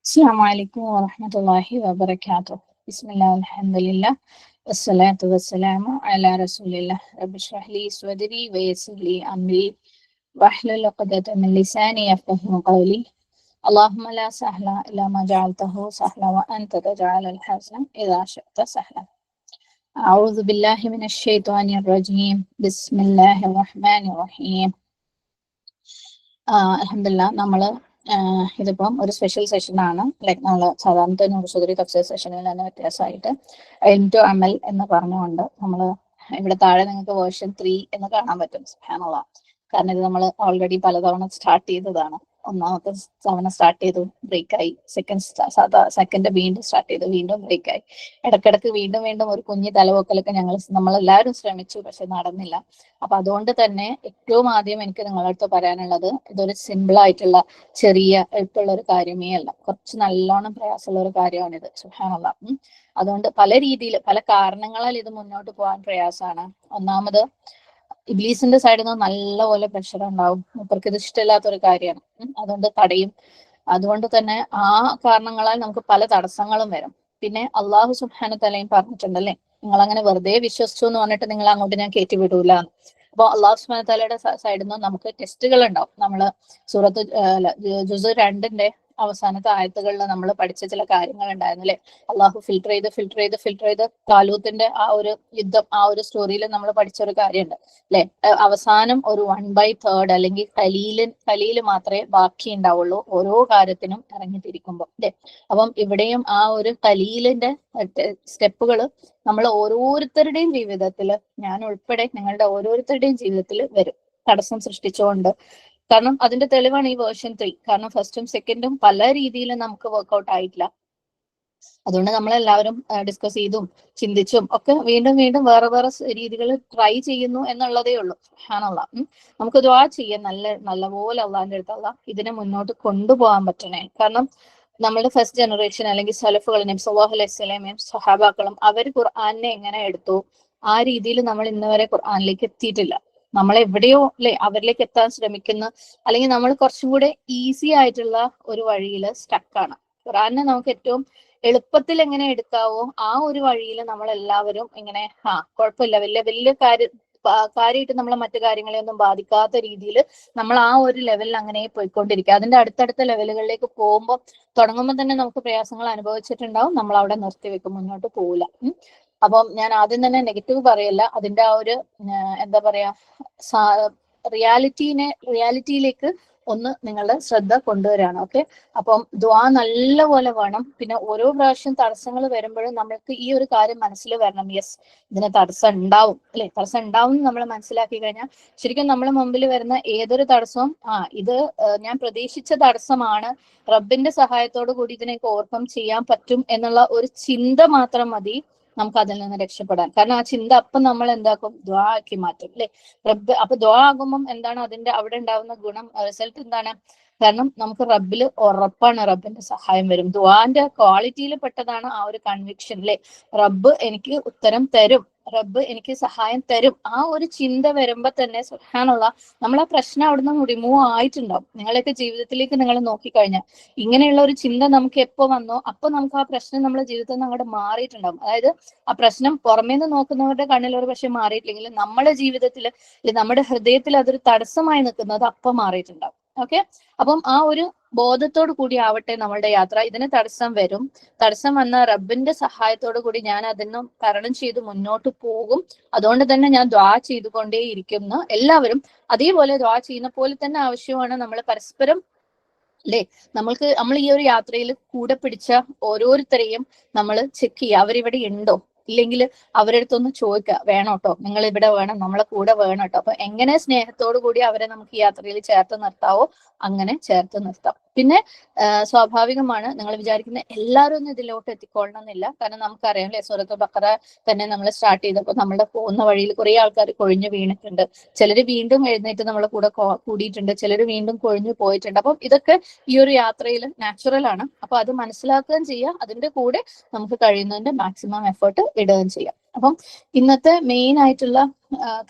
السلام عليكم ورحمة الله وبركاته. بسم الله والحمد لله والصلاة والسلام على رسول الله. رب اشرح لي صدري ويسر لي أمري واحلل عقدة من لساني يفقهوا قولي. اللهم لا سهل إلا ما جعلته سهلا وأنت تجعل الحزن إذا شئت سهلا. أعوذ بالله من الشيطان الرجيم. بسم الله الرحمن الرحيم. അൽഹംദുലില്ലാ നമ്മള് ഇതിപ്പം ഒരു സ്പെഷ്യൽ സെഷൻ ആണ്. ലൈക്ക് നമ്മൾ സാധാരണ നൂറുസുദരി തഫ്സീർ സെഷനിൽ തന്നെ വ്യത്യാസമായിട്ട് ഇൽം ടു അമൽ എന്ന് പറഞ്ഞുകൊണ്ട് നമ്മൾ ഇവിടെ താഴെ നിങ്ങൾക്ക് വേർഷൻ 3 എന്ന് കാണാൻ പറ്റും. സുബ്ഹാനല്ലാഹ്. കാരണം ഇത് നമ്മൾ ഓൾറെഡി പലതവണ സ്റ്റാർട്ട് ചെയ്തതാണ്. ഒന്നാമത്തെ തവണ സ്റ്റാർട്ട് ചെയ്തു, ബ്രേക്കായി. സെക്കൻഡ് വീണ്ടും സ്റ്റാർട്ട് ചെയ്തു, വീണ്ടും ബ്രേക്കായി. ഇടയ്ക്കിടയ്ക്ക് വീണ്ടും വീണ്ടും ഒരു കുഞ്ഞു തലവൊക്കലൊക്കെ നമ്മളെല്ലാവരും ശ്രമിച്ചു, പക്ഷെ നടന്നില്ല. അപ്പൊ അതുകൊണ്ട് തന്നെ ഏറ്റവും ആദ്യം എനിക്ക് നിങ്ങളുടെ അടുത്ത് പറയാനുള്ളത്, ഇതൊരു സിമ്പിൾ ആയിട്ടുള്ള ചെറിയ എളുപ്പമുള്ള ഒരു കാര്യമേ അല്ല. കുറച്ച് നല്ലോണം പ്രയാസമുള്ള ഒരു കാര്യമാണിത്. സുബ്ഹാനല്ലാഹ്. അതുകൊണ്ട് പല രീതിയിൽ പല കാരണങ്ങളാൽ ഇത് മുന്നോട്ട് പോകാൻ പ്രയാസമാണ്. ഒന്നാമത് ഇബ്ലീസിന്റെ സൈഡിൽ നിന്ന് നല്ലപോലെ പ്രഷർ ഉണ്ടാവും. മൂപ്പർക്ക് ഇത് ഇഷ്ടമില്ലാത്തൊരു കാര്യമാണ്. അതുകൊണ്ട് തടയും. അതുകൊണ്ട് തന്നെ ആ കാരണങ്ങളാൽ നമുക്ക് പല തടസ്സങ്ങളും വരും. പിന്നെ അള്ളാഹു സുബ്ഹാനഹു തആലയും പറഞ്ഞിട്ടുണ്ടല്ലേ, നിങ്ങൾ അങ്ങനെ വെറുതെ വിശ്വസിച്ചു എന്ന് പറഞ്ഞിട്ട് നിങ്ങൾ അങ്ങോട്ട് ഞാൻ കയറ്റി വിടൂല. അപ്പോൾ അള്ളാഹു സുബ്ഹാനഹു തആലയുടെ സൈഡിൽ നിന്ന് നമുക്ക് ടെസ്റ്റുകൾ ഉണ്ടാവും. നമ്മള് സൂറത്ത് ജുസ് 2 അവസാനത്തെ ആയത്തുകളിൽ നമ്മൾ പഠിച്ച ചില കാര്യങ്ങൾ ഉണ്ടായിരുന്നു അല്ലെ. അള്ളാഹു ഫിൽട്ടർ ചെയ്ത് താലൂത്തിന്റെ ആ ഒരു യുദ്ധം, ആ ഒരു സ്റ്റോറിയിൽ നമ്മൾ പഠിച്ച ഒരു കാര്യമുണ്ട് അല്ലെ. അവസാനം ഒരു 1/3 അല്ലെങ്കിൽ കലീല് മാത്രമേ ബാക്കി ഉണ്ടാവുള്ളൂ ഓരോ കാര്യത്തിനും ഇറങ്ങിത്തിരിക്കുമ്പോൾ അല്ലെ. അപ്പം ഇവിടെയും ആ ഒരു കലീലിന്റെ സ്റ്റെപ്പുകൾ നമ്മൾ ഓരോരുത്തരുടെയും ജീവിതത്തിൽ, ഞാൻ ഉൾപ്പെടെ നിങ്ങളുടെ ഓരോരുത്തരുടെയും ജീവിതത്തിൽ വരും, തടസ്സം സൃഷ്ടിച്ചുകൊണ്ട്. കാരണം അതിന്റെ തെളിവാണ് ഈ വേർഷൻ 3. കാരണം ഫസ്റ്റും സെക്കൻഡും പല രീതിയിലും നമുക്ക് വർക്ക്ഔട്ട് ആയിട്ടില്ല. അതുകൊണ്ട് നമ്മളെല്ലാവരും ഡിസ്കസ് ചെയ്തും ചിന്തിച്ചും ഒക്കെ വീണ്ടും വീണ്ടും വേറെ വേറെ രീതികൾ ട്രൈ ചെയ്യുന്നു എന്നുള്ളതേ ഉള്ളൂ. സുബ്ഹാനല്ലാഹ്. നമുക്ക് ദുആ ചെയ്യാം, നല്ലപോലെ അള്ളാഹിന്റെ അടുത്ത് അള്ളാഹ് ഇതിനെ മുന്നോട്ട് കൊണ്ടുപോകാൻ പറ്റണേ. കാരണം നമ്മുടെ ഫസ്റ്റ് ജനറേഷൻ അല്ലെങ്കിൽ സലഫുകൾ, നബി സല്ലല്ലാഹു അലൈഹി വസല്ലമയും സഹാബാക്കളും അവർ ഖുർആനെ എങ്ങനെ എടുത്തു, ആ രീതിയിൽ നമ്മൾ ഇന്ന് വരെ ഖുർആനിലേക്ക് എത്തിയിട്ടില്ല. നമ്മൾ എവിടെയോ അല്ലെ അവരിലേക്ക് എത്താൻ ശ്രമിക്കുന്ന, അല്ലെങ്കിൽ നമ്മൾ കുറച്ചും കൂടെ ഈസി ആയിട്ടുള്ള ഒരു വഴിയിൽ സ്റ്റക്കാണ്. ഖുർആനെ നമുക്ക് ഏറ്റവും എളുപ്പത്തിൽ എങ്ങനെ എടുക്കാവോ ആ ഒരു വഴിയിൽ നമ്മൾ എല്ലാവരും ഇങ്ങനെ കുഴപ്പമില്ല, വലിയ കാര്യമായിട്ട് നമ്മളെ മറ്റു കാര്യങ്ങളെ ഒന്നും ബാധിക്കാത്ത രീതിയിൽ നമ്മൾ ആ ഒരു ലെവലിൽ അങ്ങനെ പോയിക്കൊണ്ടിരിക്കുക. അതിന്റെ അടുത്തടുത്ത ലെവലുകളിലേക്ക് പോകുമ്പോൾ തുടങ്ങുമ്പോൾ തന്നെ നമുക്ക് പ്രയാസങ്ങൾ അനുഭവിച്ചിട്ടുണ്ടാവും. നമ്മൾ അവിടെ നിർത്തിവെക്കും, മുന്നോട്ട് പോവില്ല. അപ്പം ഞാൻ ആദ്യം തന്നെ നെഗറ്റീവ് പറയല്ല, അതിന്റെ ആ ഒരു എന്താ പറയാ റിയാലിറ്റിയിലേക്ക് ഒന്ന് നിങ്ങളുടെ ശ്രദ്ധ കൊണ്ടുവരാണ്. ഓക്കെ. അപ്പം ദുആ നല്ലപോലെ വേണം. പിന്നെ ഓരോ പ്രാവശ്യം തടസ്സങ്ങൾ വരുമ്പോഴും നമ്മൾക്ക് ഈ ഒരു കാര്യം മനസ്സിൽ വരണം, യെസ് ഇതിന് തടസ്സം ഉണ്ടാവും അല്ലെ. തടസ്സം ഉണ്ടാവും നമ്മൾ മനസ്സിലാക്കി കഴിഞ്ഞാൽ ശരിക്കും നമ്മളെ മുമ്പിൽ വരുന്ന ഏതൊരു തടസ്സവും ഇത് ഞാൻ പ്രതീക്ഷിച്ച തടസ്സമാണ്, റബ്ബിന്റെ സഹായത്തോടു കൂടി ഇതിനൊക്കെ ഓവർകം ചെയ്യാൻ പറ്റും എന്നുള്ള ഒരു ചിന്ത മാത്രം മതി നമുക്ക് അതിൽ നിന്ന് രക്ഷപ്പെടാൻ. കാരണം ആ ചിന്ത അപ്പം നമ്മൾ എന്താക്കും, ദ്വാ ആക്കി മാറ്റും അല്ലെ. റബ്ബ് അപ്പൊ ദ്വാ ആകുമ്പം എന്താണ് അതിന്റെ അവിടെ ഉണ്ടാവുന്ന ഗുണം, റിസൾട്ട് എന്താണ്? കാരണം നമുക്ക് റബ്ബിൽ ഉറപ്പാണ് റബ്ബിന്റെ സഹായം വരും. ദ്വാന്റെ ക്വാളിറ്റിയിൽ പെട്ടതാണ് ആ ഒരു കൺവിക്ഷൻ അല്ലെ. റബ്ബ് എനിക്ക് ഉത്തരം തരും, റബ്ബ് എനിക്ക് സഹായം തരും. ആ ഒരു ചിന്ത വരുമ്പോ തന്നെ സുബ്ഹാനല്ലാഹ് നമ്മൾ ആ പ്രശ്നം അവിടുന്ന് റിമൂവ് ആയിട്ടുണ്ടാവും. നിങ്ങളൊക്കെ ജീവിതത്തിലേക്ക് നിങ്ങൾ നോക്കിക്കഴിഞ്ഞാൽ ഇങ്ങനെയുള്ള ഒരു ചിന്ത നമുക്ക് എപ്പോ വന്നോ അപ്പൊ നമുക്ക് ആ പ്രശ്നം നമ്മുടെ ജീവിതത്തിൽ നിന്ന് അങ്ങോട്ട് മാറിയിട്ടുണ്ടാവും. അതായത് ആ പ്രശ്നം പുറമേന്ന് നോക്കുന്നവരുടെ കണ്ണിൽ ഒരു പക്ഷെ മാറിയിട്ടില്ലെങ്കിൽ നമ്മുടെ ജീവിതത്തിൽ നമ്മുടെ ഹൃദയത്തിൽ അതൊരു തടസ്സമായി നിൽക്കുന്നത് അപ്പം മാറിയിട്ടുണ്ടാവും. ഓക്കെ. അപ്പം ആ ഒരു ബോധത്തോടു കൂടി ആവട്ടെ നമ്മളുടെ യാത്ര. ഇതിന് തടസ്സം വരും, തടസ്സം വന്ന റബ്ബിന്റെ സഹായത്തോടു കൂടി ഞാൻ അതിനും തരണം ചെയ്ത് മുന്നോട്ട് പോകും. അതുകൊണ്ട് തന്നെ ഞാൻ ദ്വാ ചെയ്തുകൊണ്ടേ ഇരിക്കുന്നു. എല്ലാവരും അതേപോലെ ദ്വാ ചെയ്യുന്ന പോലെ തന്നെ ആവശ്യമാണ്. നമ്മൾ പരസ്പരം അല്ലെ, നമ്മൾ ഈ ഒരു യാത്രയിൽ കൂടെ പിടിച്ച ഓരോരുത്തരെയും നമ്മൾ ചെക്ക് ചെയ്യുക, അവരിവിടെ ഉണ്ടോ, ഇല്ലെങ്കിൽ അവരുടെ അടുത്തൊന്ന് ചോദിക്കുക, വേണോട്ടോ നിങ്ങൾ ഇവിടെ വേണം, നമ്മളെ കൂടെ വേണോട്ടോ. അപ്പൊ എങ്ങനെ സ്നേഹത്തോടു കൂടി അവരെ നമുക്ക് ഈ യാത്രയിൽ ചേർത്ത് നിർത്താവോ അങ്ങനെ ചേർത്ത് നിർത്താം. പിന്നെ സ്വാഭാവികമാണ് നിങ്ങൾ വിചാരിക്കുന്ന എല്ലാവരും ഒന്നും ഇതിലോട്ട് എത്തിക്കൊള്ളണം എന്നില്ല. കാരണം നമുക്കറിയാം അല്ലെ, സൂറത്തുൽ ബഖറ തന്നെ നമ്മൾ സ്റ്റാർട്ട് ചെയ്തപ്പോൾ നമ്മുടെ പോകുന്ന വഴിയിൽ കുറെ ആൾക്കാർ കൊഴിഞ്ഞു വീണിട്ടുണ്ട്, ചിലര് വീണ്ടും എഴുന്നേറ്റ് നമ്മളെ കൂടെ കൂടിയിട്ടുണ്ട്, ചിലര് വീണ്ടും കൊഴിഞ്ഞു പോയിട്ടുണ്ട്. അപ്പം ഇതൊക്കെ ഈ ഒരു യാത്രയിൽ നാച്ചുറൽ ആണ്. അപ്പൊ അത് മനസ്സിലാക്കുകയും ചെയ്യുക, അതിന്റെ കൂടെ നമുക്ക് കഴിയുന്നതിന്റെ മാക്സിമം എഫേർട്ട് ഇടുകയും ചെയ്യാം. അപ്പം ഇന്നത്തെ മെയിൻ ആയിട്ടുള്ള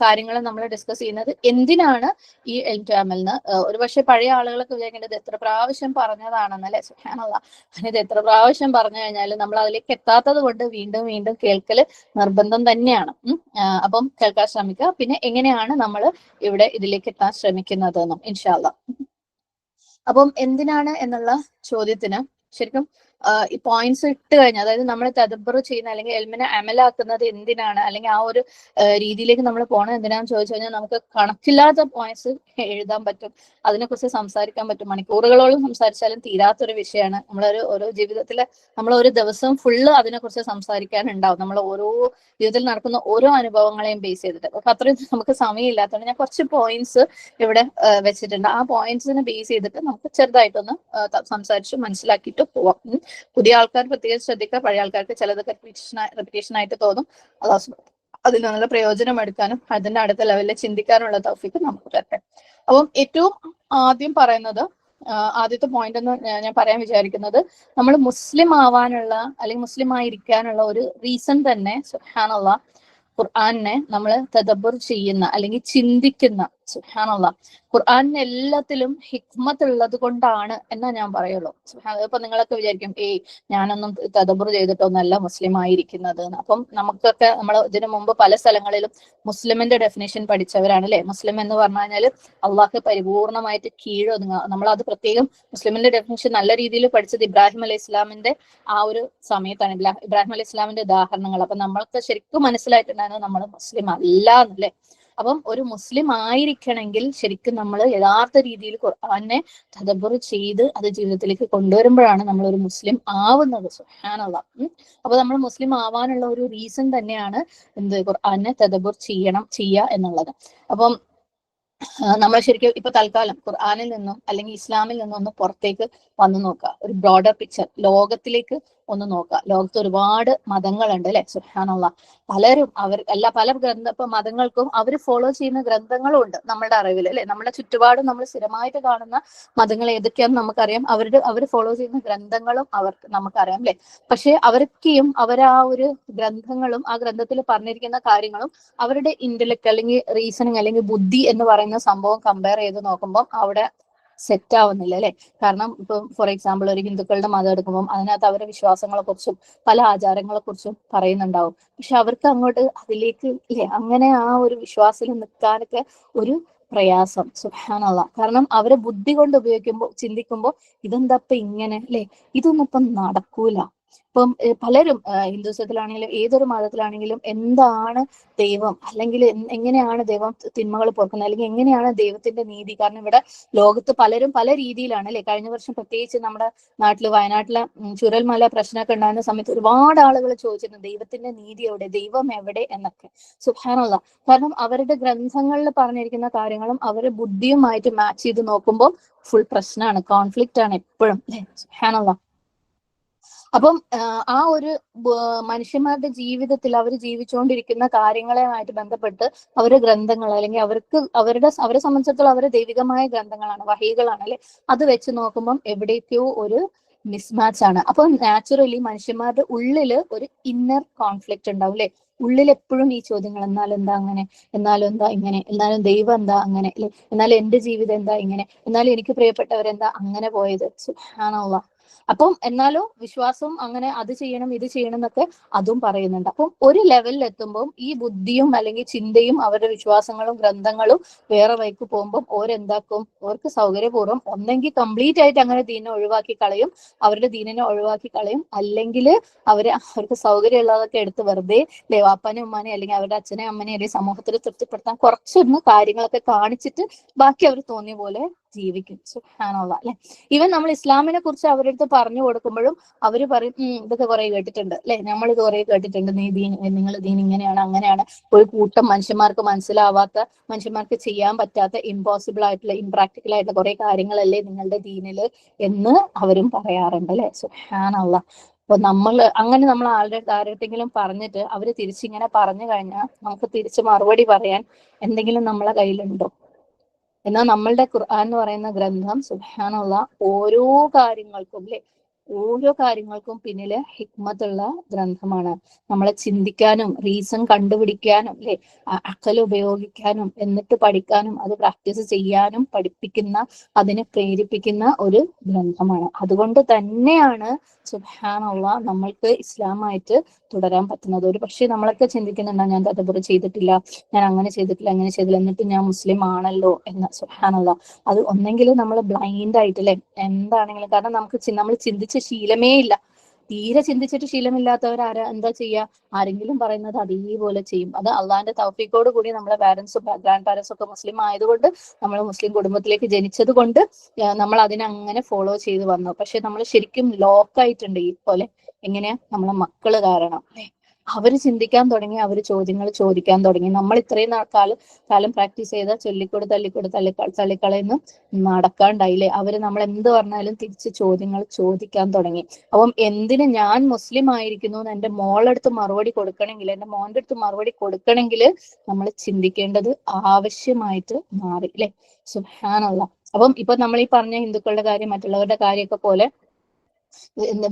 കാര്യങ്ങൾ നമ്മൾ ഡിസ്കസ് ചെയ്യുന്നത് എന്തിനാണ് ഈ എൽറ്റാമലിന്. ഒരുപക്ഷെ പഴയ ആളുകളൊക്കെ വിചാരിക്കേണ്ടത് എത്ര പ്രാവശ്യം പറഞ്ഞതാണെന്നല്ലേ. സുബ്ഹാനല്ലാഹ്, ഇത് എത്ര പ്രാവശ്യം പറഞ്ഞു കഴിഞ്ഞാൽ നമ്മൾ അതിലേക്ക് എത്താത്തത് കൊണ്ട് വീണ്ടും വീണ്ടും കേൾക്കല് നിർബന്ധം തന്നെയാണ്. അപ്പം കേൾക്കാൻ ശ്രമിക്കുക. പിന്നെ എങ്ങനെയാണ് നമ്മൾ ഇവിടെ ഇതിലേക്ക് എത്താൻ ശ്രമിക്കുന്നത് എന്നും ഇൻഷാ അല്ലാഹ്. അപ്പം എന്തിനാണ് എന്നുള്ള ചോദ്യത്തിന് ശരിക്കും ഈ പോയിന്റ്സ് ഇട്ട് കഴിഞ്ഞാൽ, അതായത് നമ്മൾ തദബ്ബർ ചെയ്യുന്ന അല്ലെങ്കിൽ എൽമിനെ അമലാക്കുന്നത് എന്തിനാണ്, അല്ലെങ്കിൽ ആ ഒരു രീതിയിലേക്ക് നമ്മൾ പോകണം എന്തിനാന്ന് ചോദിച്ചു കഴിഞ്ഞാൽ നമുക്ക് കണക്കില്ലാത്ത പോയിന്റ്സ് എഴുതാൻ പറ്റും, അതിനെക്കുറിച്ച് സംസാരിക്കാൻ പറ്റും. മണിക്കൂറുകളോളം സംസാരിച്ചാലും തീരാത്തൊരു വിഷയമാണ്. ഓരോ ജീവിതത്തിലെ നമ്മൾ ഒരു ദിവസം ഫുള്ള് അതിനെക്കുറിച്ച് സംസാരിക്കാനുണ്ടാവും, നമ്മൾ ഓരോ ജീവിതത്തിൽ നടക്കുന്ന ഓരോ അനുഭവങ്ങളെയും ബേസ് ചെയ്തിട്ട്. അപ്പൊ അത്രയും നമുക്ക് സമയമില്ലാത്തതുകൊണ്ട് ഞാൻ കുറച്ച് പോയിന്റ്സ് ഇവിടെ വെച്ചിട്ടുണ്ട്. ആ പോയിന്റ്സിനെ ബേസ് ചെയ്തിട്ട് നമുക്ക് ചെറുതായിട്ടൊന്ന് സംസാരിച്ച് മനസ്സിലാക്കിയിട്ട് പോവാം. പുതിയ ആൾക്കാർ പ്രത്യേകം ശ്രദ്ധിക്കുക. പഴയ ആൾക്കാർക്ക് ചിലതൊക്കെ റിപ്പീറ്റേഷൻ ആയിട്ട് തോന്നും. അതിൽ നിന്നുള്ള പ്രയോജനം എടുക്കാനും അതിന്റെ അടുത്ത ലെവലിൽ ചിന്തിക്കാനുള്ള തൗഫീക്ക് നമുക്ക് തരട്ടെ. അപ്പം ഏറ്റവും ആദ്യം പറയുന്നത്, ആദ്യത്തെ പോയിന്റ് എന്ന് ഞാൻ പറയാൻ വിചാരിക്കുന്നത്, നമ്മൾ മുസ്ലിം ആവാനുള്ള അല്ലെങ്കിൽ മുസ്ലിം ആയിരിക്കാനുള്ള ഒരു റീസൺ തന്നെ സുബ്ഹാനല്ലാഹ് ഖുർആനെ നമ്മൾ തദബ്ബുർ ചെയ്യുന്ന അല്ലെങ്കിൽ ചിന്തിക്കുന്ന, സുബ്ഹാനല്ലാഹ്, ഖുർആനിന് എല്ലാത്തിലും ഹിക്മത്ത് ഉള്ളത് കൊണ്ടാണ് എന്നാ ഞാൻ പറയുള്ളൂ. ഇപ്പൊ നിങ്ങളൊക്കെ വിചാരിക്കും ഞാനൊന്നും തദബ്ബുർ ചെയ്തിട്ടൊന്നല്ല മുസ്ലിം ആയിരിക്കുന്നത്. അപ്പം നമുക്കൊക്കെ നമ്മൾ ഇതിനു മുമ്പ് പല സ്ഥലങ്ങളിലും മുസ്ലിമിന്റെ ഡെഫിനേഷൻ പഠിച്ചവരാണ് അല്ലെ. മുസ്ലിം എന്ന് പറഞ്ഞു കഴിഞ്ഞാൽ അള്ളാഹ് പരിപൂർണമായിട്ട് കീഴൊതുങ്ങുക. നമ്മളത് പ്രത്യേകം മുസ്ലിമിന്റെ ഡെഫിനേഷൻ നല്ല രീതിയിൽ പഠിച്ചത് ഇബ്രാഹിം അലൈഹി ഇസ്ലാമിന്റെ ആ ഒരു സമയത്താണ്. ഇബ്രാഹിം അലൈഹി ഇസ്ലാമിന്റെ ഉദാഹരണങ്ങൾ. അപ്പൊ നമ്മൾക്ക് ശരിക്കും മനസ്സിലായിട്ടുണ്ടായിരുന്നു നമ്മൾ മുസ്ലിം അല്ല എന്നല്ലേ. അപ്പം ഒരു മുസ്ലിം ആയിരിക്കണമെങ്കിൽ ശരിക്കും നമ്മൾ യഥാർത്ഥ രീതിയിൽ ഖുർആനെ തദബ്ബുർ ചെയ്ത് അത് ജീവിതത്തിലേക്ക് കൊണ്ടുവരുമ്പോഴാണ് നമ്മൾ ഒരു മുസ്ലിം ആവുന്നത്. സുബ്ഹാനല്ലാഹ്. അപ്പൊ നമ്മൾ മുസ്ലിം ആവാനുള്ള ഒരു റീസൺ തന്നെയാണ് ഖുർആനെ തദബ്ബുർ ചെയ്യുക എന്നുള്ളത്. അപ്പം നമ്മൾ ശരിക്കും ഇപ്പൊ തൽക്കാലം ഖുർആനിൽ നിന്നും അല്ലെങ്കിൽ ഇസ്ലാമിൽ നിന്നും ഒന്ന് പുറത്തേക്ക് വന്നു നോക്കുക, ഒരു ബ്രോഡർ പിക്ചർ ലോകത്തിലേക്ക് ഒന്ന് നോക്കുക. ലോകത്ത് ഒരുപാട് മതങ്ങളുണ്ട് അല്ലെ. സുബ്ഹാനല്ലാഹ്, പലരും പല ഇപ്പൊ മതങ്ങൾക്കും അവർ ഫോളോ ചെയ്യുന്ന ഗ്രന്ഥങ്ങളും ഉണ്ട് നമ്മളുടെ അറിവിൽ അല്ലെ. നമ്മുടെ ചുറ്റുപാടും നമ്മൾ സ്ഥിരമായിട്ട് കാണുന്ന മതങ്ങൾ ഏതൊക്കെയാണെന്ന് നമുക്കറിയാം, അവർ ഫോളോ ചെയ്യുന്ന ഗ്രന്ഥങ്ങളും നമുക്കറിയാം അല്ലെ. പക്ഷെ അവരൊക്കെയും ആ ഒരു ഗ്രന്ഥങ്ങളും ആ ഗ്രന്ഥത്തിൽ പറഞ്ഞിരിക്കുന്ന കാര്യങ്ങളും അവരുടെ ഇന്റലക്ട് അല്ലെങ്കിൽ റീസണിങ് അല്ലെങ്കിൽ ബുദ്ധി എന്ന് പറയുന്ന സംഭവം കമ്പയർ ചെയ്ത് നോക്കുമ്പോൾ അവിടെ സെറ്റ് ആവുന്നില്ല അല്ലെ. കാരണം ഇപ്പൊ ഫോർ എക്സാമ്പിൾ ഒരു ഹിന്ദുക്കളുടെ മതം എടുക്കുമ്പോൾ അതിനകത്ത് അവരുടെ വിശ്വാസങ്ങളെ കുറിച്ചും പല ആചാരങ്ങളെ കുറിച്ചും പറയുന്നുണ്ടാവും. പക്ഷെ അവർക്ക് അങ്ങോട്ട് അതിലേക്ക് അങ്ങനെ ആ ഒരു വിശ്വാസത്തിൽ നിൽക്കാനൊക്കെ ഒരു പ്രയാസം. സുബ്ഹാനല്ലാഹ്. കാരണം അവരെ ബുദ്ധി കൊണ്ട് ചിന്തിക്കുമ്പോൾ ഇതെന്താ ഇപ്പൊ ഇങ്ങനെ അല്ലെ, ഇതൊന്നും ഇപ്പം നടക്കൂല. ഇപ്പം പലരും ഹിന്ദുസത്തിലാണെങ്കിലും ഏതൊരു മതത്തിലാണെങ്കിലും എന്താണ് ദൈവം, അല്ലെങ്കിൽ എങ്ങനെയാണ് ദൈവം തിന്മകൾ പൊറുക്കുന്നത്, അല്ലെങ്കിൽ എങ്ങനെയാണ് ദൈവത്തിന്റെ നീതി. കാരണം ഇവിടെ ലോകത്ത് പലരും പല രീതിയിലാണ് അല്ലെ. കഴിഞ്ഞ വർഷം പ്രത്യേകിച്ച് നമ്മുടെ വയനാട്ടിലെ ചുരൽമല പ്രശ്നമൊക്കെ ഉണ്ടാകുന്ന സമയത്ത് ഒരുപാട് ആളുകൾ ചോദിച്ചിരുന്നു ദൈവത്തിന്റെ നീതി എവിടെ, ദൈവം എവിടെ എന്നൊക്കെ. സുബ്ഹാനല്ലാഹ്. കാരണം അവരുടെ ഗ്രന്ഥങ്ങളിൽ പറഞ്ഞിരിക്കുന്ന കാര്യങ്ങളും അവരുടെ ബുദ്ധിയുമായിട്ട് മാച്ച് ചെയ്ത് നോക്കുമ്പോൾ ഫുൾ പ്രശ്നമാണ്, കോൺഫ്ലിക്റ്റ് ആണ് എപ്പോഴും അല്ലെ. സുബ്ഹാനല്ലാഹ്. അപ്പം ആ ഒരു മനുഷ്യന്മാരുടെ ജീവിതത്തിൽ അവർ ജീവിച്ചുകൊണ്ടിരിക്കുന്ന കാര്യങ്ങളുമായിട്ട് ബന്ധപ്പെട്ട് അവരുടെ ഗ്രന്ഥങ്ങൾ അല്ലെങ്കിൽ അവരെ സംബന്ധിച്ചിടത്തോളം അവരെ ദൈവികമായ ഗ്രന്ഥങ്ങളാണ്, വഹികളാണ് അല്ലെ. അത് വെച്ച് നോക്കുമ്പോൾ എവിടേക്കോ ഒരു മിസ്മാച്ച് ആണ്. അപ്പൊ നാച്ചുറലി മനുഷ്യന്മാരുടെ ഉള്ളില് ഒരു ഇന്നർ കോൺഫ്ലിക്റ്റ് ഉണ്ടാവും അല്ലെ. ഉള്ളിൽ എപ്പോഴും ഈ ചോദ്യങ്ങൾ, എന്നാലും എന്താ അങ്ങനെ, എന്നാലും എന്താ ഇങ്ങനെ, എന്നാലും ദൈവം എന്താ അങ്ങനെ അല്ലെ, എന്നാലും എന്റെ ജീവിതം എന്താ ഇങ്ങനെ, എന്നാലും എനിക്ക് പ്രിയപ്പെട്ടവരെന്താ അങ്ങനെ പോയത്. സുബ്ഹാനല്ലാഹ്. അപ്പം എന്നാലും വിശ്വാസവും അങ്ങനെ അത് ചെയ്യണം ഇത് ചെയ്യണം എന്നൊക്കെ അതും പറയുന്നുണ്ട്. അപ്പം ഒരു ലെവലിൽ എത്തുമ്പോൾ ഈ ബുദ്ധിയും അല്ലെങ്കിൽ ചിന്തയും അവരുടെ വിശ്വാസങ്ങളും ഗ്രന്ഥങ്ങളും വേറെ വഴിക്ക് പോകുമ്പോൾ ഓരെന്താക്കും, അവർക്ക് സൗകര്യപൂർവ്വം ഒന്നെങ്കിൽ കംപ്ലീറ്റ് ആയിട്ട് അങ്ങനെ ദീനെ ഒഴിവാക്കി കളയും, അവരുടെ ദീനിനെ ഒഴിവാക്കി കളയും, അല്ലെങ്കിൽ അവർക്ക് സൗകര്യമുള്ളതൊക്കെ എടുത്ത് വെറുതെ വാപ്പാനെ ഉമ്മാനെ അല്ലെങ്കിൽ അവരുടെ അച്ഛനെ അമ്മനെ അല്ലെങ്കിൽ സമൂഹത്തിൽ തൃപ്തിപ്പെടുത്താൻ കുറച്ചൊന്ന് കാര്യങ്ങളൊക്കെ കാണിച്ചിട്ട് ബാക്കി അവർ തോന്നിയ പോലെ ജീവിക്കും. സുബ്ഹാനല്ലാഹ് അല്ലെ. ഈവൻ നമ്മൾ ഇസ്ലാമിനെ കുറിച്ച് അവരുടെ അടുത്ത് പറഞ്ഞു കൊടുക്കുമ്പോഴും അവര് പറയും ഇതൊക്കെ കുറെ കേട്ടിട്ടുണ്ട് അല്ലെ, നമ്മൾ ഇത് കുറെ കേട്ടിട്ടുണ്ട്, നിങ്ങൾ ദീൻ ഇങ്ങനെയാണ് അങ്ങനെയാണ്, ഒരു കൂട്ടം മനുഷ്യന്മാർക്ക് മനസ്സിലാവാത്ത, മനുഷ്യന്മാർക്ക് ചെയ്യാൻ പറ്റാത്ത, ഇമ്പോസിബിൾ ആയിട്ടുള്ള ഇംപ്രാക്ടിക്കൽ ആയിട്ടുള്ള കുറെ കാര്യങ്ങളല്ലേ നിങ്ങളുടെ ദീനില് എന്ന് അവരും പറയാറുണ്ട് അല്ലെ. സുബ്ഹാനല്ലാഹ്. അപ്പൊ നമ്മൾ ആരുടെങ്കിലും പറഞ്ഞിട്ട് അവര് തിരിച്ചിങ്ങനെ പറഞ്ഞു കഴിഞ്ഞാൽ നമുക്ക് തിരിച്ച് മറുപടി പറയാൻ എന്തെങ്കിലും നമ്മളെ കയ്യിലുണ്ടോ? എന്നാൽ നമ്മളുടെ ഖുർആൻ എന്ന് പറയുന്ന ഗ്രന്ഥം സുബ്ഹാനല്ലാഹ് ഓരോ കാര്യങ്ങൾക്കും അല്ലെ ഓരോ കാര്യങ്ങൾക്കും പിന്നില് ഹിക്മത്തുള്ള ഗ്രന്ഥമാണ്. നമ്മളെ ചിന്തിക്കാനും റീസൺ കണ്ടുപിടിക്കാനും അല്ലെ, അക്കൽ ഉപയോഗിക്കാനും എന്നിട്ട് പഠിക്കാനും അത് പ്രാക്ടീസ് ചെയ്യാനും പഠിപ്പിക്കുന്ന, അതിനെ പ്രേരിപ്പിക്കുന്ന ഒരു ഗ്രന്ഥമാണ്. അതുകൊണ്ട് തന്നെയാണ് സുബ്ഹാനല്ലാഹ് നമ്മൾക്ക് ഇസ്ലാമായിട്ട് തുടരാൻ പറ്റുന്നത്. ഒരു പക്ഷേ നമ്മളൊക്കെ ചിന്തിക്കുന്നുണ്ടാവും, ഞാൻ തദബ്ബുർ ചെയ്തിട്ടില്ല, ഞാൻ അങ്ങനെ ചെയ്തിട്ടില്ല, അങ്ങനെ ചെയ്തില്ല, എന്നിട്ട് ഞാൻ മുസ്ലിം ആണല്ലോ എന്ന്. സുബ്ഹാനല്ലാഹ്, അത് ഒന്നെങ്കിൽ നമ്മൾ ബ്ലൈൻഡ് ആയിട്ടല്ലേ എന്താണെങ്കിലും, കാരണം നമ്മൾ ചിന്തിച്ച ശീലമേ ഇല്ല. തീരെ ചിന്തിച്ചിട്ട് ശീലമില്ലാത്തവർ എന്താ ചെയ്യുക, ആരെങ്കിലും പറയുന്നത് അതേപോലെ ചെയ്യും. അത് അള്ളാഹിന്റെ തൗഫീഖോട് കൂടി നമ്മുടെ പാരന്റ്സും ഗ്രാൻഡ് പാരന്റ്സും ഒക്കെ മുസ്ലിം ആയതുകൊണ്ട്, നമ്മൾ മുസ്ലിം കുടുംബത്തിലേക്ക് ജനിച്ചത് കൊണ്ട് നമ്മൾ അതിനെ അങ്ങനെ ഫോളോ ചെയ്ത് വന്നു. പക്ഷെ നമ്മൾ ശരിക്കും ലോക്കായിട്ടുണ്ട് ഈ പോലെ. എങ്ങനെയാ, നമ്മളെ മക്കള് കാരണം അവര് ചിന്തിക്കാൻ തുടങ്ങി, അവര് ചോദ്യങ്ങൾ ചോദിക്കാൻ തുടങ്ങി. നമ്മൾ ഇത്രയും കാലം പ്രാക്ടീസ് ചെയ്ത ചൊല്ലിക്കൊടു തല്ലിക്കൊടു തള്ളിക്കളയെന്ന് നടക്കാണ്ടായില്ലേ. അവര് നമ്മൾ എന്ത് പറഞ്ഞാലും തിരിച്ച് ചോദ്യങ്ങൾ ചോദിക്കാൻ തുടങ്ങി. അപ്പം എന്തിന് ഞാൻ മുസ്ലിം ആയിരിക്കുന്നു എന്ന് എന്റെ മോളടുത്ത് മറുപടി കൊടുക്കണമെങ്കിൽ, എന്റെ മോന്റെ അടുത്ത് മറുപടി കൊടുക്കണമെങ്കിൽ നമ്മൾ ചിന്തിക്കേണ്ടത് ആവശ്യമായിട്ട് മാറി അല്ലെ. സുബ്ഹാനല്ലാഹ്. അപ്പം ഇപ്പൊ നമ്മൾ ഈ പറഞ്ഞ ഹിന്ദുക്കളുടെ കാര്യം, മറ്റുള്ളവരുടെ കാര്യമൊക്കെ പോലെ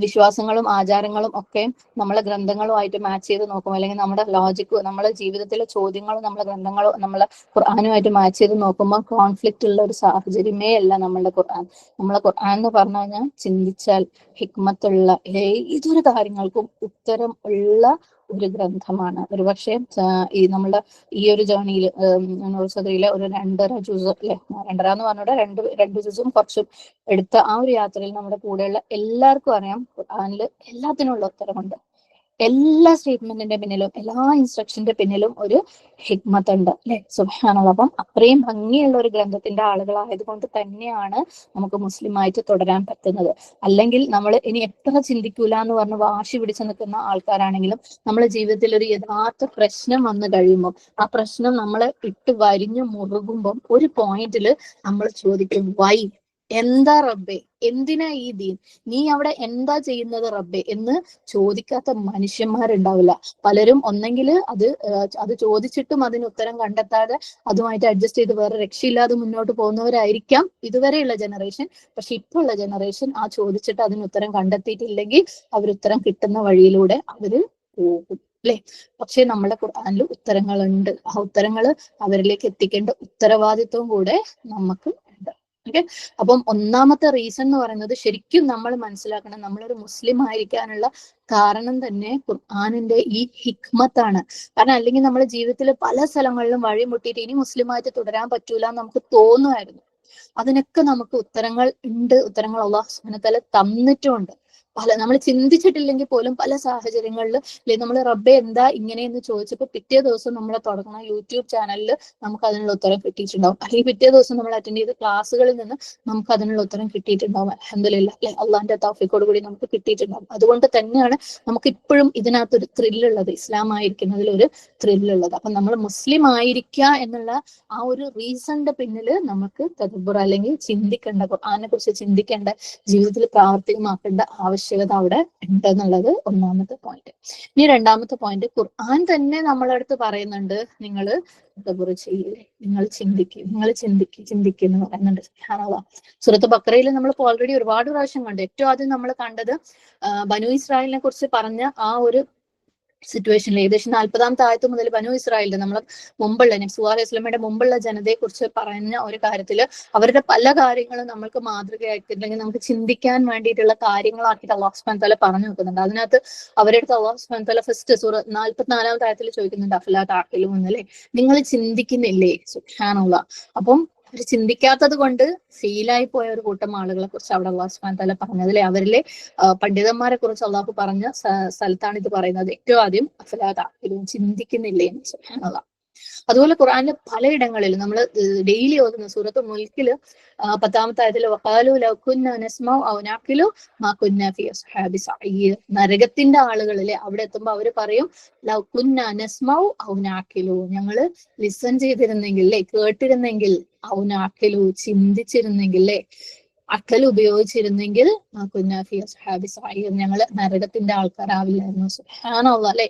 വിശ്വാസങ്ങളും ആചാരങ്ങളും ഒക്കെ നമ്മളെ ഗ്രന്ഥങ്ങളുമായിട്ട് മാച്ച് ചെയ്ത് നോക്കും, അല്ലെങ്കിൽ നമ്മുടെ ലോജിക്കും നമ്മളെ ജീവിതത്തിലെ ചോദ്യങ്ങളും നമ്മളെ ഗ്രന്ഥങ്ങളും നമ്മളെ ഖുർആനുമായിട്ട് മാച്ച് ചെയ്ത് നോക്കുമ്പോൾ കോൺഫ്ലിക്റ്റ് ഉള്ള ഒരു സാഹചര്യമേ അല്ല നമ്മളുടെ ഖുർആൻ. നമ്മളെ ഖുർആൻ എന്ന് പറഞ്ഞു കഴിഞ്ഞാൽ ചിന്തിച്ചാൽ ഹിക്മത്തുള്ള ഏതൊരു കാര്യങ്ങൾക്കും ഉത്തരം ഉള്ള ഒരു ഗ്രന്ഥമാണ്. ഒരുപക്ഷെ ഈ നമ്മുടെ ഈ ഒരു ജേർണിയിൽ നൂറുസദയിലെ ഒരു 2.5 ജുസ് അല്ലെ, 2.5 എന്ന് പറഞ്ഞൂടെ, രണ്ട് ജുസും കുറച്ചും എടുത്ത ആ ഒരു യാത്രയിൽ നമ്മുടെ കൂടെയുള്ള എല്ലാവർക്കും അറിയാം ഖുർആനിൽ എല്ലാത്തിനുള്ള ഉത്തരമുണ്ട്. എല്ലാ സ്റ്റേറ്റ്മെന്റിന്റെ പിന്നിലും, എല്ലാ ഇൻസ്ട്രക്ഷന്റെ പിന്നിലും ഒരു ഹിക്മത്ത് ഉണ്ട് അല്ലെ. സുബ്ഹാനല്ലാഹ്. അപ്പം അത്രയും ഭംഗിയുള്ള ഒരു ഗ്രന്ഥത്തിന്റെ ആളുകളായത് കൊണ്ട് തന്നെയാണ് നമുക്ക് മുസ്ലിമായിട്ട് തുടരാൻ പറ്റുന്നത്. അല്ലെങ്കിൽ നമ്മൾ ഇനി എത്ര ചിന്തിക്കൂല എന്ന് പറഞ്ഞ് വാശി പിടിച്ചു നിൽക്കുന്ന ആൾക്കാരാണെങ്കിലും, നമ്മുടെ ജീവിതത്തിൽ ഒരു യഥാർത്ഥ പ്രശ്നം വന്നു കഴിയുമ്പോൾ, ആ പ്രശ്നം നമ്മളെ ഇട്ട് വരിഞ്ഞു മുറുകുമ്പോൾ ഒരു പോയിന്റിൽ നമ്മൾ ചോദിക്കും, വൈ, എന്താ റബ്ബേ, എന്തിനാ ഈ ദീൻ, നീ അവിടെ എന്താ ചെയ്യുന്നത് റബ്ബേ എന്ന് ചോദിക്കാത്ത മനുഷ്യന്മാരുണ്ടാവില്ല. പലരും ഒന്നെങ്കിൽ അത് ചോദിച്ചിട്ടും അതിന് ഉത്തരം കണ്ടെത്താതെ അതുമായിട്ട് അഡ്ജസ്റ്റ് ചെയ്ത് വേറെ രക്ഷയില്ലാതെ മുന്നോട്ട് പോകുന്നവരായിരിക്കാം ഇതുവരെയുള്ള ജനറേഷൻ. പക്ഷെ ഇപ്പോൾ ഉള്ള ജനറേഷൻ ആ ചോദിച്ചിട്ട് അതിന് ഉത്തരം കണ്ടെത്തിയിട്ടില്ലെങ്കിൽ അവരുത്തരം കിട്ടുന്ന വഴിയിലൂടെ അവര് പോകും അല്ലെ. പക്ഷെ നമ്മുടെ ഖുർആനിൽ ഉത്തരങ്ങളുണ്ട്. ആ ഉത്തരങ്ങൾ അവരിലേക്ക് എത്തിക്കേണ്ട ഉത്തരവാദിത്വം കൂടെ നമുക്ക് ഉണ്ട്. ഓക്കെ. അപ്പം ഒന്നാമത്തെ റീസൺ എന്ന് പറയുന്നത്, ശരിക്കും നമ്മൾ മനസ്സിലാക്കണം, നമ്മളൊരു മുസ്ലിം ആയിരിക്കാനുള്ള കാരണം തന്നെ ഖുർആനിന്റെ ഈ ഹിക്മത്താണ്. കാരണം അല്ലെങ്കിൽ നമ്മുടെ ജീവിതത്തിൽ പല സ്ഥലങ്ങളിലും വഴിമുട്ടിയിട്ട് ഇനി മുസ്ലിമായിട്ട് തുടരാൻ പറ്റൂല എന്ന് നമുക്ക് തോന്നുമായിരുന്നു. അതിനൊക്കെ നമുക്ക് ഉത്തരങ്ങൾ ഉണ്ട്. ഉത്തരങ്ങൾ അല്ലാഹു സുബ്ഹാനഹു വ തആല തന്നിട്ടുമുണ്ട്. നമ്മൾ ചിന്തിച്ചിട്ടില്ലെങ്കിൽ പോലും പല സാഹചര്യങ്ങളിൽ നമ്മൾ റബ്ബെ എന്താ ഇങ്ങനെയെന്ന് ചോദിച്ചപ്പോൾ പിറ്റേ ദിവസം നമ്മൾ തുടങ്ങുന്ന യൂട്യൂബ് ചാനലിൽ നമുക്ക് അതിനുള്ള ഉത്തരം കിട്ടിയിട്ടുണ്ടാവും. അല്ലെങ്കിൽ പിറ്റേ ദിവസം നമ്മൾ അറ്റൻഡ് ചെയ്ത ക്ലാസ്സുകളിൽ നിന്ന് നമുക്ക് അതിനുള്ള ഉത്തരം കിട്ടിയിട്ടുണ്ടാവും. അൽഹംദുലില്ലാഹ് അല്ലെ, അള്ളാഹിന്റെ തൗഫീഖോട് കൂടി നമുക്ക് കിട്ടിയിട്ടുണ്ടാവും. അതുകൊണ്ട് തന്നെയാണ് നമുക്ക് ഇപ്പോഴും ഇതിനകത്തൊരു ത്രില്ലുള്ളത്, ഇസ്ലാം ആയിരിക്കുന്നതിൽ ഒരു ത്രില്ലുള്ളത്. അപ്പൊ നമ്മൾ മുസ്ലിം ആയിരിക്കുക എന്നുള്ള ആ ഒരു റീസണിന്റെ പിന്നില് നമുക്ക് തദബ്ബുർ അല്ലെങ്കിൽ ചിന്തിക്കേണ്ട, ഖുർആനെ കുറിച്ച് ചിന്തിക്കേണ്ട, ജീവിതത്തിൽ പ്രാവർത്തികമാക്കേണ്ട ആവശ്യകത അവിടെ ഉണ്ടെന്നുള്ളത് ഒന്നാമത്തെ പോയിന്റ്. ഇനി രണ്ടാമത്തെ പോയിന്റ്, ഖുർആൻ തന്നെ നമ്മളെ അടുത്ത് പറയുന്നുണ്ട്, നിങ്ങൾ തദബ്ബുർ ചെയ്യില്ലേ, നിങ്ങൾ ചിന്തിക്കുക എന്ന് പറയുന്നുണ്ട്. സുബ്ഹാനല്ലാഹ്. സൂറത്ത് ബഖറയിൽ നമ്മളിപ്പോൾ ഓൾറെഡി ഒരുപാട് പ്രാവശ്യം കണ്ടു. ഏറ്റവും ആദ്യം നമ്മൾ കണ്ടത് ബനു ഇസ്രായേലിനെ കുറിച്ച് പറഞ്ഞ ആ ഒരു സിറ്റുവേഷനിൽ ഏകദേശം 40-ാമത്തെ ആയത്ത് മുതൽ ബനു ഇസ്രായേലിന്റെ നമ്മളെ മുമ്പുള്ള നബി സല്ലല്ലാഹു അലൈഹി വസല്ലമയുടെ മുമ്പുള്ള ജനതയെ കുറിച്ച് പറഞ്ഞ ഒരു കാര്യത്തില് അവരുടെ പല കാര്യങ്ങളും നമ്മൾക്ക് മാതൃകയാക്കിയില്ലെങ്കിൽ നമുക്ക് ചിന്തിക്കാൻ വേണ്ടിയിട്ടുള്ള കാര്യങ്ങളാക്കിയിട്ട് അല്ലാഹു സുബ്ഹാനഹു വ തആല പറഞ്ഞു വെക്കുന്നുണ്ട്. അതിനകത്ത് അവരുടെ അടുത്ത് അല്ലാഹു സുബ്ഹാനഹു വ തആല ഫസ്റ്റ് സൂറ 44-ാമത്തെ ആയത്തിൽ ചോദിക്കുന്നുണ്ട്, അഫലാ തഅഖിലൂൻ അല്ലേ, നിങ്ങൾ ചിന്തിക്കുന്നില്ലേ. സുബ്ഹാനല്ലാഹ്. അപ്പം അവർ ചിന്തിക്കാത്തത് കൊണ്ട് ഫെയിലായി പോയ ഒരു കൂട്ടം ആളുകളെ കുറിച്ച് അവിടെ അല്ലാഹു സുബ്ഹാനഹു വ തആല പറഞ്ഞതിലെ അവരിലെ പണ്ഡിതന്മാരെ കുറിച്ച് അള്ളാഹു പറഞ്ഞ സ്ഥലത്താണ് ഇത് പറയുന്നത്. ഏറ്റവും ആദ്യം അഫലാ തഅഖിലൂൻ, ചിന്തിക്കുന്നില്ലേ എന്ന്. സുബ്ഹാനല്ലാഹ്. അതുപോലെ ഖുർആനിലെ പലയിടങ്ങളിലും നമ്മൾ ഡെയിലി ഓതുന്ന സൂറത്ത് മുൽക്കില് 10-ാമത്തെ ആയത്തിൽ വഖാലു ലൗ കുന്നാ നസ്മഉ ഔ നഅഖിലു മാ കുന്നാ ഫീ അസ്ഹാബി സഈർ, നരകത്തിന്റെ ആളുകളിലെ അവിടെ എത്തുമ്പോൾ അവര് പറയും ലൗ കുന്നാ നസ്മഉ ഔ നഅഖിലു, ഞങ്ങള് ലിസൺ ചെയ്തിരുന്നെങ്കിൽ അല്ലെ, കേട്ടിരുന്നെങ്കിൽ, ഔ നഅഖിലു ചിന്തിച്ചിരുന്നെങ്കിൽ അല്ലെ, അക്കൽ ഉപയോഗിച്ചിരുന്നെങ്കിൽ മാ കുന്നാ ഫീ അസ്ഹാബി സഈർ, ഞങ്ങള് നരകത്തിന്റെ ആൾക്കാരാവില്ലായിരുന്നു. സുബ്ഹാനല്ലാഹ് അല്ലെ.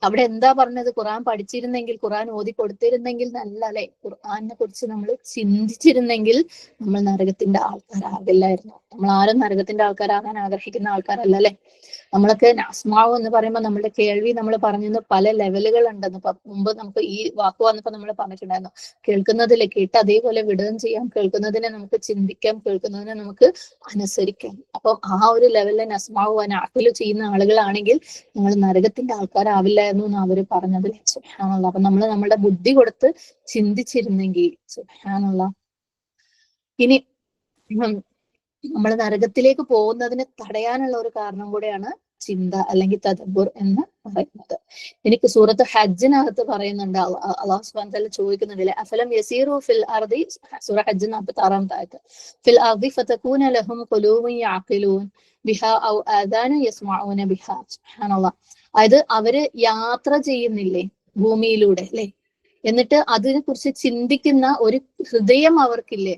അവിടെ എന്താ പറഞ്ഞത്? ഖുർആൻ പഠിച്ചിരുന്നെങ്കിൽ, ഖുർആൻ ഓതി കൊടുത്തിരുന്നെങ്കിൽ നല്ല അല്ലെ, ഖുർആനെ കുറിച്ച് നമ്മൾ ചിന്തിച്ചിരുന്നെങ്കിൽ നമ്മൾ നരകത്തിന്റെ ആൾക്കാരാകില്ലായിരുന്നു. നമ്മൾ ആരും നരകത്തിന്റെ ആൾക്കാരാകാൻ ആഗ്രഹിക്കുന്ന ആൾക്കാരല്ല അല്ലെ. നമ്മളൊക്കെ അസ്മാവ് എന്ന് പറയുമ്പോൾ നമ്മുടെ കേൾവി നമ്മൾ പറഞ്ഞിരുന്നു പല ലെവലുകൾ ഉണ്ടെന്ന്. ഇപ്പൊ മുമ്പ് നമുക്ക് ഈ വാക്ക് വന്നപ്പോ നമ്മൾ പറഞ്ഞിട്ടുണ്ടായിരുന്നു, കേൾക്കുന്നതിൽ കേട്ട് അതേപോലെ വിടുകയും ചെയ്യാം, കേൾക്കുന്നതിനെ നമുക്ക് ചിന്തിക്കാം, കേൾക്കുന്നതിനെ നമുക്ക് അനുസരിക്കാം. അപ്പം ആ ഒരു ലെവലിൽ അസ്മാവ് അനാക്കില് ചെയ്യുന്ന ആളുകളാണെങ്കിൽ നിങ്ങൾ നരകത്തിന്റെ ആൾക്കാരാവില്ലായിരുന്നു എന്ന് അവര് പറഞ്ഞതിൽ സുബ്ഹാനല്ലാഹ്. അപ്പൊ നമ്മൾ നമ്മുടെ ബുദ്ധി കൊടുത്ത് ചിന്തിച്ചിരുന്നെങ്കിൽ സുബ്ഹാനല്ലാഹ്. ഇനി നമ്മൾ നരകത്തിലേക്ക് പോകുന്നതിനെ തടയാനുള്ള ഒരു കാരണം കൂടെയാണ് ചിന്ത അല്ലെങ്കിൽ തദബ്ബുർ എന്ന് പറയുന്നത്. എനിക്ക് സൂറത്ത് ഹജ്ജിനകത്ത് പറയുന്നുണ്ട്, അല്ലാഹു സുബ്ഹാനഹു വ തആല ചോദിക്കുന്നുണ്ടല്ലേ, അഫലം യസീറു ഫിൽ അർദി, സൂറ ഹജ്ജ് 46-ാമത്തെ ആയത്ത്, ഫിൽ അർദി ഫതകൂന ലഹും ഖുലൂബുൻ യഅഖിലൂൻ ബിഹാ ഔ ആദാനു യസ്മഊന ബിഹാ. സുബ്ഹാനല്ലാഹ്. അതായത് അവര് യാത്ര ചെയ്യുന്നില്ലേ ഭൂമിയിലൂടെ അല്ലെ, എന്നിട്ട് അതിനെ കുറിച്ച് ചിന്തിക്കുന്ന ഒരു ഹൃദയം അവർക്കില്ലേ,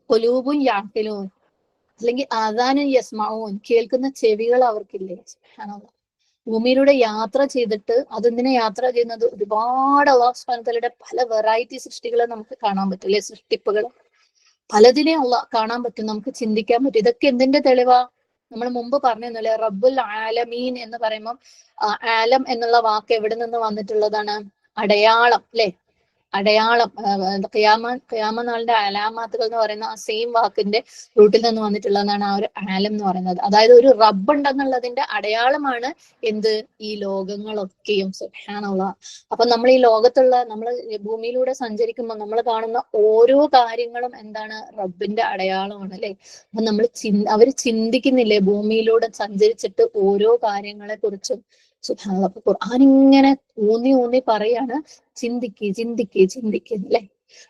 ഖുലൂബുൻ യഅഖിലൂൻ അല്ലെങ്കിൽ ആദാനു യസ്മഊൻ, കേൾക്കുന്ന ചെവികൾ അവർക്കില്ലേ. സുബ്ഹാനല്ലാഹ്. ഭൂമിയിലൂടെ യാത്ര ചെയ്തിട്ട്, അതെന്തിനാ യാത്ര ചെയ്യുന്നത്? ഒരുപാട് അല്ലാഹു സുബ്ഹാനഹു വ തആലയുടെ പല വെറൈറ്റി സൃഷ്ടികളെ നമുക്ക് കാണാൻ പറ്റും അല്ലെ, സൃഷ്ടിപ്പുകൾ പലതിനെ കാണാൻ പറ്റും, നമുക്ക് ചിന്തിക്കാൻ പറ്റും. ഇതൊക്കെ എന്തിന്റെ തെളിവാ? നമ്മൾ മുമ്പ് പറഞ്ഞല്ലേ, റബ്ബുൽ ആലമീൻ എന്ന് പറയുമ്പോൾ ആലം എന്നുള്ള വാക്ക് എവിടെ നിന്ന് വന്നിട്ടുള്ളതാണ്? അടയാളം അല്ലെ, അടയാളം. ഖിയാമ നാളിന്റെ അലാമാത്തുകൾ എന്ന് പറയുന്ന ആ സെയിം വാക്കിന്റെ റൂട്ടിൽ നിന്ന് വന്നിട്ടുള്ളതാണ് ആ ഒരു ആലം എന്ന് പറയുന്നത്. അതായത് ഒരു റബ്ബ് ഉണ്ടെന്നുള്ളതിന്റെ അടയാളമാണ് എന്ത്? ഈ ലോകങ്ങളൊക്കെയും. സുബ്ഹാനല്ലാഹ്. അപ്പൊ നമ്മൾ ഈ ലോകത്തുള്ള, നമ്മൾ ഭൂമിയിലൂടെ സഞ്ചരിക്കുമ്പോൾ നമ്മൾ കാണുന്ന ഓരോ കാര്യങ്ങളും എന്താണ്? റബ്ബിന്റെ അടയാളമാണ് അല്ലെ. അപ്പൊ നമ്മൾ അവര് ചിന്തിക്കുന്നില്ലേ ഭൂമിയിലൂടെ സഞ്ചരിച്ചിട്ട് ഓരോ കാര്യങ്ങളെ കുറിച്ചും? സുബ്ഹാനല്ലാഹ്. അപ്പൊ ഖുർആൻ ഇങ്ങനെ ഊന്നി ഊന്നി പറയാണ്, ചിന്തിക്ക് ചിന്തിക്ക് ചിന്തിക്ക് അല്ലെ.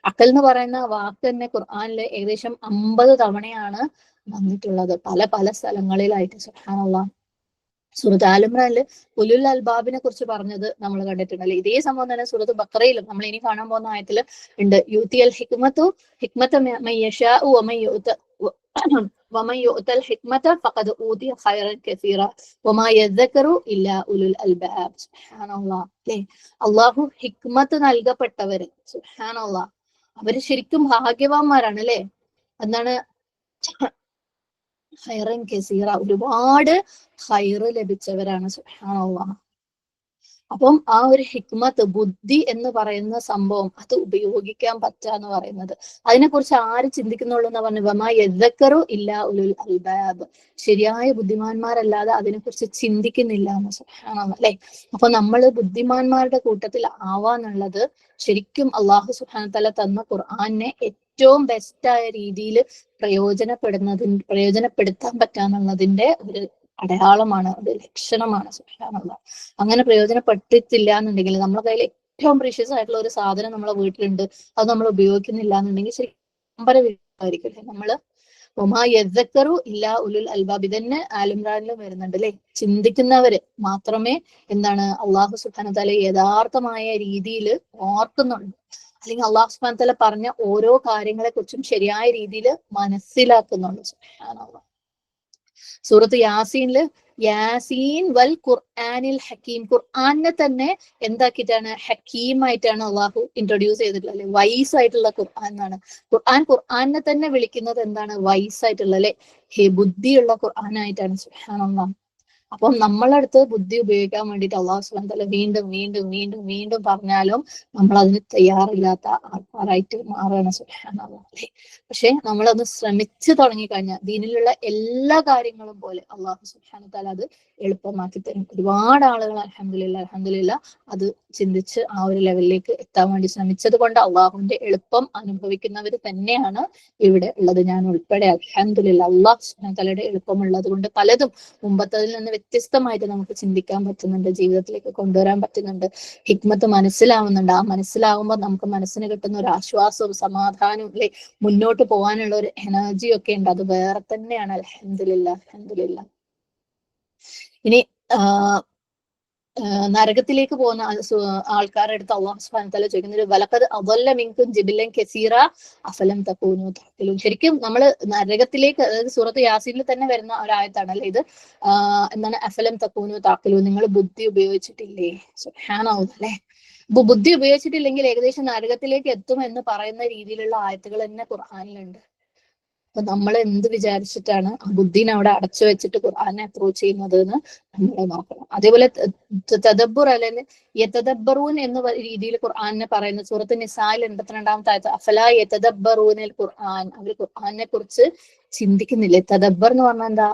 അക്കൽ എന്ന് പറയുന്ന വാക്ക് തന്നെ ഖുർആനില് ഏകദേശം 50 തവണയാണ് വന്നിട്ടുള്ളത്, പല പല സ്ഥലങ്ങളിലായിട്ട്. സുബ്ഹാനല്ലാഹ്. സൂറത്ത് ആൽ ഇംറാനില് ഉലുൽ അൽബാബിനെ കുറിച്ച് പറഞ്ഞത് നമ്മൾ കണ്ടിട്ടുണ്ടല്ലേ. ഇതേ സംഭവം തന്നെ സൂറത്ത് ബഖറയിലും നമ്മൾ ഇനി കാണാൻ പോകുന്ന ആയത്തില് ഉണ്ട്. യൂത്തിയൽ ഹിക്മത മൻ യശാഉ വമൻ യുഅ്തൽ ഹിക്മത ഫഖദ് ഊതിയ ഖൈറൻ കസീറ വമാ യദ്ദക്കറു ഇല്ലാ ഉലുൽ അൽബാബ്. സുബ്ഹാനല്ലാഹ്. അല്ലേ, അള്ളാഹു ഹിക്മത്ത് നൽകപ്പെട്ടവര്, സുബ്ഹാനല്ലാഹ്, അവര് ശരിക്കും ഭാഗ്യവാന്മാരാണ് അല്ലെ. എന്താണ്? ഖൈറൻ കസീറ, ഒരുപാട് ഖൈറ് ലഭിച്ചവരാണ്. സുബ്ഹാനല്ലാഹ്. അപ്പം ആ ഒരു ഹിക്മത്ത്, ബുദ്ധി എന്ന് പറയുന്ന സംഭവം അത് ഉപയോഗിക്കാൻ പറ്റാന്ന് പറയുന്നത്, അതിനെക്കുറിച്ച് ആര് ചിന്തിക്കുന്നുള്ളൂ എന്ന് പറഞ്ഞു. വമാ യദ്ദക്കറു ഇല്ലാ ഉലുൽ അൽബാബ്, ശരിയായ ബുദ്ധിമാന്മാരല്ലാതെ അതിനെക്കുറിച്ച് ചിന്തിക്കുന്നില്ല എന്ന്. സുബ്ഹാനല്ലാഹ്. അല്ലെ. അപ്പൊ നമ്മള് ബുദ്ധിമാന്മാരുടെ കൂട്ടത്തിൽ ആവാന്നുള്ളത് ശരിക്കും അള്ളാഹു സുബ്ഹാനഹു വ തആല തന്ന ഖുർആനെ ഏറ്റവും ബെസ്റ്റായ രീതിയിൽ പ്രയോജനപ്പെടുത്താൻ പറ്റാന്നുള്ളതിന്റെ ഒരു അടയാളമാണ്, ഒരു ലക്ഷണമാണ്. സുബ്ഹാനല്ലാഹ്. അങ്ങനെ പ്രയോജനപ്പെട്ടിട്ടില്ല എന്നുണ്ടെങ്കിൽ, നമ്മുടെ കയ്യിൽ ഏറ്റവും പ്രീഷ്യസ് ആയിട്ടുള്ള ഒരു സാധനം നമ്മളെ വീട്ടിലുണ്ട്, അത് നമ്മൾ ഉപയോഗിക്കുന്നില്ല എന്നുണ്ടെങ്കിൽ ശരിക്കും നമ്മള് ഒമാ യദ്ദക്കറു ഇല്ലാ ഉലുൽ അൽബാബ്. ഇതന്നെ ആൽ ഇംറാനിലും വരുന്നുണ്ട് അല്ലെ. ചിന്തിക്കുന്നവര് മാത്രമേ എന്താണ് അള്ളാഹു സുബ്ഹാനഹു വ തആല യഥാർത്ഥമായ രീതിയിൽ ഓർക്കുന്നുള്ളൂ, അല്ലെങ്കിൽ അള്ളാഹു സുബ്ഹാനഹു വ തആല പറഞ്ഞ ഓരോ കാര്യങ്ങളെ കുറിച്ചും ശരിയായ രീതിയിൽ മനസ്സിലാക്കുന്നുള്ളൂ. സുബ്ഹാനല്ലാഹ്. സൂറത്ത് യാസീനില് യാസീൻ വൽ ഖുർആനിൽ ഹക്കീം, ഖുർആനെ തന്നെ എന്താക്കിയിട്ടാണ്? ഹക്കീമായിട്ടാണ് അള്ളാഹു ഇൻട്രൊഡ്യൂസ് ചെയ്തിട്ടുള്ളത് അല്ലെ. വൈസ് ആയിട്ടുള്ള ഖുർആൻ എന്നാണ്. ഖുർആനെ തന്നെ വിളിക്കുന്നത് എന്താണ്? വൈസ് ആയിട്ടുള്ള അല്ലെ, ബുദ്ധിയുള്ള ഖുർആനായിട്ടാണ്. സുബ്ഹാനല്ലാഹ്. അപ്പം നമ്മളടുത്ത് ബുദ്ധി ഉപയോഗിക്കാൻ വേണ്ടിയിട്ട് അള്ളാഹു സുബ്ഹാനഹു വ തആല വീണ്ടും വീണ്ടും വീണ്ടും വീണ്ടും പറഞ്ഞാലും നമ്മൾ അതിന് തയ്യാറില്ലാത്ത ആൾക്കാരായിട്ട് മാറുകയാണ്. സുബ്ഹാനല്ലാഹ്. അല്ലേ. പക്ഷെ നമ്മളത് ശ്രമിച്ചു തുടങ്ങിക്കഴിഞ്ഞാൽ ദീനിലുള്ള എല്ലാ കാര്യങ്ങളും പോലെ അള്ളാഹു സുബ്ഹാനഹു വ തആല അത് എളുപ്പമാക്കി തരും. ഒരുപാട് ആളുകൾ അൽഹംദുലില്ലാഹ് അത് ചിന്തിച്ച് ആ ഒരു ലെവലിലേക്ക് എത്താൻ വേണ്ടി ശ്രമിച്ചത് കൊണ്ട് അള്ളാഹുവിന്റെ എളുപ്പം അനുഭവിക്കുന്നവർ തന്നെയാണ് ഇവിടെ ഉള്ളത്, ഞാൻ ഉൾപ്പെടെ. അൽഹംദുലില്ലാഹ്. അള്ളാഹു സുബ്ഹാനഹു വ തആലയുടെ എളുപ്പമുള്ളത് കൊണ്ട് പലതും മുമ്പത്തതിൽ നിന്ന് വ്യത്യസ്തമായിട്ട് നമുക്ക് ചിന്തിക്കാൻ പറ്റുന്നുണ്ട്, ജീവിതത്തിലേക്ക് കൊണ്ടുവരാൻ പറ്റുന്നുണ്ട്, ഹിക്മത്ത് മനസ്സിലാവുന്നുണ്ട്. ആ മനസ്സിലാവുമ്പോൾ നമുക്ക് മനസ്സിന് കിട്ടുന്ന ഒരു ആശ്വാസവും സമാധാനവും അല്ലെ, മുന്നോട്ട് പോകാനുള്ള ഒരു എനർജിയും ഒക്കെ ഉണ്ട്. അത് വേറെ തന്നെയാണ്. അൽഹംദുലില്ലാഹ്. അൽഹംദുലില്ലാഹ്. ഇനി നരകത്തിലേക്ക് പോകുന്ന ആൾക്കാരുടെ അടുത്ത് അള്ളാഹു സുബ്ഹാനഹു വ തആല ചോദിക്കുന്നത് വലഖദ് അദല്ല മിൻകും ജിബില്ലൻ കസീറ അഫലം തകൂനു തഅഖിലൂൻ. ശരിക്കും നമ്മൾ നരകത്തിലേക്ക്, അതായത് സൂറത്ത് യാസീനിൽ തന്നെ വരുന്ന ഒരായത്താണ് അല്ലെ ഇത്. എന്താണ് അഫലം തകൂനു തഅഖിലൂൻ, നിങ്ങൾ ബുദ്ധി ഉപയോഗിച്ചിട്ടില്ലേ? സുബ്ഹാനല്ലാഹ് അല്ലെ. അപ്പൊ ബുദ്ധി ഉപയോഗിച്ചിട്ടില്ലെങ്കിൽ ഏകദേശം നരകത്തിലേക്ക് എത്തും എന്ന് പറയുന്ന രീതിയിലുള്ള ആയത്തുകൾ തന്നെ ഖുർആനിലുണ്ട്. അപ്പൊ നമ്മൾ എന്ത് വിചാരിച്ചിട്ടാണ് ആ ബുദ്ധിനെ അവിടെ അടച്ചു വെച്ചിട്ട് ഖുർആനെ അപ്രോച്ച് ചെയ്യുന്നത് എന്ന് നമ്മൾ നോക്കണം. അതേപോലെ തദബ്ബുർ അല്ലെങ്കിൽ യതദബ്ബറൂൻ എന്ന രീതിയിൽ ഖുർആനെ പറയുന്ന സൂറത്ത് നിസായിൽ 82-ാമത്തെ ആയത്ത് അഫലാ യതദബ്ബറൂനൽ ഖുർആൻ, അവർ ഖുർആനെ കുറിച്ച് ചിന്തിക്കുന്നില്ലേ? തദബ്ബർ എന്ന് പറഞ്ഞാൽ എന്താ?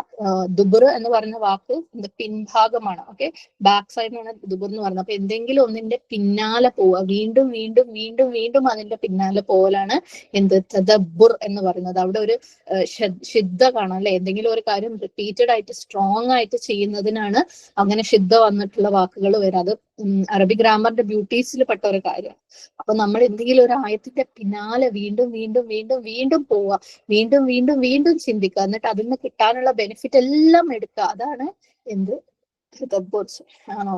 ദുബുർ എന്ന് പറയുന്ന വാക്ക് പിൻഭാഗമാണ്. ഓക്കെ, ബാക്ക് സൈഡ് ആണ് ദുബുർ എന്ന് പറയുന്നത്. അപ്പൊ എന്തെങ്കിലും ഒന്നിന്റെ പിന്നാലെ പോവുക, വീണ്ടും വീണ്ടും വീണ്ടും വീണ്ടും അതിന്റെ പിന്നാലെ പോകലാണ് എന്ത് തദബ്ബുർ എന്ന് പറയുന്നത്. അവിടെ ഒരു ശുദ്ധ കാണാം അല്ലെ. എന്തെങ്കിലും ഒരു കാര്യം റിപ്പീറ്റഡ് ആയിട്ട് സ്ട്രോങ് ആയിട്ട് ചെയ്യുന്നതിനാണ് അങ്ങനെ ശുദ്ധ വന്നിട്ടുള്ള വാക്കുകൾ വരാം. അത് അറബി ഗ്രാമറിന്റെ ബ്യൂട്ടീസിൽ പെട്ട ഒരു കാര്യമാണ്. അപ്പൊ നമ്മൾ എന്തെങ്കിലും ഒരു ആയത്തിന്റെ പിന്നാലെ വീണ്ടും വീണ്ടും വീണ്ടും വീണ്ടും പോവുക, വീണ്ടും വീണ്ടും വീണ്ടും ചിന്തിക്കുക, എന്നിട്ട് അതിൽ നിന്ന് കിട്ടാനുള്ള ബെനിഫിറ്റ് എല്ലാം എടുക്കുക. അതാണ് എന്ത് തദബ്ബുർ ആണോ.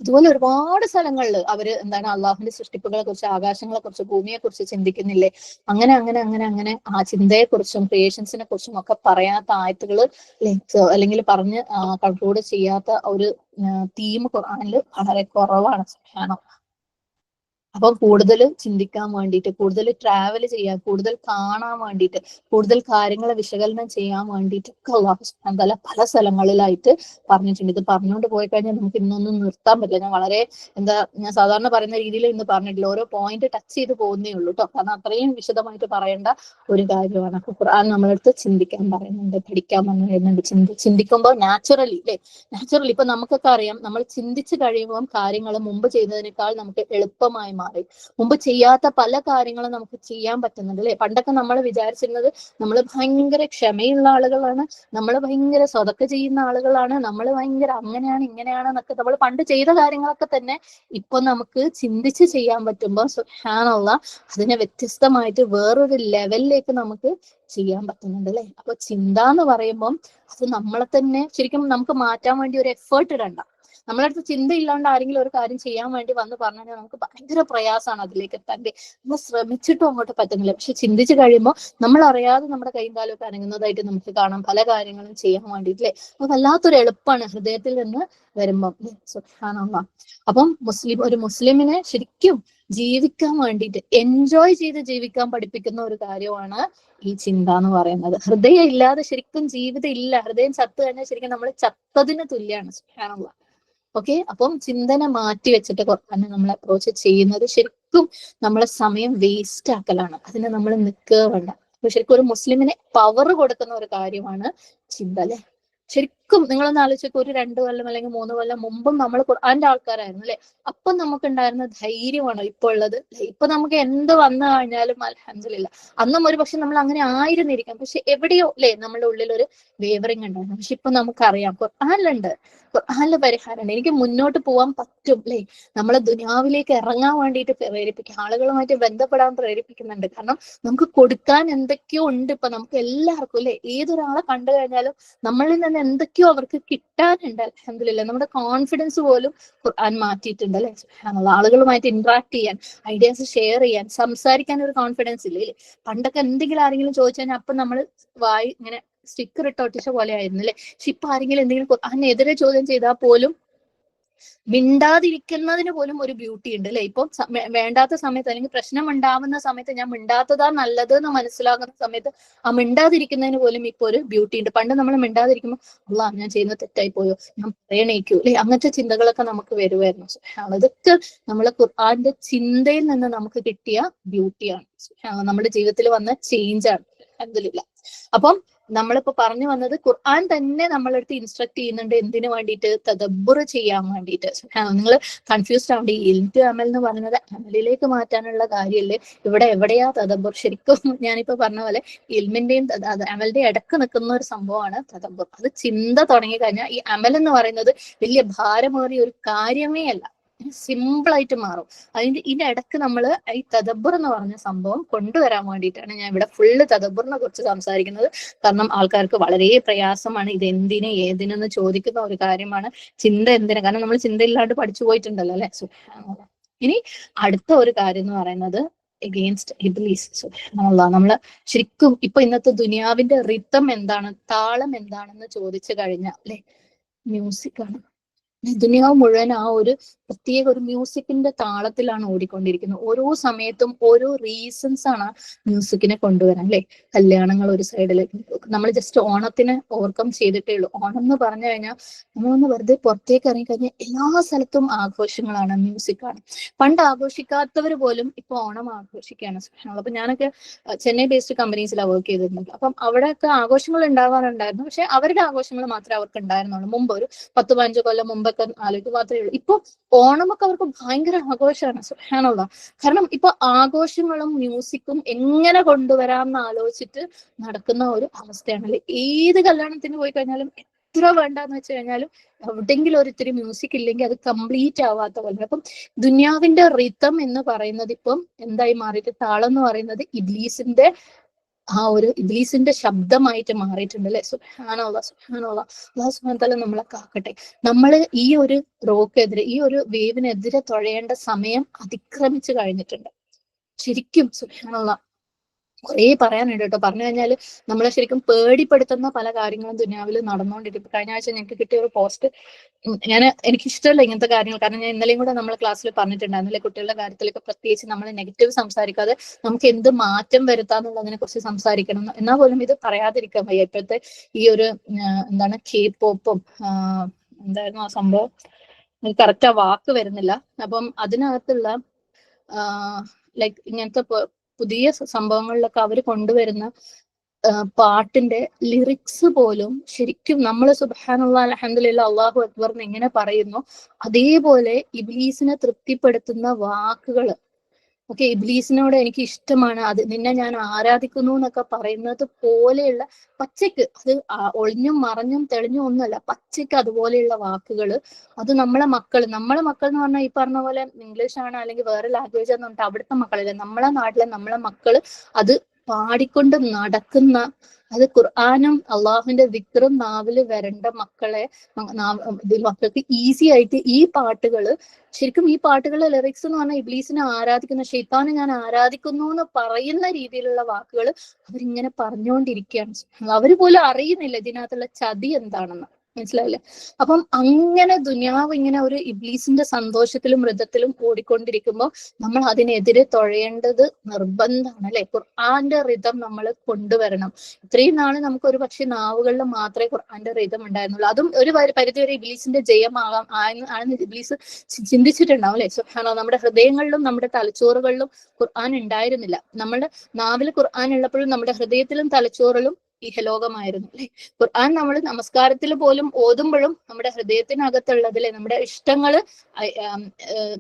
അതുപോലെ ഒരുപാട് സ്ഥലങ്ങളിൽ അവര് എന്താണ് അള്ളാഹുവിന്റെ സൃഷ്ടിപ്പുകളെ കുറിച്ച്, ആകാശങ്ങളെ കുറിച്ച്, ഭൂമിയെ കുറിച്ച് ചിന്തിക്കുന്നില്ലേ? അങ്ങനെ അങ്ങനെ അങ്ങനെ അങ്ങനെ ആ ചിന്തയെ കുറിച്ചും ക്രിയേഷൻസിനെ കുറിച്ചും ഒക്കെ പറയാത്ത ആയത്തുകൾ അല്ലെങ്കിൽ പറഞ്ഞ് കൺക്ലൂഡ് ചെയ്യാത്ത ഒരു തീം ഖുർആനിൽ വളരെ കുറവാണ്. സുബ്ഹാനല്ലാഹ്. അപ്പൊ കൂടുതൽ ചിന്തിക്കാൻ വേണ്ടിയിട്ട്, കൂടുതൽ ട്രാവൽ ചെയ്യാൻ, കൂടുതൽ കാണാൻ വേണ്ടിയിട്ട്, കൂടുതൽ കാര്യങ്ങളെ വിശകലനം ചെയ്യാൻ വേണ്ടിയിട്ടൊക്കെ അല്ലാഹു സുബ്ഹാനഹു വ തആല പല സ്ഥലങ്ങളിലായിട്ട് പറഞ്ഞിട്ടുണ്ട്. ഇത് പറഞ്ഞുകൊണ്ട് പോയി കഴിഞ്ഞാൽ നമുക്ക് ഇന്നൊന്നും നിർത്താൻ പറ്റില്ല. ഞാൻ വളരെ ഞാൻ സാധാരണ പറയുന്ന രീതിയിൽ ഇന്ന് പറഞ്ഞിട്ടില്ല, ഓരോ പോയിന്റ് ടച്ച് ചെയ്ത് പോകുന്നേ ഉള്ളൂ കേട്ടോ. കാരണം അത്രയും വിശദമായിട്ട് പറയേണ്ട ഒരു കാര്യമാണ്. അപ്പൊ ഖുർആൻ നമ്മളടുത്ത് ചിന്തിക്കാൻ പറയുന്നുണ്ട്, പഠിക്കാൻ പറയുന്നുണ്ട്. ചിന്തിക്കുമ്പോൾ നാച്ചുറലി അല്ലെ, നാച്ചുറലി ഇപ്പൊ നമുക്കൊക്കെ അറിയാം, നമ്മൾ ചിന്തിച്ചു കഴിയുമ്പോൾ കാര്യങ്ങൾ മുമ്പ് ചെയ്തതിനേക്കാൾ നമുക്ക് എളുപ്പമായി മാറി. മുമ്പ് ചെയ്യാത്ത പല കാര്യങ്ങളും നമുക്ക് ചെയ്യാൻ പറ്റുന്നുണ്ട് അല്ലെ. പണ്ടൊക്കെ നമ്മൾ വിചാരിച്ചിരുന്നത് നമ്മൾ ഭയങ്കര ക്ഷമയുള്ള ആളുകളാണ്, നമ്മൾ ഭയങ്കര സ്വതക്ക ചെയ്യുന്ന ആളുകളാണ്, നമ്മൾ ഭയങ്കര അങ്ങനെയാണ് ഇങ്ങനെയാണ് എന്നൊക്കെ നമ്മൾ പണ്ട് ചെയ്ത കാര്യങ്ങളൊക്കെ തന്നെ ഇപ്പൊ നമുക്ക് ചിന്തിച്ച് ചെയ്യാൻ പറ്റുമ്പോൾ സുബ്ഹാനല്ലാഹ് അതിനെ വ്യത്യസ്തമായിട്ട് വേറൊരു ലെവലിലേക്ക് നമുക്ക് ചെയ്യാൻ പറ്റുന്നുണ്ട് അല്ലെ. അപ്പൊ ചിന്ത എന്ന് പറയുമ്പോൾ അത് നമ്മളെ തന്നെ ശരിക്കും നമുക്ക് മാറ്റാൻ വേണ്ടി ഒരു എഫേർട്ട് ഇടണ്ട. നമ്മളെ അടുത്ത് ചിന്ത ഇല്ലാണ്ട് ആരെങ്കിലും ഒരു കാര്യം ചെയ്യാൻ വേണ്ടി വന്ന് പറഞ്ഞാൽ നമുക്ക് ഭയങ്കര പ്രയാസമാണ് അതിലേക്ക് എത്താൻ. നമ്മൾ ശ്രമിച്ചിട്ടും അങ്ങോട്ട് പറ്റുന്നില്ല. പക്ഷെ ചിന്തിച്ചു കഴിയുമ്പോൾ നമ്മൾ അറിയാതെ നമ്മുടെ കൈയും കാലമൊക്കെ അനങ്ങുന്നതായിട്ട് നമുക്ക് കാണാം, പല കാര്യങ്ങളും ചെയ്യാൻ വേണ്ടിയിട്ട് അല്ലെ. അത് വല്ലാത്തൊരു എളുപ്പമാണ് ഹൃദയത്തിൽ നിന്ന് വരുമ്പം. സുബ്ഹാനല്ലാഹ്. അപ്പം ഒരു മുസ്ലിമിനെ ശരിക്കും ജീവിക്കാൻ വേണ്ടിയിട്ട് എൻജോയ് ചെയ്ത് ജീവിക്കാൻ പഠിപ്പിക്കുന്ന ഒരു കാര്യമാണ് ഈ ചിന്ത എന്ന് പറയുന്നത്. ഹൃദയം ഇല്ലാതെ ശരിക്കും ജീവിതം ഇല്ല. ഹൃദയം ചത്തു കഴിഞ്ഞാൽ ശരിക്കും നമ്മൾ ചത്തതിന് തുല്യമാണ്. സുബ്ഹാനല്ലാഹ്. ഓക്കെ, അപ്പം ചിന്തന മാറ്റി വെച്ചിട്ട് ഖുർആനെ നമ്മൾ അപ്രോച്ച് ചെയ്യുന്നത് ശരിക്കും നമ്മളെ സമയം വേസ്റ്റ് ആക്കലാണ്. അതിന് നമ്മൾ നിൽക്കുക വേണ്ട. അപ്പൊ ശരിക്കും ഒരു മുസ്ലിമിനെ പവർ കൊടുക്കുന്ന ഒരു കാര്യമാണ് ചിന്ത അല്ലെ. ശരിക്കും നിങ്ങളൊന്ന് ആലോചിച്ചൊക്കെ, ഒരു 2 കൊല്ലം അല്ലെങ്കിൽ 3 കൊല്ലം മുമ്പും നമ്മൾ ഖുർആന്റെ ആൾക്കാരായിരുന്നു അല്ലെ. അപ്പം നമുക്ക് ഉണ്ടായിരുന്ന ധൈര്യമാണോ ഇപ്പൊ ഉള്ളത്? ഇപ്പൊ നമുക്ക് എന്ത് വന്നു കഴിഞ്ഞാലും അൽഹംദുലില്ലാ. അന്നും ഒരു പക്ഷെ നമ്മൾ അങ്ങനെ ആയിരുന്നിരിക്കാം, പക്ഷെ എവിടെയോ അല്ലെ നമ്മുടെ ഉള്ളിൽ ഒരു വേവറിങ് ഉണ്ടായിരുന്നു. പക്ഷെ ഇപ്പൊ നമുക്കറിയാം ഖുർആനിലുണ്ട്, ഖുർആനിലെ പരിഹാരമുണ്ട്. എനിക്ക് മുന്നോട്ട് പോകാൻ പറ്റും അല്ലെ. നമ്മളെ ദുനിയാവിലേക്ക് ഇറങ്ങാൻ വേണ്ടിയിട്ട് പ്രേരിപ്പിക്കും, ആളുകളുമായിട്ട് ബന്ധപ്പെടാൻ പ്രേരിപ്പിക്കുന്നുണ്ട്. കാരണം നമുക്ക് കൊടുക്കാൻ എന്തൊക്കെയോ ഉണ്ട് ഇപ്പൊ നമുക്ക് എല്ലാവർക്കും അല്ലെ. ഏതൊരാളെ കണ്ടു കഴിഞ്ഞാലും നമ്മളിൽ നിന്ന് എന്തൊക്കെയോ അവർക്ക് കിട്ടാനുണ്ട്. അൽഹംദുലില്ലാ. നമ്മുടെ കോൺഫിഡൻസ് പോലും ഖുർആൻ മാറ്റിയിട്ടുണ്ട് അല്ലെ. സുബ്ഹാനല്ലാഹ്. ആളുകളുമായിട്ട് ഇന്ററാക്ട് ചെയ്യാൻ, ഐഡിയാസ് ഷെയർ ചെയ്യാൻ, സംസാരിക്കാൻ ഒരു കോൺഫിഡൻസ് ഇല്ലേ. പണ്ടൊക്കെ എന്തെങ്കിലും ആരെങ്കിലും ചോദിച്ചു കഴിഞ്ഞാൽ അപ്പൊ നമ്മൾ വായി ഇങ്ങനെ സ്റ്റിക്കർ ഇട്ട് ഒട്ടിച്ച പോലെ ആയിരുന്നു അല്ലെ. പക്ഷെ ഇപ്പൊ ആരെങ്കിലും എന്തെങ്കിലും അതിനെതിരെ ചോദ്യം ചെയ്താൽ പോലും മിണ്ടാതിരിക്കുന്നതിന് പോലും ഒരു ബ്യൂട്ടി ഉണ്ട് അല്ലെ. ഇപ്പൊ വേണ്ടാത്ത സമയത്ത് അല്ലെങ്കിൽ പ്രശ്നം ഉണ്ടാവുന്ന സമയത്ത് ഞാൻ മിണ്ടാത്തതാ നല്ലത് എന്ന് മനസ്സിലാകുന്ന സമയത്ത് ആ മിണ്ടാതിരിക്കുന്നതിന് പോലും ഇപ്പൊ ഒരു ബ്യൂട്ടി ഉണ്ട്. പണ്ട് നമ്മൾ മിണ്ടാതിരിക്കുമ്പോൾ അള്ളാ ഞാൻ ചെയ്യുന്നത് തെറ്റായി പോയോ, ഞാൻ പറയണേക്കോ അല്ലെ, അങ്ങനത്തെ ചിന്തകളൊക്കെ നമുക്ക് വരുമായിരുന്നു. അതൊക്കെ നമ്മളെ ഖുർആന്റെ ചിന്തയിൽ നിന്ന് നമുക്ക് കിട്ടിയ ബ്യൂട്ടിയാണ്, നമ്മുടെ ജീവിതത്തിൽ വന്ന ചേഞ്ച് ആണ്. അൽഹംദുലില്ലാ. അപ്പം നമ്മളിപ്പോ പറഞ്ഞു വന്നത് ഖുർആൻ തന്നെ നമ്മളടുത്ത് ഇൻസ്ട്രക്ട് ചെയ്യുന്നുണ്ട് എന്തിനു വേണ്ടിയിട്ട്? തദബ്ബുർ ചെയ്യാൻ വേണ്ടിയിട്ട്. നിങ്ങൾ കൺഫ്യൂസ്ഡ് ആവണ്ട. ഈ ഇൽം ടു അമൽ എന്ന് പറയുന്നത് അമലിലേക്ക് മാറ്റാനുള്ള കാര്യമല്ലേ. ഇവിടെ എവിടെയാ തദബ്ബുർ? ശരിക്കും ഞാനിപ്പോ പറഞ്ഞ പോലെ ഇൽമിന്റെയും അമലിന്റെയും ഇടക്ക് നിൽക്കുന്ന ഒരു സംഭവമാണ് തദബ്ബുർ. അത് ചിന്ത തുടങ്ങി കഴിഞ്ഞാൽ ഈ അമൽ എന്ന് പറയുന്നത് വലിയ ഭാരമേറിയ ഒരു കാര്യമേ അല്ല. സിമ്പിൾ ആയിട്ട് മാറും. ഇതിന്റെ ഇടക്ക് നമ്മൾ ഈ തദബ്ബുർ എന്ന് പറഞ്ഞ സംഭവം കൊണ്ടുവരാൻ വേണ്ടിയിട്ടാണ് ഞാൻ ഇവിടെ ഫുള്ള് തദബ്ബുറിനെ കുറിച്ച് സംസാരിക്കുന്നത്. കാരണം ആൾക്കാർക്ക് വളരെ പ്രയാസമാണ് ഇത് എന്തിന് ഏതിനെന്ന് ചോദിക്കുന്ന ഒരു കാര്യമാണ്. ചിന്ത എന്തിനാ? കാരണം നമ്മൾ ചിന്തയില്ലാണ്ട് പഠിച്ചു പോയിട്ടുണ്ടല്ലോ അല്ലെ. സുബ്ഹാനല്ലാഹ്. ഇനി അടുത്ത ഒരു കാര്യം എന്ന് പറയുന്നത് എഗെയിൻസ്റ്റ് ഇബ്ലീസ്. സുബ്ഹാനല്ലാഹ്. നമ്മള് ശരിക്കും ഇപ്പൊ ഇന്നത്തെ ദുനിയാവിന്റെ റിതം എന്താണ്, താളം എന്താണെന്ന് ചോദിച്ചു കഴിഞ്ഞാൽ അല്ലെ, മ്യൂസിക് ആണ്. ദുനിയാവ് മുഴുവൻ ആ ഒരു പ്രത്യേക ഒരു മ്യൂസിക്കിന്റെ താളത്തിലാണ് ഓടിക്കൊണ്ടിരിക്കുന്നത്. ഓരോ സമയത്തും ഓരോ റീസൺസ് ആണ് മ്യൂസിക്കിനെ കൊണ്ടുവരാൻ അല്ലെ. കല്യാണങ്ങൾ ഒരു സൈഡിലേക്ക്, നമ്മൾ ജസ്റ്റ് ഓണത്തിന് ഓവർകം ചെയ്തിട്ടേ ഉള്ളൂ. ഓണം എന്ന് പറഞ്ഞു കഴിഞ്ഞാൽ നമ്മളൊന്ന് വെറുതെ പുറത്തേക്ക് ഇറങ്ങി കഴിഞ്ഞാൽ എല്ലാ സ്ഥലത്തും ആഘോഷങ്ങളാണ്, മ്യൂസിക്കാണ്. പണ്ട് ആഘോഷിക്കാത്തവർ പോലും ഇപ്പൊ ഓണം ആഘോഷിക്കുകയാണ്. അപ്പൊ ഞാനൊക്കെ ചെന്നൈ ബേസ്ഡ് കമ്പനീസിലാണ് വർക്ക് ചെയ്തിരുന്നത്. അപ്പം അവിടെയൊക്കെ ആഘോഷങ്ങൾ ഉണ്ടാവാറുണ്ടായിരുന്നു. പക്ഷെ അവരുടെ ആഘോഷങ്ങൾ മാത്രമേ അവർക്ക് ഉണ്ടായിരുന്നുള്ളൂ. മുമ്പ് ഒരു 10-15 കൊല്ലം മുമ്പൊക്കെ ആലോചിക്ക് മാത്രമേ ഉള്ളൂ. ഇപ്പൊ ഓണമൊക്കെ അവർക്ക് ഭയങ്കര ആഘോഷമാണ്. സുബ്ഹാനല്ലാഹ്. കാരണം ഇപ്പൊ ആഘോഷങ്ങളും മ്യൂസിക്കും എങ്ങനെ കൊണ്ടുവരാമെന്ന് ആലോചിച്ചിട്ട് നടക്കുന്ന ഒരു അവസ്ഥയാണല്ലേ. ഏത് കല്യാണത്തിന് പോയി കഴിഞ്ഞാലും എത്ര വേണ്ടെന്ന് വെച്ച് കഴിഞ്ഞാലും എവിടെയെങ്കിലും ഒരു ഇത്തിരി മ്യൂസിക് ഇല്ലെങ്കിൽ അത് കംപ്ലീറ്റ് ആവാത്ത പോലെ. അപ്പം ദുനിയാവിന്റെ റിതം എന്ന് പറയുന്നത് ഇപ്പം എന്തായി മാറിയിട്ട്, താളം എന്ന് പറയുന്നത് ഇബ്ലീസിന്റെ ആ ഒരു ഇബ്ലീസിന്റെ ശബ്ദമായിട്ട് മാറിയിട്ടുണ്ട് അല്ലെ. സുബ്ഹാനല്ലാഹ്, സുബ്ഹാനല്ലാഹ്. അല്ലാഹു സുബ്ഹാനഹു വതആല നമ്മളെ കാക്കട്ടെ. നമ്മള് ഈ ഒരു റോക്കെതിരെ, ഈ ഒരു വേവിനെതിരെ തുഴയേണ്ട സമയം അതിക്രമിച്ചു കഴിഞ്ഞിട്ടുണ്ട് ശരിക്കും. സുബ്ഹാനല്ലാഹ്. കുറേ പറയാനുണ്ട് കേട്ടോ. പറഞ്ഞു കഴിഞ്ഞാൽ നമ്മളെ ശരിക്കും പേടിപ്പെടുത്തുന്ന പല കാര്യങ്ങളും ദുനിയാവിൽ നടന്നുകൊണ്ടിരിക്കും. കഴിഞ്ഞ ആഴ്ച ഞങ്ങൾക്ക് കിട്ടിയ ഒരു പോസ്റ്റ്, എനിക്ക് ഇഷ്ടമല്ല ഇങ്ങനത്തെ കാര്യങ്ങൾ. കാരണം ഞാൻ ഇന്നലെയും കൂടെ നമ്മളെ ക്ലാസ്സിൽ പറഞ്ഞിട്ടുണ്ടായിരുന്നില്ലേ, കുട്ടികളുടെ കാര്യത്തിലൊക്കെ പ്രത്യേകിച്ച് നമ്മൾ നെഗറ്റീവ് സംസാരിക്കാതെ നമുക്ക് എന്ത് മാറ്റം വരുത്താന്നുള്ളതിനെ കുറിച്ച് സംസാരിക്കണം. എന്നാൽ പോലും ഇത് പറയാതിരിക്കാൻ വയ്യ. ഇപ്പോഴത്തെ ഈ ഒരു എന്താണ് K-pop എന്തായിരുന്നു ആ സംഭവം, കറക്റ്റ് ആ വാക്ക് വരുന്നില്ല. അപ്പം അതിനകത്തുള്ള ലൈക്ക് ഇങ്ങനത്തെ പുതിയ സംഭവങ്ങളിലൊക്കെ അവർ കൊണ്ടുവരുന്ന പാട്ടിന്റെ ലിറിക്സ് പോലും ശരിക്കും നമ്മൾ സുബ്ഹാനല്ലാഹ് അൽഹംദുലില്ലാഹ് അല്ലാഹു അക്ബർ എന്ന് എങ്ങനെ പറയുന്നു അതേപോലെ ഇബ്ലീസിനെ തൃപ്തിപ്പെടുത്തുന്ന വാക്കുകൾ. ഓക്കെ, ഇബ്ലീസിനോട് എനിക്ക് ഇഷ്ടമാണ്, അത് നിന്നെ ഞാൻ ആരാധിക്കുന്നു എന്നൊക്കെ പറയുന്നത് പോലെയുള്ള പച്ചയ്ക്ക്, അത് ഒളിഞ്ഞും മറഞ്ഞും തെളിഞ്ഞും ഒന്നുമല്ല, പച്ചയ്ക്ക് അതുപോലെയുള്ള വാക്കുകൾ. അത് നമ്മളെ മക്കൾ എന്ന് പറഞ്ഞാൽ ഈ പറഞ്ഞ പോലെ ഇംഗ്ലീഷ് ആണ് അല്ലെങ്കിൽ വേറെ ലാംഗ്വേജ് എന്ന് പറഞ്ഞിട്ട് അവിടുത്തെ മക്കളില്ല, നമ്മളെ നാട്ടിലെ നമ്മളെ മക്കള് അത് പാടിക്കൊണ്ട് നടക്കുന്ന, അത് ഖുർആനും അള്ളാഹുവിന്റെ ദിക്റും നാവില് വരേണ്ട മക്കളെ, മക്കൾക്ക് ഈസി ആയിട്ട് ഈ പാട്ടുകള്, ശരിക്കും ഈ പാട്ടുകളുടെ ലിറിക്സ് എന്ന് പറഞ്ഞാൽ ഇബ്ലീസിനെ ആരാധിക്കുന്ന, ഷെയ്ത്താനെ ഞാൻ ആരാധിക്കുന്നു എന്ന് പറയുന്ന രീതിയിലുള്ള വാക്കുകൾ അവരിങ്ങനെ പറഞ്ഞുകൊണ്ടിരിക്കുകയാണ്. അവര് പോലും അറിയുന്നില്ല ഇതിനകത്തുള്ള ചതി എന്താണെന്ന്. മനസ്സിലായില്ലേ? അപ്പം അങ്ങനെ ദുനിയാവ് ഇങ്ങനെ ഒരു ഇബ്ലീസിന്റെ സന്തോഷത്തിലും മൃതത്തിലും ഓടിക്കൊണ്ടിരിക്കുമ്പോൾ നമ്മൾ അതിനെതിരെ തുഴയേണ്ടത് നിർബന്ധമാണ് അല്ലെ. ഖുർആന്റെ റിതം നമ്മൾ കൊണ്ടുവരണം. ഇത്രയും നാള് നമുക്ക് ഒരു പക്ഷെ നാവുകളിൽ മാത്രമേ ഖുർആന്റെ റിതം ഉണ്ടായിരുന്നുള്ളൂ. അതും ഒരു പരിധിവരെ ഇബ്ലീസിന്റെ ജയമാകാം ആണെന്ന് ഇബ്ലീസ് ചിന്തിച്ചിട്ടുണ്ടാവും അല്ലെ. സുബ്ഹാനല്ലാഹ്. നമ്മുടെ ഹൃദയങ്ങളിലും നമ്മുടെ തലച്ചോറുകളിലും ഖുർആൻ ഉണ്ടായിരുന്നില്ല. നമ്മുടെ നാവിൽ ഖുർആൻ ഉള്ളപ്പോഴും നമ്മുടെ ഹൃദയത്തിലും തലച്ചോറിലും ഇഹലോകമായിരുന്നു അല്ലെ. ഖുർആൻ നമ്മൾ നമസ്കാരത്തിൽ പോലും ഓതുമ്പോഴും നമ്മുടെ ഹൃദയത്തിനകത്തുള്ളതിലെ നമ്മുടെ ഇഷ്ടങ്ങള്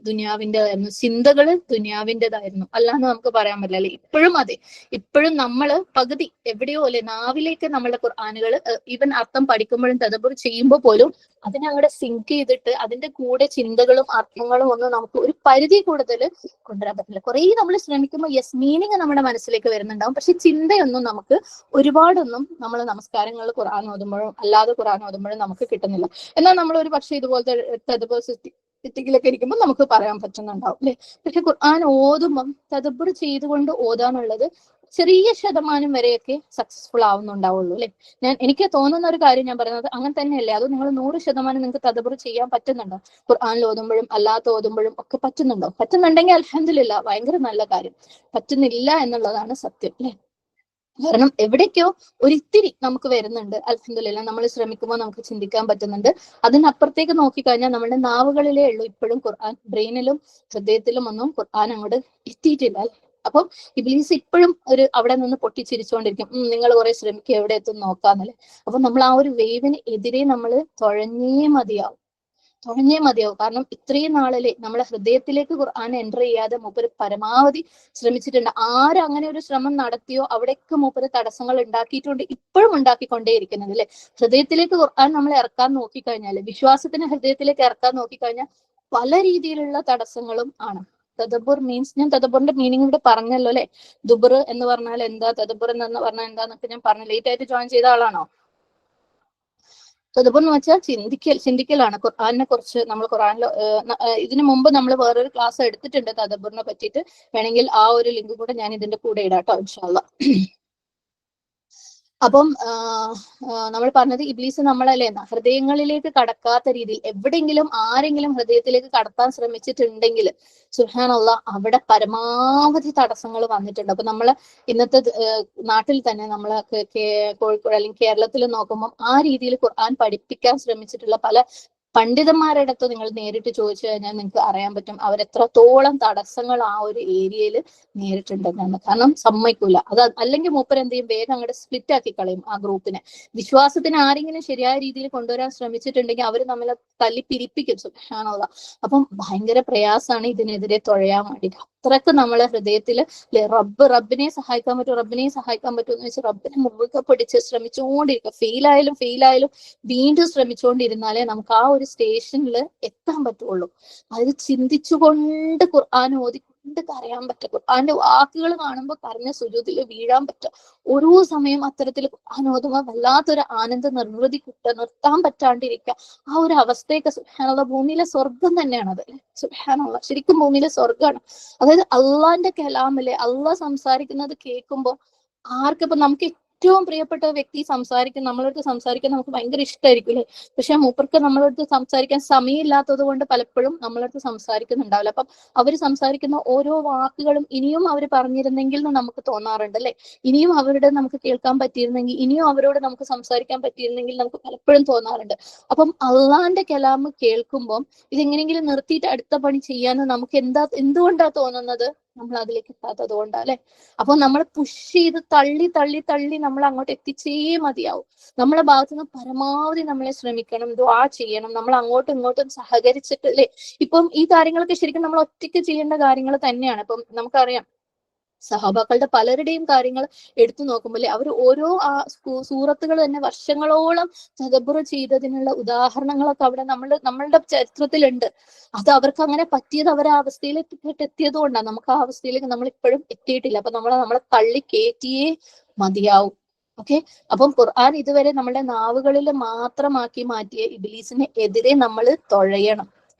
ദുനിയാവിന്റെ ചിന്തകള് ദുനിയാവിൻ്റെതായിരുന്നു, അല്ലാന്ന് നമുക്ക് പറയാൻ പറ്റില്ല അല്ലെ. ഇപ്പോഴും അതെ, ഇപ്പോഴും നമ്മള് പകുതി എവിടെയോ അല്ലെ നാവിലേക്ക് നമ്മളുടെ ഖുർആനുകള് ഈവൻ അർത്ഥം പഠിക്കുമ്പോഴും തദബ്ബുർ ചെയ്യുമ്പോൾ പോലും അതിനെ അവിടെ സിങ്ക് ചെയ്തിട്ട് അതിന്റെ കൂടെ ചിന്തകളും അർത്ഥങ്ങളും ഒന്നും നമുക്ക് ഒരു പരിധി കൂടുതൽ കൊണ്ടുവരാൻ പറ്റില്ല. കുറെ നമ്മൾ ശ്രമിക്കുമ്പോൾ യെസ് മീനിങ് നമ്മുടെ മനസ്സിലേക്ക് വരുന്നുണ്ടാവും, പക്ഷെ ചിന്തയൊന്നും നമുക്ക് ഒരുപാടൊന്നും നമ്മൾ നമസ്കാരങ്ങളിൽ ഖുർആൻ ഓതുമ്പോഴും അല്ലാതെ ഖുർആൻ ഓതുമ്പോഴും നമുക്ക് കിട്ടുന്നില്ല. എന്നാൽ നമ്മൾ ഒരു പക്ഷെ ഇതുപോലത്തെ തദബ്ബുർ സിറ്റിയിലൊക്കെ ഇരിക്കുമ്പോൾ നമുക്ക് പറയാൻ പറ്റുന്നുണ്ടാവും അല്ലെ. പക്ഷെ ഖുർആൻ ഓതുമ്പം തദബ്ബുർ ചെയ്തുകൊണ്ട് ഓതാനുള്ളത് ചെറിയ ശതമാനം വരെയൊക്കെ സക്സസ്ഫുൾ ആവുന്നുണ്ടാവുള്ളൂ അല്ലെ. എനിക്ക് തോന്നുന്ന ഒരു കാര്യം ഞാൻ പറയുന്നത് അങ്ങനെ തന്നെയല്ലേ. അത് നിങ്ങൾ 100% നിങ്ങൾക്ക് തദബ്ബുർ ചെയ്യാൻ പറ്റുന്നുണ്ടോ? ഖുർആനിൽ ഓതുമ്പോഴും അല്ലാത്ത ഓതുമ്പോഴും ഒക്കെ പറ്റുന്നുണ്ടോ? പറ്റുന്നുണ്ടെങ്കിൽ അൽഹംദുലില്ലാ, ഭയങ്കര നല്ല കാര്യം. പറ്റുന്നില്ല എന്നുള്ളതാണ് സത്യം അല്ലെ. കാരണം എവിടേക്കോ ഒരിത്തിരി നമുക്ക് വരുന്നുണ്ട്. അൽഹംദുലില്ലാ, നമ്മൾ ശ്രമിക്കുമ്പോൾ നമുക്ക് ചിന്തിക്കാൻ പറ്റുന്നുണ്ട്. അതിനപ്പുറത്തേക്ക് നോക്കിക്കഴിഞ്ഞാൽ നമ്മുടെ നാവുകളിലേ ഉള്ളൂ ഇപ്പോഴും ഖുർആൻ. ബ്രെയിനിലും ഹൃദയത്തിലും ഒന്നും ഖുർആൻ അങ്ങോട്ട് എത്തിയിട്ടില്ല. അപ്പം ഇബ്ലീസ് ഇപ്പോഴും അവിടെ നിന്ന് പൊട്ടിച്ചിരിച്ചുകൊണ്ടിരിക്കും. നിങ്ങൾ കുറെ ശ്രമിക്കുക, എവിടെ എത്തും നോക്കാന്നല്ലേ. അപ്പൊ നമ്മൾ ആ ഒരു വേവിന് എതിരെ നമ്മൾ തുഴഞ്ഞേ മതിയാവും. കാരണം ഇത്രയും നാളിലെ നമ്മളെ ഹൃദയത്തിലേക്ക് ഖുർആൻ എൻ്റർ ചെയ്യാതെ മൂപ്പര് പരമാവധി ശ്രമിച്ചിട്ടുണ്ട്. ആരങ്ങനെ ഒരു ശ്രമം നടത്തിയോ അവിടെയൊക്കെ മൂപ്പര് തടസ്സങ്ങൾ ഉണ്ടാക്കിയിട്ടുണ്ട്, ഇപ്പോഴും ഉണ്ടാക്കിക്കൊണ്ടേയിരിക്കുന്നത് അല്ലെ. ഹൃദയത്തിലേക്ക് ഖുർആൻ നമ്മൾ ഇറക്കാൻ നോക്കിക്കഴിഞ്ഞാല്, വിശ്വാസത്തിന് ഹൃദയത്തിലേക്ക് ഇറക്കാൻ നോക്കിക്കഴിഞ്ഞാൽ പല രീതിയിലുള്ള തടസ്സങ്ങളും ആണ്. തദബുർ മീൻസ്, ഞാൻ തദബുറിന്റെ മീനിങ് ഇവിടെ പറഞ്ഞല്ലോ അല്ലെ. ദുബർ എന്ന് പറഞ്ഞാൽ എന്താ, തദബുർ എന്ന് പറഞ്ഞാൽ എന്താന്നൊക്കെ ഞാൻ പറഞ്ഞു. ലേറ്റ് ആയിട്ട് ജോയിൻ ചെയ്ത ആളാണോ? തദബുർ എന്ന് വെച്ചാൽ ചിന്തിക്കലാണ്. ഖുർആനെ കുറിച്ച് നമ്മൾ ഖുർആനിൽ ഇതിനു മുമ്പ് നമ്മൾ വേറൊരു ക്ലാസ് എടുത്തിട്ടുണ്ട് തദബുറിനെ പറ്റിയിട്ട്. വേണമെങ്കിൽ ആ ഒരു ലിങ്ക് കൂടെ ഞാൻ ഇതിന്റെ കൂടെ ഇടാട്ടോ ഇൻഷാ അല്ലാഹ്. അപ്പം നമ്മൾ പറഞ്ഞത് ഇബ്ലീസ് നമ്മളല്ലേ ഹൃദയങ്ങളിലേക്ക് കടക്കാത്ത രീതിയിൽ എവിടെയെങ്കിലും ആരെങ്കിലും ഹൃദയത്തിലേക്ക് കടത്താൻ ശ്രമിച്ചിട്ടുണ്ടെങ്കിൽ സുബ്ഹാനല്ലാഹ് അവിടെ പരമാവധി തടസ്സങ്ങൾ വന്നിട്ടുണ്ട്. അപ്പൊ നമ്മള് ഇന്നത്തെ നാട്ടിൽ തന്നെ നമ്മള് കോഴിക്കോട് അല്ലെങ്കിൽ കേരളത്തിൽ നോക്കുമ്പോൾ ആ രീതിയിൽ ഖുർആൻ പഠിപ്പിക്കാൻ ശ്രമിച്ചിട്ടുള്ള പല പണ്ഡിതന്മാരുടെ അടുത്ത് നിങ്ങൾ നേരിട്ട് ചോദിച്ചു കഴിഞ്ഞാൽ നിങ്ങൾക്ക് അറിയാൻ പറ്റും അവരെത്രത്തോളം തടസ്സങ്ങൾ ആ ഒരു ഏരിയയിൽ നേരിട്ടുണ്ടെന്നാണ്. കാരണം സമ്മതിക്കൂല. അത് അല്ലെങ്കിൽ മൂപ്പർ എന്ത് ചെയ്യും, വേഗം അങ്ങോട്ട് സ്പ്ലിറ്റ് ആക്കി കളയും ആ ഗ്രൂപ്പിനെ. വിശ്വാസത്തിന് ആരെങ്കിലും ശരിയായ രീതിയിൽ കൊണ്ടുവരാൻ ശ്രമിച്ചിട്ടുണ്ടെങ്കിൽ അവർ നമ്മളെ തല്ലി പിരിപ്പിക്കും സുബ്ഹാനല്ലാഹ്. അപ്പം ഭയങ്കര പ്രയാസമാണ് ഇതിനെതിരെ തുഴയാൻ വേണ്ടിയിട്ട്. അത്രക്ക് നമ്മളെ ഹൃദയത്തിൽ റബ്ബിനെ സഹായിക്കാൻ പറ്റും, റബ്ബിനെ സഹായിക്കാൻ പറ്റും എന്ന് വെച്ചാൽ റബ്ബിനെ മുറുകെ പിടിച്ച് ശ്രമിച്ചുകൊണ്ടിരിക്കുക. ഫെയിലായാലും വീണ്ടും ശ്രമിച്ചുകൊണ്ടിരുന്നാലേ നമുക്ക് ആ ഒരു സ്റ്റേഷനിൽ എത്താൻ പറ്റുള്ളൂ. അത് ചിന്തിച്ചുകൊണ്ട് ഖുർആൻ ഓതിക്കൊണ്ട് കരയാൻ പറ്റും. ഖുർആന്റെ വാക്കുകൾ കാണുമ്പോൾ കരഞ്ഞ സുജൂദിൽ വീഴാൻ പറ്റും. ഓരോ സമയം അത്തരത്തിൽ ഖുർആൻ ഓതുമ്പോൾ വല്ലാത്തൊരു ആനന്ദ നിർവൃതി നിർത്താൻ പറ്റാണ്ടിരിക്കുക. ആ ഒരു അവസ്ഥയൊക്കെ സുബ്ഹാനല്ലാഹ് ഭൂമിയിലെ സ്വർഗം തന്നെയാണത്. സുബ്ഹാനല്ലാഹ് ശരിക്കും ഭൂമിയിലെ സ്വർഗമാണ്. അതായത് അള്ളാന്റെ കലാമിലെ അള്ളാഹ് സംസാരിക്കുന്നത് കേൾക്കുമ്പോൾ ആർക്കിപ്പോ നമുക്ക് ഏറ്റവും പ്രിയപ്പെട്ട വ്യക്തി നമ്മളടുത്ത് സംസാരിക്കാൻ നമുക്ക് ഭയങ്കര ഇഷ്ടമായിരിക്കും അല്ലെ. പക്ഷെ മൂപ്പർക്ക് നമ്മളടുത്ത് സംസാരിക്കാൻ സമയമില്ലാത്തത് കൊണ്ട് പലപ്പോഴും നമ്മളടുത്ത് സംസാരിക്കുന്നുണ്ടാവില്ല. അപ്പം അവര് സംസാരിക്കുന്ന ഓരോ വാക്കുകളും ഇനിയും അവർ പറഞ്ഞിരുന്നെങ്കിൽ എന്ന് നമുക്ക് തോന്നാറുണ്ട് അല്ലെ. ഇനിയും അവരുടെ നമുക്ക് കേൾക്കാൻ പറ്റിയിരുന്നെങ്കിൽ, ഇനിയും അവരോട് നമുക്ക് സംസാരിക്കാൻ പറ്റിയിരുന്നെങ്കിൽ നമുക്ക് പലപ്പോഴും തോന്നാറുണ്ട്. അപ്പം അള്ളാന്റെ കലാമ് കേൾക്കുമ്പോൾ ഇതെങ്ങനെയെങ്കിലും നിർത്തിയിട്ട് അടുത്ത പണി ചെയ്യാന്ന് നമുക്ക് എന്തുകൊണ്ടാ തോന്നുന്നത്? നമ്മൾ അതിലേക്ക് എത്താത്തത് കൊണ്ടാ അല്ലെ. അപ്പൊ നമ്മൾ പുഷ് ചെയ്ത് തള്ളി നമ്മൾ അങ്ങോട്ട് എത്തിച്ചേ മതിയാവും. നമ്മളെ ഭാഗത്തുനിന്ന് പരമാവധി നമ്മളെ ശ്രമിക്കണം, ദുആ ചെയ്യണം, നമ്മൾ അങ്ങോട്ടും ഇങ്ങോട്ടും സഹകരിച്ചിട്ട് അല്ലെ. ഇപ്പം ഈ കാര്യങ്ങളൊക്കെ ശരിക്കും നമ്മൾ ഒറ്റയ്ക്ക് ചെയ്യേണ്ട കാര്യങ്ങൾ തന്നെയാണ്. ഇപ്പം നമുക്കറിയാം സഹാബാക്കളുടെ പലരുടെയും കാര്യങ്ങൾ എടുത്തു നോക്കുമ്പോൾ അവർ ഓരോ സൂറത്തുകൾ തന്നെ വർഷങ്ങളോളം തദബ്ബുർ ചെയ്തതിനുള്ള ഉദാഹരണങ്ങളൊക്കെ അവിടെ നമ്മളുടെ ചരിത്രത്തിലുണ്ട്. അത് അവർക്ക് അങ്ങനെ പറ്റിയത് അവർ ആ അവസ്ഥയിലേക്ക് എത്തിയത് കൊണ്ടാണ്. നമുക്ക് ആ അവസ്ഥയിലേക്ക് നമ്മൾ ഇപ്പോഴും എത്തിയിട്ടില്ല. അപ്പൊ നമ്മളെ തള്ളി കയറ്റിയേ മതിയാവും. ഓക്കെ. അപ്പം ഖുർആൻ ഇതുവരെ നമ്മുടെ നാവുകളിൽ മാത്രമാക്കി മാറ്റിയ ഇബ്ലീസിന് എതിരെ നമ്മൾ തുഴയണം.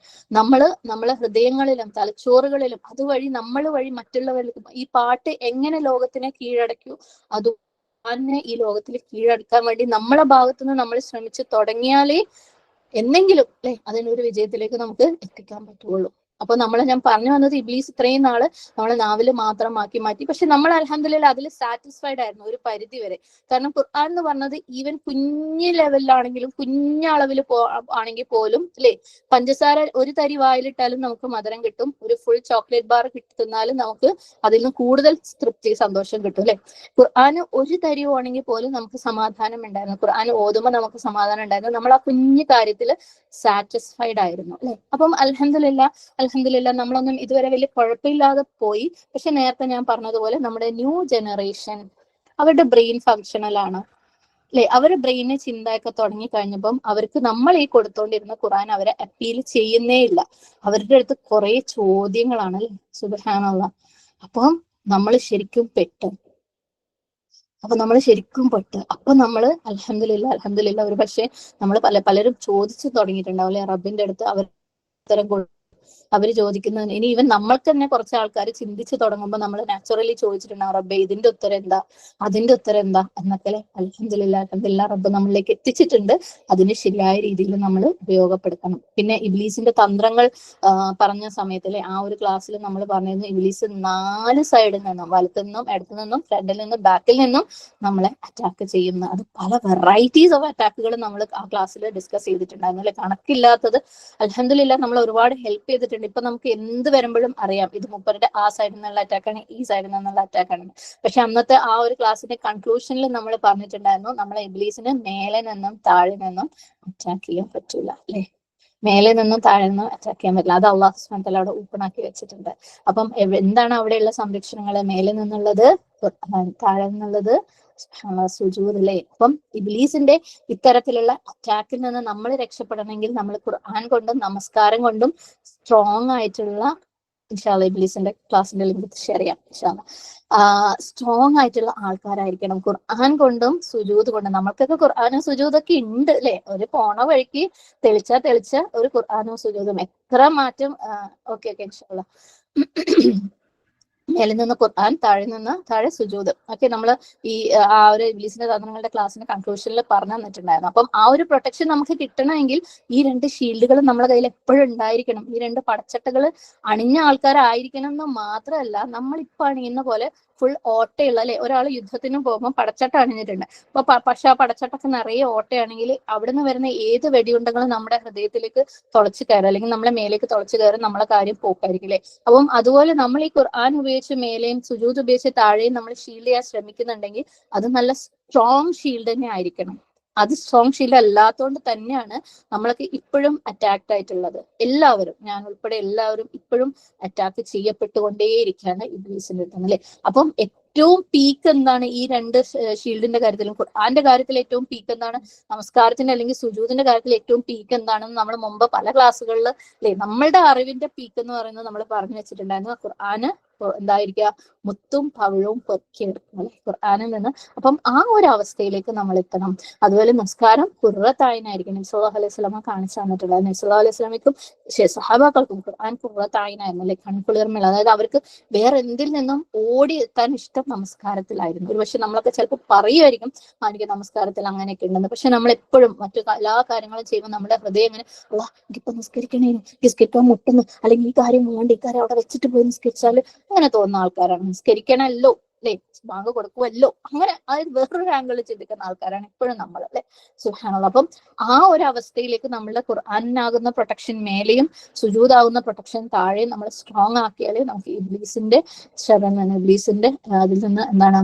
നമ്മളെ ഹൃദയങ്ങളിലും തലച്ചോറുകളിലും അതുവഴി നമ്മൾ വഴി മറ്റുള്ളവരിലേക്കും ഈ പാട്ട് എങ്ങനെ ലോകത്തിനെ കീഴടക്കൂ അതുപോലെ ഈ ലോകത്തിൽ കീഴടക്കാൻ വേണ്ടി നമ്മളെ ഭാഗത്തുനിന്ന് നമ്മൾ ശ്രമിച്ചു തുടങ്ങിയാലേ എന്നെങ്കിലും അല്ലെ അതിനൊരു വിജയത്തിലേക്ക് നമുക്ക് എത്തിക്കാൻ പറ്റുള്ളൂ. അപ്പൊ ഞാൻ പറഞ്ഞു വന്നത് ഇബ്ലീസ് ഇത്രയും നാള് നമ്മളെ നാവില് മാത്രമാക്കി മാറ്റി. പക്ഷെ നമ്മൾ അൽഹംദുലില്ലാഹ് അതിൽ സാറ്റിസ്ഫൈഡ് ആയിരുന്നു ഒരു പരിധി വരെ. കാരണം ഖുർആൻ എന്ന് പറഞ്ഞത് ഈവൻ കുഞ്ഞു ലെവലിലാണെങ്കിലും കുഞ്ഞളവിൽ ആണെങ്കിൽ പോലും അല്ലെ, പഞ്ചസാര ഒരു തരി വായിലിട്ടാലും നമുക്ക് മധുരം കിട്ടും. ഒരു ഫുൾ ചോക്ലേറ്റ് ബാർ കിട്ടുന്നാലും നമുക്ക് അതിൽ നിന്ന് കൂടുതൽ തൃപ്തി സന്തോഷം കിട്ടും അല്ലെ. ഖുർആന് ഒരു തരി ആണെങ്കിൽ പോലും നമുക്ക് സമാധാനം ഉണ്ടായിരുന്നു. ഖുർആൻ ഓതുമ്പോൾ നമുക്ക് സമാധാനം ഉണ്ടായിരുന്നു. നമ്മൾ ആ കുഞ്ഞു കാര്യത്തിൽ സാറ്റിസ്ഫൈഡ് ആയിരുന്നു അല്ലെ. അപ്പം അൽഹംദുലില്ലാ നമ്മളൊന്നും ഇതുവരെ വലിയ കുഴപ്പമില്ലാതെ പോയി. പക്ഷെ നേരത്തെ ഞാൻ പറഞ്ഞതുപോലെ നമ്മുടെ ന്യൂ ജനറേഷൻ അവരുടെ ബ്രെയിൻ ഫങ്ഷണലാണ് അല്ലെ. അവരുടെ ബ്രെയിന് ചിന്തയൊക്കെ തുടങ്ങി കഴിഞ്ഞപ്പം അവർക്ക് നമ്മൾ ഈ കൊടുത്തോണ്ടിരുന്ന ഖുർആൻ അവരെ അപ്പീൽ ചെയ്യുന്നേ ഇല്ല. അവരുടെ അടുത്ത് കുറെ ചോദ്യങ്ങളാണ് അല്ലെ. സുബ്ഹാനല്ലാഹ്. അപ്പം നമ്മൾ ശരിക്കും പെട്ട് അപ്പൊ നമ്മള് അൽഹംദുലില്ലാ ഒരു പക്ഷെ നമ്മൾ പലരും ചോദിച്ചു തുടങ്ങിയിട്ടുണ്ടാവും അല്ലെ റബ്ബിന്റെ അടുത്ത്. അവർ ഉത്തരം അവര് ചോദിക്കുന്നത് ഇനി ഈവൻ നമ്മൾക്ക് തന്നെ കുറച്ച് ആൾക്കാർ ചിന്തിച്ചു തുടങ്ങുമ്പോൾ നമ്മൾ നാച്ചുറലി ചോദിച്ചിട്ടുണ്ടാവും റബ്ബെ ഇതിന്റെ ഉത്തരം എന്താ, അതിന്റെ ഉത്തരം എന്താ എന്നൊക്കെ അല്ലെ. അൽഹംദുലില്ലാ റബ്ബ് നമ്മളിലേക്ക് എത്തിച്ചിട്ടുണ്ട്. അതിന് ശരിയായ രീതിയിൽ നമ്മൾ ഉപയോഗപ്പെടുത്തണം. പിന്നെ ഇബ്ലീസിന്റെ തന്ത്രങ്ങൾ പറഞ്ഞ സമയത്തിലെ ആ ഒരു ക്ലാസ്സിൽ നമ്മൾ പറഞ്ഞിരുന്നു ഇബ്ലീസ് 4 സൈഡിൽ നിന്നും, വലത്തു നിന്നും ഇടത്തു നിന്നും ഫ്രണ്ടിൽ നിന്നും ബാക്കിൽ നിന്നും നമ്മളെ അറ്റാക്ക് ചെയ്യുന്ന അത് പല വെറൈറ്റീസ് ഓഫ് അറ്റാക്കുകൾ നമ്മൾ ആ ക്ലാസ്സിൽ ഡിസ്കസ് ചെയ്തിട്ടുണ്ടായിരുന്നു അല്ലെ. കണക്കില്ലാത്തത് അൽഹംദുലില്ലാ നമ്മൾ ഒരുപാട് ഹെൽപ്പ് ചെയ്തിട്ടുണ്ട്. ഇപ്പൊ നമുക്ക് എന്ത് വരുമ്പോഴും അറിയാം ഇത് മൂപ്പരുടെ ആ സൈഡിൽ നിന്നുള്ള അറ്റാക്കാണ്, ഈ സൈഡിൽ നിന്നുള്ള അറ്റാക്കാണ്. പക്ഷെ അന്നത്തെ ആ ഒരു ക്ലാസ്സിന്റെ കൺക്ലൂഷനിൽ നമ്മൾ പറഞ്ഞിട്ടുണ്ടായിരുന്നു നമ്മളെ ഇബ്ലീസിന് മേലെ നിന്നും താഴെ നിന്നും അറ്റാക്ക് ചെയ്യാൻ പറ്റൂല അല്ലെ. മേലെ നിന്നും താഴെ നിന്നും അറ്റാക്ക് ചെയ്യാൻ പറ്റില്ല. അത് അള്ളാഹു സുബ്ഹാനഹു വ തആല അവിടെ ഓപ്പൺ ആക്കി വെച്ചിട്ടുണ്ട്. അപ്പം എന്താണ് അവിടെയുള്ള സംരക്ഷണങ്ങൾ? മേലെ നിന്നുള്ളത്, താഴെ നിന്നുള്ളത് സുജൂദ് അല്ലേ. അപ്പം ഇബ്ലീസിന്റെ ഇത്തരത്തിലുള്ള അറ്റാക്കിൽ നിന്ന് നമ്മൾ രക്ഷപ്പെടണമെങ്കിൽ നമ്മൾ ഖുർആൻ കൊണ്ടും നമസ്കാരം കൊണ്ടും സ്ട്രോങ് ആയിട്ടുള്ള, ഇൻഷാല്ല ഇബ്ലീസിന്റെ ക്ലാസ്സിന്റെ ലിങ്ക് ഷെയർ ചെയ്യാം ഇൻഷാല്ല, സ്ട്രോങ് ആയിട്ടുള്ള ആൾക്കാരായിരിക്കണം. ഖുർആൻ കൊണ്ടും സുജൂദ് കൊണ്ടും. നമ്മൾക്കൊക്കെ ഖുർആനും സുജൂദൊക്കെ ഉണ്ട് അല്ലെ, ഒരു പോണ വഴിക്ക് തെളിച്ച ഒരു ഖുർആനും സുജൂദും എത്ര മാറ്റം. ഓക്കെ ഇൻഷാല്ല. മേലിൽ നിന്ന് ഖുർആൻ, താഴെ സുജൂദ്. ഓക്കെ, നമ്മൾ ഈ ആ ഒരു ഇബ്ലീസിന്റെ തന്ത്രങ്ങളുടെ ക്ലാസ്സിന്റെ കൺക്ലൂഷനിൽ പറഞ്ഞു തന്നിട്ടുണ്ടായിരുന്നു. അപ്പം ആ ഒരു പ്രൊട്ടക്ഷൻ നമുക്ക് കിട്ടണമെങ്കിൽ ഈ രണ്ട് ഷീൽഡുകൾ നമ്മുടെ കയ്യിൽ എപ്പോഴും ഉണ്ടായിരിക്കണം. ഈ രണ്ട് പടച്ചട്ടകൾ അണിഞ്ഞ ആൾക്കാരായിരിക്കണം എന്ന് മാത്രമല്ല, നമ്മളിപ്പോ അണിയുന്ന പോലെ ഫുൾ ഓട്ടയുള്ള അല്ലെ, ഒരാൾ യുദ്ധത്തിന് പോകുമ്പോൾ പടച്ചട്ട അണിഞ്ഞിട്ടുണ്ട്. അപ്പൊ പക്ഷെ ആ പടച്ചട്ടൊക്കെ നിറയെ ഓട്ടയാണെങ്കിൽ അവിടുന്ന് വരുന്ന ഏത് വെടിയുണ്ടകളും നമ്മുടെ ഹൃദയത്തിലേക്ക് തുളച്ചു കയറും, അല്ലെങ്കിൽ നമ്മളെ മേലേക്ക് തുളച്ചു കയറും, നമ്മളെ കാര്യം പോക്കായിരിക്കും അല്ലെ. അപ്പം അതുപോലെ നമ്മൾ ഈ ഖുർആൻ ഉപയോഗിച്ച് മേലെയും സുജൂദ് ഉപയോഗിച്ച് താഴെയും നമ്മൾ ഷീൽഡ് ചെയ്യാൻ ശ്രമിക്കുന്നുണ്ടെങ്കിൽ അത് നല്ല സ്ട്രോങ് ഷീൽഡ് തന്നെ ആയിരിക്കണം. അത് സ്ട്രോങ് ഷീൽഡ് അല്ലാത്തതുകൊണ്ട് തന്നെയാണ് നമ്മളൊക്കെ ഇപ്പോഴും അറ്റാക്ട് ആയിട്ടുള്ളത്. എല്ലാവരും, ഞാൻ ഉൾപ്പെടെ എല്ലാവരും ഇപ്പോഴും അറ്റാക്ക് ചെയ്യപ്പെട്ടുകൊണ്ടേയിരിക്കുകയാണ് ഇബ്ലീസിന്റെ അടുത്ത് അല്ലെ. അപ്പം ഏറ്റവും പീക്ക് എന്താണ് ഈ രണ്ട് ഷീൽഡിന്റെ കാര്യത്തിലും? ഖുർആന്റെ കാര്യത്തിൽ ഏറ്റവും പീക്ക് എന്താണ്? നമസ്കാരത്തിന്റെ അല്ലെങ്കിൽ സുജൂദിന്റെ കാര്യത്തിൽ ഏറ്റവും പീക്ക് എന്താണെന്ന് നമ്മൾ മുമ്പ് പല ക്ലാസ്സുകളിൽ അല്ലെ, നമ്മളുടെ അറിവിന്റെ പീക്ക് എന്ന് പറയുന്നത് നമ്മൾ പറഞ്ഞു വെച്ചിട്ടുണ്ടായിരുന്നു. ഖുർആന് എന്തായിരിക്കുക? മുത്തും പവിഴവും പൊക്കിയെടുക്കും അല്ലെ ഖുർആനിൽ നിന്ന്. അപ്പം ആ ഒരു അവസ്ഥയിലേക്ക് നമ്മൾ എത്തണം. അതുപോലെ നമസ്കാരം ഖുർറത്തായിനായിരിക്കും. നബി സല്ലല്ലാഹു അലൈഹി വസല്ലമ കാണിച്ചു തന്നിട്ടുള്ളത്. നബി സല്ലല്ലാഹു അലൈഹി വസല്ലമയ്ക്കും സഹാബാക്കൾക്കും ഖുർആൻ ഖുർറത്തായിനായിരുന്നു അല്ലെ, കൺകുളിർമയുള്ള. അതായത് അവർക്ക് വേറെ എന്തിൽ നിന്നും ഓടി എത്താൻ ഇഷ്ടം നമസ്കാരത്തിലായിരുന്നു. ഒരു പക്ഷെ നമ്മളൊക്കെ ചിലപ്പോൾ പറയുമായിരിക്കും എനിക്ക് നമസ്കാരത്തിൽ അങ്ങനെയൊക്കെ ഉണ്ടെന്ന്. പക്ഷെ നമ്മൾ എപ്പോഴും മറ്റു എല്ലാ കാര്യങ്ങളും ചെയ്യുമ്പോൾ നമ്മുടെ ഹൃദയം എങ്ങനെ, എനിക്കിപ്പോ നിസ്കരിക്കണേ, നിസ്കരിക്കാൻ മുട്ടുന്നു, അല്ലെങ്കിൽ ഈ കാര്യം വേണ്ട, ഈ കാര്യം അവിടെ വെച്ചിട്ട് പോയി നിസ്കരിച്ചാൽ അങ്ങനെ തോന്നുന്ന ആൾക്കാരാണ്. നിസ്കരിക്കണമല്ലോ അല്ലെ, ബാങ്ക് കൊടുക്കുമല്ലോ, അങ്ങനെ അതായത് വേറൊരു ആംഗിളിൽ ചിന്തിക്കുന്ന ആൾക്കാരാണ് എപ്പോഴും നമ്മൾ അല്ലെ. സുബ്ഹാനല്ലാഹ്. അപ്പം ആ ഒരു അവസ്ഥയിലേക്ക് നമ്മളുടെ ഖുർആനാകുന്ന പ്രൊട്ടക്ഷൻ മേലെയും സുജൂദാകുന്ന പ്രൊട്ടക്ഷൻ താഴെയും നമ്മൾ സ്ട്രോങ് ആക്കിയാലേ നമുക്ക് ഇബ്ലീസിന്റെ ഇബ്ലീസിന്റെ അതിൽ നിന്ന് എന്താണ്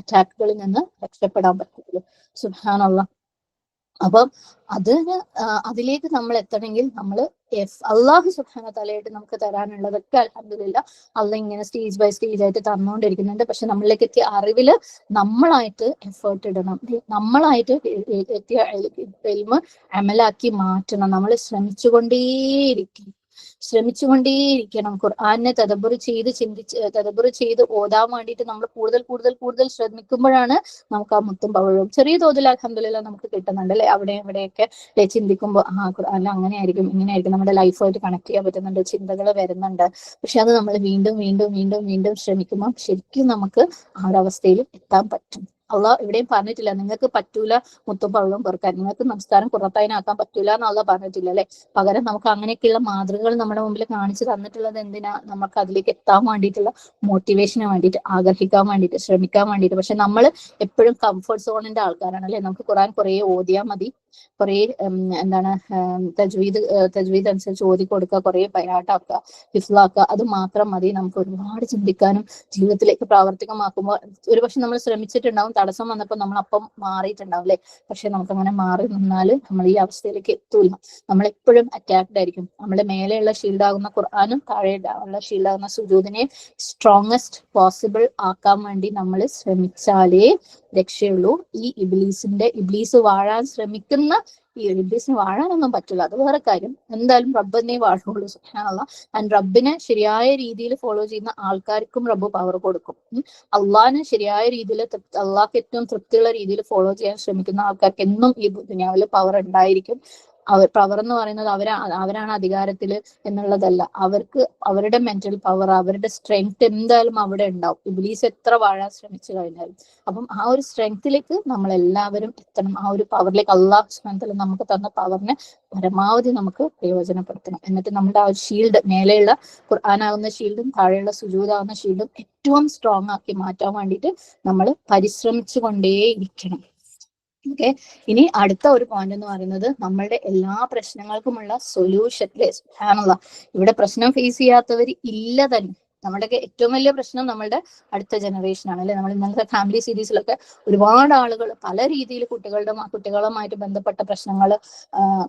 അറ്റാക്കുകളിൽ നിന്ന് രക്ഷപ്പെടാൻ പറ്റുള്ളൂ. സുബ്ഹാനല്ലാഹ്. അപ്പം അതിലേക്ക് നമ്മൾ എത്തണമെങ്കിൽ നമ്മൾ അള്ളാഹു സുബ്ഹാനഹു തആലയായിട്ട് നമുക്ക് തരാനുള്ളതൊക്കെ അൽഹംദുലില്ലാഹ് അള്ളാഹ് ഇങ്ങനെ സ്റ്റേജ് ബൈ സ്റ്റേജ് ആയിട്ട് തന്നുകൊണ്ടിരിക്കുന്നുണ്ട്. പക്ഷെ നമ്മളിലേക്ക് എത്തിയ അറിവില് നമ്മളായിട്ട് എഫേർട്ട് ഇടണം, നമ്മളായിട്ട് എത്തിയ ഇൽമ് അമലാക്കി മാറ്റണം. നമ്മൾ ശ്രമിച്ചുകൊണ്ടേയിരിക്കണം. ഖുർആനെ തദബ്ബുർ ചെയ്ത് ഓതാൻ വേണ്ടിയിട്ട് നമ്മൾ കൂടുതൽ ശ്രമിക്കുമ്പോഴാണ് നമുക്ക് ആ മുത്തും പവിഴവും ചെറിയ തോതിൽ അൽഹംദുലില്ലാഹ് നമുക്ക് കിട്ടുന്നുണ്ട് അല്ലെ. അവിടെ ഇവിടെയൊക്കെ ഖുർആനിൽ ഖുർആനിൽ അങ്ങനെ ആയിരിക്കും ഇങ്ങനെ ആയിരിക്കും, നമ്മുടെ ലൈഫായിട്ട് കണക്ട് ചെയ്യാൻ പറ്റുന്നുണ്ട്, ചിന്തകൾ വരുന്നുണ്ട്. പക്ഷെ അത് നമ്മൾ വീണ്ടും ശ്രമിക്കുമ്പോൾ ശരിക്കും നമുക്ക് ആ ഒരു അവസ്ഥയിൽ എത്താൻ പറ്റും. അള്ളാഹ് എവിടെയും പറഞ്ഞിട്ടില്ല നിങ്ങൾക്ക് പറ്റൂല മുത്തും പവിഴവും പെറുക്കാൻ, നിങ്ങൾക്ക് നമസ്കാരം ഖുർറത്തായിനാക്കാൻ പറ്റൂല എന്ന് അള്ളാഹ് പറഞ്ഞിട്ടില്ല അല്ലെ. പകരം നമുക്ക് അങ്ങനെയൊക്കെയുള്ള മാതൃകകൾ നമ്മുടെ മുമ്പിൽ കാണിച്ചു തന്നിട്ടുള്ളത് എന്തിനാ? നമുക്ക് അതിലേക്ക് എത്താൻ വേണ്ടിയിട്ടുള്ള മോട്ടിവേഷന് വേണ്ടിയിട്ട്, ആഗ്രഹിക്കാൻ വേണ്ടിയിട്ട്, ശ്രമിക്കാൻ വേണ്ടിയിട്ട്. പക്ഷെ നമ്മൾ എപ്പോഴും കംഫർട്ട് സോണിന്റെ ആൾക്കാരാണ് അല്ലെ. നമുക്ക് ഖുർആൻ കുറേ ഓതിയാൽ മതി, കുറേ തജ്വീദ് അനുസരിച്ച് ഓതി കൊടുക്കുക, കുറേ ബയാട്ടാക്കുക, ഹിഫ്ലാക്കുക, അത് മാത്രം മതി. നമുക്ക് ഒരുപാട് ചിന്തിക്കാനും ജീവിതത്തിലേക്ക് പ്രാവർത്തികമാക്കുമ്പോൾ ഒരുപക്ഷെ നമ്മൾ ശ്രമിച്ചിട്ടുണ്ടാവും, തടസ്സം വന്നപ്പോൾ നമ്മൾ അപ്പം മാറിയിട്ടുണ്ടാവും അല്ലെ. പക്ഷെ നമുക്കങ്ങനെ മാറി നിന്നാൽ നമ്മൾ ഈ അവസ്ഥയിലേക്ക് എത്തൂല. നമ്മളെപ്പോഴും അറ്റാക്ഡ് ആയിരിക്കും. നമ്മുടെ മേലെയുള്ള ഷീൽഡാകുന്ന ഖുർആനും താഴെയുള്ള ഷീൽഡാകുന്ന സുജൂദിനെ സ്ട്രോങ്ങസ്റ്റ് പോസിബിൾ ആക്കാൻ വേണ്ടി നമ്മൾ ശ്രമിച്ചാലേ രക്ഷയുള്ളൂ. ഈ ഇബ്ലീസ് വാഴാൻ ശ്രമിക്കുന്ന ഇബ്ലീസിന് വാഴാനൊന്നും പറ്റില്ല, അത് വേറെ കാര്യം. എന്തായാലും റബ്ബിനെ വാഴുള്ളൂ സുബ്ഹാനല്ലാഹ്. ആൻഡ് റബ്ബിനെ ശരിയായ രീതിയിൽ ഫോളോ ചെയ്യുന്ന ആൾക്കാർക്കും റബ്ബ് പവർ കൊടുക്കും. അള്ളാഹിനെ ശരിയായ രീതിയിൽ, അള്ളാഹ്ക്ക് ഏറ്റവും തൃപ്തിയുള്ള രീതിയിൽ ഫോളോ ചെയ്യാൻ ശ്രമിക്കുന്ന ആൾക്കാർക്ക് എന്നും ഈ ദുനിയാവിൽ പവർ ഉണ്ടായിരിക്കും. പവർ എന്ന് പറയുന്നത് അവരാണ് അധികാരത്തിൽ എന്നുള്ളതല്ല, അവർക്ക് അവരുടെ മെന്റൽ പവർ, അവരുടെ സ്ട്രെങ്ത് എന്തായാലും അവിടെ ഉണ്ടാവും, ഇബ്ലീസ് എത്ര വാഴാൻ ശ്രമിച്ചു കഴിഞ്ഞാലും. അപ്പം ആ ഒരു സ്ട്രെങ്ത്തിലേക്ക് നമ്മൾ എല്ലാവരും എത്തണം. ആ ഒരു പവറിലേക്ക്, അള്ളാഹു സുബ്ഹാനഹു വ തആല നമുക്ക് തന്ന പവറിനെ പരമാവധി നമുക്ക് പ്രയോജനപ്പെടുത്തണം. എന്നിട്ട് നമ്മുടെ ആ ഒരു ഷീൽഡ്, മേലെയുള്ള ഖുർആനാകുന്ന ഷീൽഡും താഴെയുള്ള സുജൂദാകുന്ന ഷീൽഡും ഏറ്റവും സ്ട്രോങ് ആക്കി മാറ്റാൻ വേണ്ടിയിട്ട് നമ്മൾ പരിശ്രമിച്ചു കൊണ്ടേയിരിക്കണം. ഓക്കെ, ഇനി അടുത്ത ഒരു പോയിന്റ് എന്ന് പറയുന്നത് നമ്മളുടെ എല്ലാ പ്രശ്നങ്ങൾക്കുമുള്ള സൊല്യൂഷൻ. സുബ്ഹാനല്ലാഹ്, ഇവിടെ പ്രശ്നം ഫേസ് ചെയ്യാത്തവർ ഇല്ല തന്നെ. നമ്മുടെ ഏറ്റവും വലിയ പ്രശ്നം നമ്മളുടെ അടുത്ത ജനറേഷൻ ആണ് അല്ലെ. നമ്മൾ ഇന്നത്തെ ഫാമിലി സീരീസിലൊക്കെ ഒരുപാട് ആളുകൾ പല രീതിയിൽ കുട്ടികളുമായിട്ട് ബന്ധപ്പെട്ട പ്രശ്നങ്ങൾ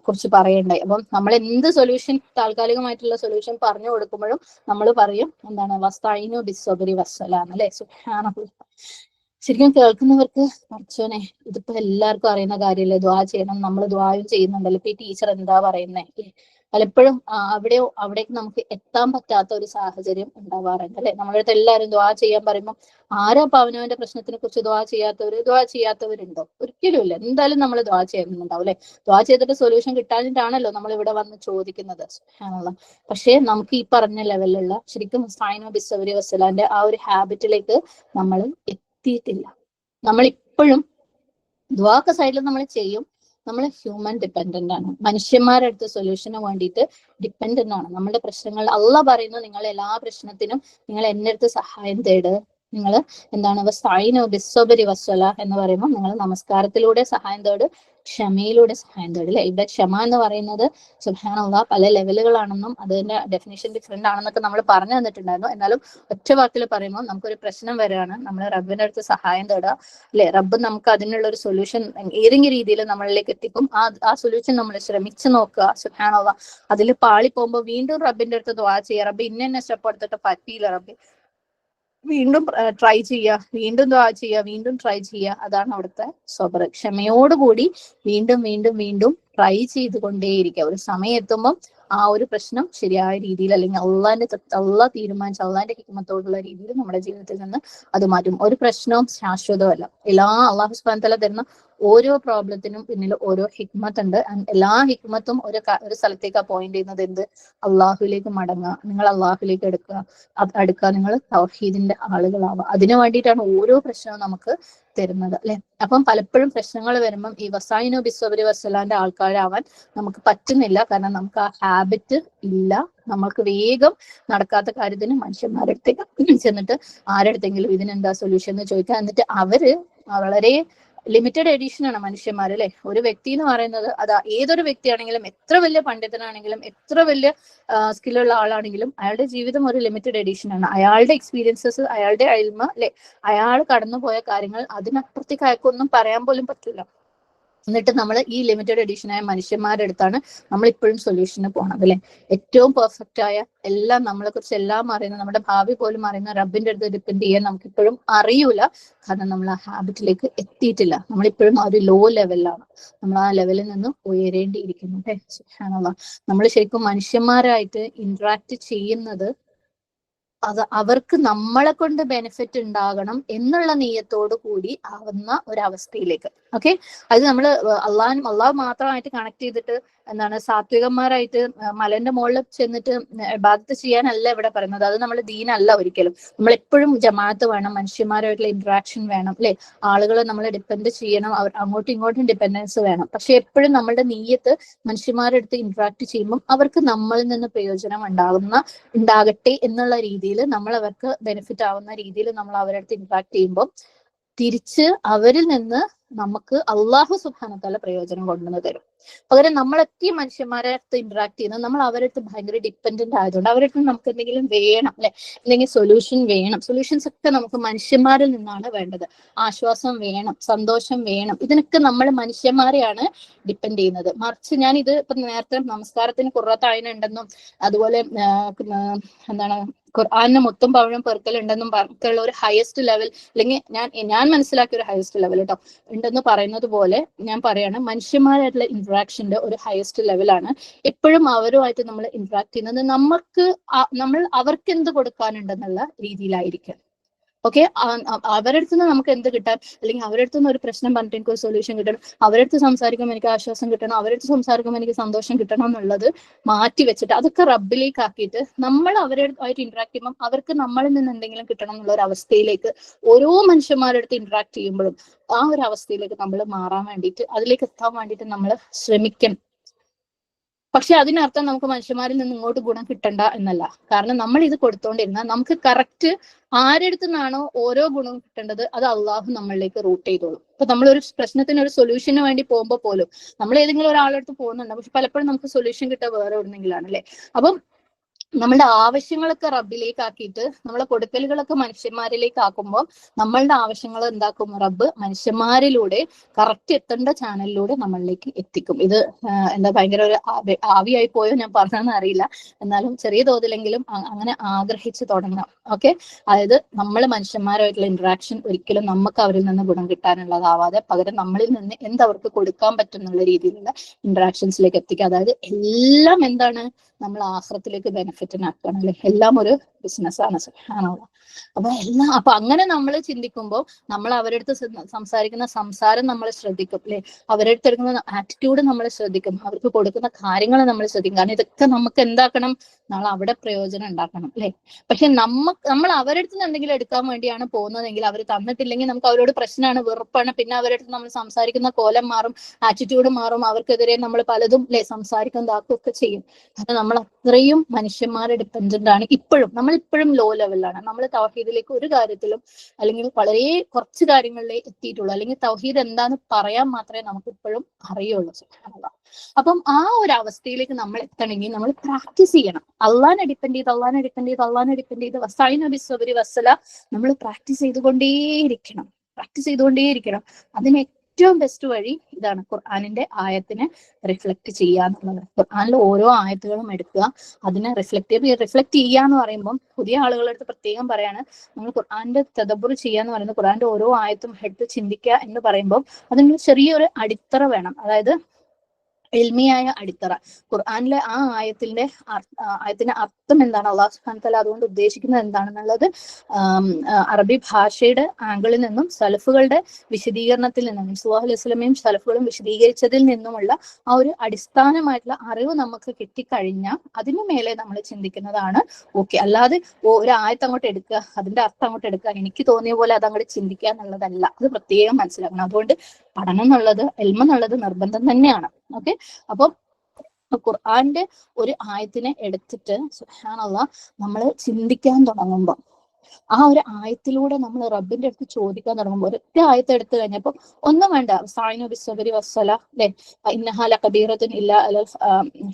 കുറിച്ച് പറയണ്ടായി. അപ്പം നമ്മൾ എന്ത് സൊല്യൂഷൻ, താൽക്കാലികമായിട്ടുള്ള സൊല്യൂഷൻ പറഞ്ഞു കൊടുക്കുമ്പോഴും നമ്മൾ പറയും എന്താണ്, വസ്തഈനു ബിസ്സബ്രി വസ്സലാം അല്ലെ. സുബ്ഹാനല്ലാഹ്, ശരിക്കും കേൾക്കുന്നവർക്ക് കുറച്ചോനെ ഇതിപ്പോ എല്ലാവർക്കും അറിയുന്ന കാര്യമല്ലേ, ദ്വാ ചെയ്യണം, നമ്മൾ ദ്വായും ചെയ്യുന്നുണ്ടല്ലോ, ഇപ്പൊ ഈ ടീച്ചർ എന്താ പറയുന്നേ, പലപ്പോഴും അവിടേക്ക് നമുക്ക് എത്താൻ പറ്റാത്ത ഒരു സാഹചര്യം ഉണ്ടാവാറുണ്ട് അല്ലെ. നമ്മുടെ അടുത്ത് എല്ലാവരും ദ്വാ ചെയ്യാൻ പറയുമ്പോൾ ആരാ അവനവന്റെ പ്രശ്നത്തിനെ കുറിച്ച് ദ്വാ ചെയ്യാത്തവരുണ്ടോ? ഒരിക്കലും ഇല്ല. എന്തായാലും നമ്മൾ ദ്വാ ചെയ്യുന്നുണ്ടാവും അല്ലെ. ദ്വാ ചെയ്തിട്ട് സൊല്യൂഷൻ കിട്ടാനിട്ടാണല്ലോ നമ്മൾ ഇവിടെ വന്ന് ചോദിക്കുന്നത്. പക്ഷേ നമുക്ക് ഈ പറഞ്ഞ ലെവലിലുള്ള ശരിക്കും ഹുസൈനോ ബിസ്സവരി വസ്സലാന്റെ ആ ഒരു ഹാബിറ്റിലേക്ക് നമ്മൾ എത്തിയിട്ടില്ല. നമ്മളിപ്പോഴും ദ്വാക്ക് സൈഡിൽ നമ്മൾ ചെയ്യും, നമ്മൾ ഹ്യൂമൻ ഡിപ്പെൻഡന്റ് ആണ്. മനുഷ്യന്മാരുടെ അടുത്ത് സൊല്യൂഷന് വേണ്ടിയിട്ട് ഡിപ്പെൻഡന്റ് ആണ്. നമ്മുടെ പ്രശ്നങ്ങൾ അള്ളാഹ് പറയുന്നു, നിങ്ങൾ എല്ലാ പ്രശ്നത്തിനും നിങ്ങൾ എന്റെ അടുത്ത് സഹായം തേട്. നിങ്ങൾ എന്താണ് വസ്തഈനു ബിസ്സബ്രി വസ്സലാ എന്ന് പറയുമ്പോൾ നിങ്ങൾ നമസ്കാരത്തിലൂടെ സഹായം തേട്, ക്ഷമയിലൂടെ സഹായം തേട് അല്ലെ. ഇവിടെ ക്ഷമ എന്ന് പറയുന്നത് സുബ്ഹാനല്ലാഹ് പല ലെവലുകളാണെന്നും അതിന്റെ ഡെഫിനേഷൻ ഡിഫറെന്റ് ആണെന്നൊക്കെ നമ്മൾ പറഞ്ഞു തന്നിട്ടുണ്ടായിരുന്നു. എന്നാലും ഒറ്റ വാക്കിൽ പറയുമ്പോൾ നമുക്കൊരു പ്രശ്നം വരികയാണ്, നമ്മൾ റബ്ബിന്റെ അടുത്ത് സഹായം തേടുക അല്ലെ. റബ്ബ് നമുക്ക് അതിനുള്ള ഒരു സൊല്യൂഷൻ ഏതെങ്കിലും രീതിയിൽ നമ്മളിലേക്ക് എത്തിക്കും. ആ സൊല്യൂഷൻ നമ്മൾ ശ്രമിച്ചു നോക്കുക. സുബ്ഹാനല്ലാഹ് അതിൽ പാളി പോകുമ്പോൾ വീണ്ടും റബ്ബിന്റെ അടുത്ത് ദുആ ചെയ്യുക, റബ്ബ് ഇന്ന സ്റ്റെപ്പ് എടുത്തിട്ട് പറ്റിയില്ല റബ്ബ്, വീണ്ടും ട്രൈ ചെയ്യുക, വീണ്ടും ദുആ ചെയ്യുക, വീണ്ടും ട്രൈ ചെയ്യുക. അതാണ് അവിടുത്തെ സബർ. ക്ഷമയോടുകൂടി വീണ്ടും വീണ്ടും വീണ്ടും ട്രൈ ചെയ്തുകൊണ്ടേയിരിക്കുക. ഒരു സമയം എത്തുമ്പോൾ ആ ഒരു പ്രശ്നം ശരിയായ രീതിയിൽ അല്ലെങ്കിൽ അള്ളാഹ് തീരുമാനിച്ച അള്ളാഹിന്റെ ഹിക്മത്തോടുള്ള രീതിയിൽ നമ്മുടെ ജീവിതത്തിൽ നിന്ന് അത് മാറ്റും. ഒരു പ്രശ്നവും ശാശ്വതമല്ല. അള്ളാഹു സുബ്ഹാനഹു വ തആല തരുന്ന ഓരോ പ്രോബ്ലത്തിനും പിന്നിൽ ഓരോ ഹിക്മത്ത് ഉണ്ട്. എല്ലാ ഹിക്മത്തും ഒരു സ്ഥലത്തേക്ക് പോയിന്റ് ചെയ്യുന്നത് എന്ത്? അള്ളാഹുലേക്ക് മടങ്ങുക, നിങ്ങൾ അള്ളാഹുലേക്ക് അടുക്കുക, നിങ്ങൾ തൗഹീദിന്റെ ആളുകളാവുക. അതിനു വേണ്ടിയിട്ടാണ് ഓരോ പ്രശ്നവും നമുക്ക് തരുന്നത് അല്ലെ. അപ്പം പലപ്പോഴും പ്രശ്നങ്ങൾ വരുമ്പം ഈ വസായിനോ ബിസ്വബരി വസ്സലാന്റെ ആൾക്കാരാവാൻ നമുക്ക് പറ്റുന്നില്ല. കാരണം നമുക്ക് ആ ഹാബിറ്റ് ഇല്ല. നമ്മൾക്ക് വേഗം നടക്കാത്ത കാര്യത്തിന് മനുഷ്യന്മാരടുത്തേക്ക് ചെന്നിട്ട് ആരടുത്തെങ്കിലും ഇതിനെന്താ സൊല്യൂഷൻ എന്ന് ചോദിക്കുക. എന്നിട്ട് അവര് വളരെ ലിമിറ്റഡ് എഡിഷൻ ആണ് മനുഷ്യന്മാർ അല്ലെ. ഒരു വ്യക്തി എന്ന് പറയുന്നത് ഏതൊരു വ്യക്തിയാണെങ്കിലും, എത്ര വലിയ പണ്ഡിതനാണെങ്കിലും, എത്ര വലിയ സ്കില്ലുള്ള ആളാണെങ്കിലും അയാളുടെ ജീവിതം ഒരു ലിമിറ്റഡ് എഡിഷൻ ആണ്. അയാളുടെ എക്സ്പീരിയൻസസ്, അയാളുടെ അയൽമ അല്ലെ, അയാൾ കടന്നുപോയ കാര്യങ്ങൾ അതിനപ്പുറത്തേക്ക് അയാൾക്കൊന്നും പറയാൻ പോലും പറ്റില്ല. എന്നിട്ട് നമ്മൾ ഈ ലിമിറ്റഡ് എഡിഷനായ മനുഷ്യന്മാരുടെ അടുത്താണ് നമ്മൾ ഇപ്പോഴും സൊല്യൂഷന് പോകണം അല്ലെ. ഏറ്റവും പെർഫെക്റ്റ് ആയ എല്ലാം നമ്മളെ കുറിച്ച് എല്ലാം അറിയുന്ന, നമ്മുടെ ഭാവി പോലും അറിയുന്ന റബ്ബിന്റെ അടുത്ത് ഡിപ്പെൻഡ് ചെയ്യാൻ നമുക്ക് ഇപ്പോഴും അറിയൂല. കാരണം നമ്മൾ ആ ഹാബിറ്റിലേക്ക് എത്തിയിട്ടില്ല. നമ്മളിപ്പോഴും ആ ഒരു ലോ ലെവലിലാണ്. നമ്മൾ ആ ലെവലിൽ നിന്ന് ഉയരേണ്ടിയിരിക്കുന്നു അല്ലെ. സുബ്ഹാനല്ലാഹ് നമ്മൾ ശരിക്കും മനുഷ്യന്മാരായിട്ട് ഇന്ററാക്ട് ചെയ്യുന്നത് അവർക്ക് നമ്മളെ കൊണ്ട് ബെനിഫിറ്റ് ഉണ്ടാകണം എന്നുള്ള നീയത്തോടു കൂടി ആവുന്ന ഒരവസ്ഥയിലേക്ക്. ഓക്കെ, അത് നമ്മൾ അള്ളാഹ് മാത്രമായിട്ട് കണക്ട് ചെയ്തിട്ട് എന്താണ് സാത്വികന്മാരായിട്ട് മലന്റെ മുകളിൽ ചെന്നിട്ട് ഇബാദത്ത് ചെയ്യാനല്ല ഇവിടെ പറയുന്നത്. അത് നമ്മൾ ദീനല്ല ഒരിക്കലും. നമ്മൾ എപ്പോഴും ജമാഅത്ത് വേണം, മനുഷ്യന്മാരായിട്ടുള്ള ഇന്ററാക്ഷൻ വേണം അല്ലെ. ആളുകളെ നമ്മൾ ഡിപ്പെൻഡ് ചെയ്യണം, അങ്ങോട്ടും ഇങ്ങോട്ടും ഡിപ്പെൻഡൻസ് വേണം. പക്ഷെ എപ്പോഴും നമ്മളുടെ നീയത്ത് മനുഷ്യന്മാരുടെ അടുത്ത് ഇന്ററാക്ട് ചെയ്യുമ്പോൾ അവർക്ക് നമ്മളിൽ നിന്ന് പ്രയോജനം ഉണ്ടാകട്ടെ എന്നുള്ള രീതിയിൽ, നമ്മൾ അവർക്ക് ബെനിഫിറ്റ് ആവുന്ന രീതിയിൽ നമ്മൾ അവരുടെ അടുത്ത് ഇന്ററാക്ട് ചെയ്യുമ്പോൾ തിരിച്ച് അവരിൽ നിന്ന് നമുക്ക് അള്ളാഹു സുബ്ഹാനഹു വ തആല പ്രയോജനം കൊണ്ടുവന്ന് തരും. പകരം നമ്മളൊക്കെ മനുഷ്യന്മാരെ അടുത്ത് ഇന്ററാക്ട് ചെയ്യുന്നത് നമ്മൾ അവരുടെ അടുത്ത് ഭയങ്കര ഡിപ്പെൻഡന്റ് ആയതുകൊണ്ട് അവരുടെ അടുത്ത് നമുക്ക് എന്തെങ്കിലും വേണം അല്ലെ, എന്തെങ്കിലും സൊല്യൂഷൻ വേണം. സൊല്യൂഷൻസ് ഒക്കെ നമുക്ക് മനുഷ്യന്മാരിൽ നിന്നാണ് വേണ്ടത്. ആശ്വാസം വേണം, സന്തോഷം വേണം, ഇതിനൊക്കെ നമ്മൾ മനുഷ്യന്മാരെയാണ് ഡിപ്പെൻഡ് ചെയ്യുന്നത്. മറിച്ച് ഞാൻ ഇത് ഇപ്പൊ നേരത്തെ നമസ്കാരത്തിന് ഖുർറത്ത് അയിൻ ഉണ്ടെന്നും അതുപോലെ എന്താണ് ഖുർആനിന് മുത്തും പവിഴം പെറുക്കലുണ്ടെന്നും പറഞ്ഞുള്ള ഒരു ഹയസ്റ്റ് ലെവൽ, അല്ലെങ്കിൽ ഞാൻ മനസ്സിലാക്കിയ ഒരു ഹയസ്റ്റ് ലെവൽ കേട്ടോ ഉണ്ടെന്ന് പറയുന്നത് പോലെ ഞാൻ പറയാണ്, മനുഷ്യന്മാരായിട്ടുള്ള ഇന്ററാക്ഷന്റെ ഒരു ഹയസ്റ്റ് ലെവലാണ്. എപ്പോഴും അവരുമായിട്ട് നമ്മൾ ഇന്ററാക്ട് ചെയ്യുന്നത് നമ്മൾ അവർക്ക് എന്ത് കൊടുക്കാനുണ്ടെന്നുള്ള രീതിയിലായിരിക്കും. ഓക്കെ, അവരുടെ അടുത്ത് നിന്ന് നമുക്ക് എന്ത് കിട്ടാൻ, അല്ലെങ്കിൽ അവരുടെ അടുത്ത് നിന്ന് ഒരു പ്രശ്നം പറഞ്ഞിട്ട് എനിക്ക് ഒരു സൊല്യൂഷൻ കിട്ടണം, അവരുടെ അടുത്ത് സംസാരിക്കുമ്പോൾ എനിക്ക് ആശ്വാസം കിട്ടണം, അവരുടെ അടുത്ത് സംസാരിക്കുമ്പോൾ എനിക്ക് സന്തോഷം കിട്ടണം എന്നുള്ളത് മാറ്റി വെച്ചിട്ട് അതൊക്കെ റബ്ബിലേക്ക് ആക്കിയിട്ട് നമ്മൾ അവരുമായിട്ട് ഇന്ററാക്ട് ചെയ്യുമ്പോൾ അവർക്ക് നമ്മളിൽ നിന്ന് എന്തെങ്കിലും കിട്ടണം എന്നുള്ള ഒരു അവസ്ഥയിലേക്ക് ഓരോ മനുഷ്യന്മാരുടെ അടുത്ത് ഇന്ററാക്ട് ചെയ്യുമ്പോഴും ആ ഒരു അവസ്ഥയിലേക്ക് നമ്മൾ മാറാൻ വേണ്ടിയിട്ട്, അതിലേക്ക് എത്താൻ വേണ്ടിയിട്ട് നമ്മൾ ശ്രമിക്കണം. പക്ഷെ അതിനർത്ഥം നമുക്ക് മനുഷ്യന്മാരിൽ നിന്ന് ഇങ്ങോട്ട് ഗുണം കിട്ടണ്ട എന്നല്ല. കാരണം നമ്മൾ ഇത് കൊടുത്തോണ്ടിരുന്നാൽ നമുക്ക് കറക്റ്റ് ആരെടുത്തു നിന്നാണോ ഓരോ ഗുണവും കിട്ടേണ്ടത് അത് അള്ളാഹു നമ്മളിലേക്ക് റൂട്ട് ചെയ്തോളും. ഇപ്പൊ നമ്മളൊരു പ്രശ്നത്തിന് ഒരു സൊല്യൂഷന് വേണ്ടി പോകുമ്പോൾ പോലും നമ്മൾ ഏതെങ്കിലും ഒരാളെടുത്ത് പോകുന്നുണ്ട്, പക്ഷെ പലപ്പോഴും നമുക്ക് സൊല്യൂഷൻ കിട്ടുക വേറെ എവിടെന്നെങ്കിലാണ് അല്ലെ. അപ്പം നമ്മളുടെ ആവശ്യങ്ങളൊക്കെ റബ്ബിലേക്ക് ആക്കിയിട്ട് നമ്മളെ കൊടുക്കലുകളൊക്കെ മനുഷ്യന്മാരിലേക്ക് ആക്കുമ്പോൾ നമ്മളുടെ ആവശ്യങ്ങൾ എന്താക്കും? റബ്ബ് മനുഷ്യന്മാരിലൂടെ കറക്റ്റ് എത്തേണ്ട ചാനലിലൂടെ നമ്മളിലേക്ക് എത്തിക്കും. ഇത് എന്താ ഭയങ്കര ഒരു ആവിയായി പോയോ ഞാൻ പറഞ്ഞതെന്ന് അറിയില്ല, എന്നാലും ചെറിയ തോതിലെങ്കിലും അങ്ങനെ ആഗ്രഹിച്ചു തുടങ്ങാം. ഓക്കെ, അതായത് നമ്മൾ മനുഷ്യന്മാരായിട്ടുള്ള ഇന്ററാക്ഷൻ ഒരിക്കലും നമുക്ക് അവരിൽ നിന്ന് ഗുണം കിട്ടാനുള്ളതാവാതെ പകരം നമ്മളിൽ നിന്ന് എന്തവർക്ക് കൊടുക്കാൻ പറ്റും എന്നുള്ള രീതിയിലുള്ള ഇന്ററാക്ഷൻസിലേക്ക് എത്തിക്കുക. അതായത് എല്ലാം എന്താണ്, നമ്മൾ ആഖിറത്തിലേക്ക് ബെനിഫിറ്റിനാക്കണം അല്ലെ. എല്ലാം ഒരു ബിസിനസ്സാണ്. സുബ്ഹാനല്ലാഹ്. അപ്പൊ അങ്ങനെ നമ്മൾ ചിന്തിക്കുമ്പോൾ നമ്മൾ അവരുടെ അടുത്ത് സംസാരിക്കുന്ന സംസാരം നമ്മൾ ശ്രദ്ധിക്കും അല്ലെ, അവരുടെ അടുത്ത് എടുക്കുന്ന ആറ്റിറ്റ്യൂഡ് നമ്മൾ ശ്രദ്ധിക്കും, അവർക്ക് കൊടുക്കുന്ന കാര്യങ്ങൾ നമ്മൾ ശ്രദ്ധിക്കും. കാരണം ഇതൊക്കെ നമുക്ക് എന്താക്കണം, നാളെ അവിടെ പ്രയോജനം ഉണ്ടാക്കണം അല്ലെ. പക്ഷെ നമ്മൾ അവരുടെ അടുത്ത് നിന്ന് എന്തെങ്കിലും എടുക്കാൻ വേണ്ടിയാണ് പോകുന്നതെങ്കിൽ അവർ തന്നിട്ടില്ലെങ്കിൽ നമുക്ക് അവരോട് പ്രശ്നമാണ്, വെറുപ്പാണ്. പിന്നെ അവരുടെ അടുത്ത് നമ്മൾ സംസാരിക്കുന്ന കോലം മാറും, ആറ്റിറ്റ്യൂഡ് മാറും, അവർക്കെതിരെ നമ്മൾ പലതും അല്ലെ സംസാരിക്കും, ഇതാക്കുകയൊക്കെ ചെയ്യും. കാരണം നമ്മൾ അത്രയും മനുഷ്യന്മാരെ ഡിപ്പെൻഡന്റ് ആണ്. നമ്മൾ ഇപ്പോഴും ലോ ലെവലിലാണ്. നമ്മൾ തൗഹീദിലേക്ക് ഒരു കാര്യത്തിലും അല്ലെങ്കിൽ വളരെ കുറച്ച് കാര്യങ്ങളിലേ എത്തിയിട്ടുള്ളൂ, അല്ലെങ്കിൽ തൗഹീദ് എന്താന്ന് പറയാൻ മാത്രമേ നമുക്ക് ഇപ്പോഴും അറിയുള്ളൂ. സുബ്ഹാനല്ലാഹ്. അപ്പം ആ ഒരു അവസ്ഥയിലേക്ക് നമ്മൾ എത്തണമെങ്കിൽ നമ്മൾ പ്രാക്ടീസ് ചെയ്യണം. അള്ളാനെ ഡിപ്പെൻഡ് ചെയ്ത് വസ്തഈനു ബിസ്സബ്രി വസ്സല നമ്മൾ പ്രാക്ടീസ് ചെയ്തുകൊണ്ടേയിരിക്കണം. അതിന് ഏറ്റവും ബെസ്റ്റ് വഴി ഇതാണ്, ഖുർആനിന്റെ ആയത്തിനെ റിഫ്ലക്ട് ചെയ്യുക എന്നുള്ളത്. ഖുർആനിലെ ഓരോ ആയത്തുകളും എടുക്കുക, അതിനെ റിഫ്ലക്ട് ചെയ്യുക എന്ന് പറയുമ്പോൾ പുതിയ ആളുകളുടെ അടുത്ത് പ്രത്യേകം പറയാണ്, നമ്മൾ ഖുർആന്റെ തദബ്ബുർ ചെയ്യുക എന്ന് പറയുന്നത് ഖുർആന്റെ ഓരോ ആയത്തും എടുത്ത് ചിന്തിക്കുക എന്ന് പറയുമ്പോൾ അതിന് ചെറിയൊരു അടിത്തറ വേണം. അതായത് ഇൽമിയായ അടിത്തറ. ഖുർആനിലെ ആ ആയത്തിന്റെ അർത്ഥം എന്താണ്, അള്ളാഹു സുബ്ഹാനഹു വ തആല അതുകൊണ്ട് ഉദ്ദേശിക്കുന്നത് എന്താണെന്നുള്ളത് അറബി ഭാഷയുടെ ആംഗിളിൽ നിന്നും സലഫുകളുടെ വിശദീകരണത്തിൽ നിന്നും സ്വല്ലല്ലാഹു അലൈഹി വസല്ലമയും സലഫുകളും വിശദീകരിച്ചതിൽ നിന്നുമുള്ള ആ ഒരു അടിസ്ഥാനമായിട്ടുള്ള അറിവ് നമുക്ക് കിട്ടിക്കഴിഞ്ഞാൽ അതിനു മേലെ നമ്മൾ ചിന്തിക്കുന്നതാണ് ഓക്കെ. അല്ലാതെ ഒരു ആയത്ത് അങ്ങോട്ട് എടുക്കുക, അതിന്റെ അർത്ഥം അങ്ങോട്ട് എടുക്കുക, എനിക്ക് തോന്നിയ പോലെ അത് അങ്ങോട്ട് ചിന്തിക്കുക എന്നുള്ളതല്ല. അത് പ്രത്യേകം മനസ്സിലാക്കണം. അതുകൊണ്ട് പഠനം എന്നുള്ളത്, ഇൽമ് എന്നുള്ളത് നിർബന്ധം തന്നെയാണ്. ഓക്കെ, അപ്പം ഖുർആന്റെ ഒരു ആയത്തിനെ എടുത്തിട്ട് സുബ്ഹാനല്ലാഹ് നമ്മൾ ചിന്തിക്കാൻ തുടങ്ങുമ്പോൾ, ആ ഒരു ആയത്തിലൂടെ നമ്മൾ റബ്ബിന്റെ അടുത്ത് ചോദിക്കാൻ തുടങ്ങുമ്പോൾ, ഒരൊറ്റ ആയത്ത് എടുത്തു കഴിഞ്ഞപ്പോൾ ഒന്നും വേണ്ട, വസ്തഈനു ബിസ്സബ്രി വസ്സല അല്ലെ, ഇന്നഹാ ലഖബീറത്തുൻ ഇല്ലാ അലൽ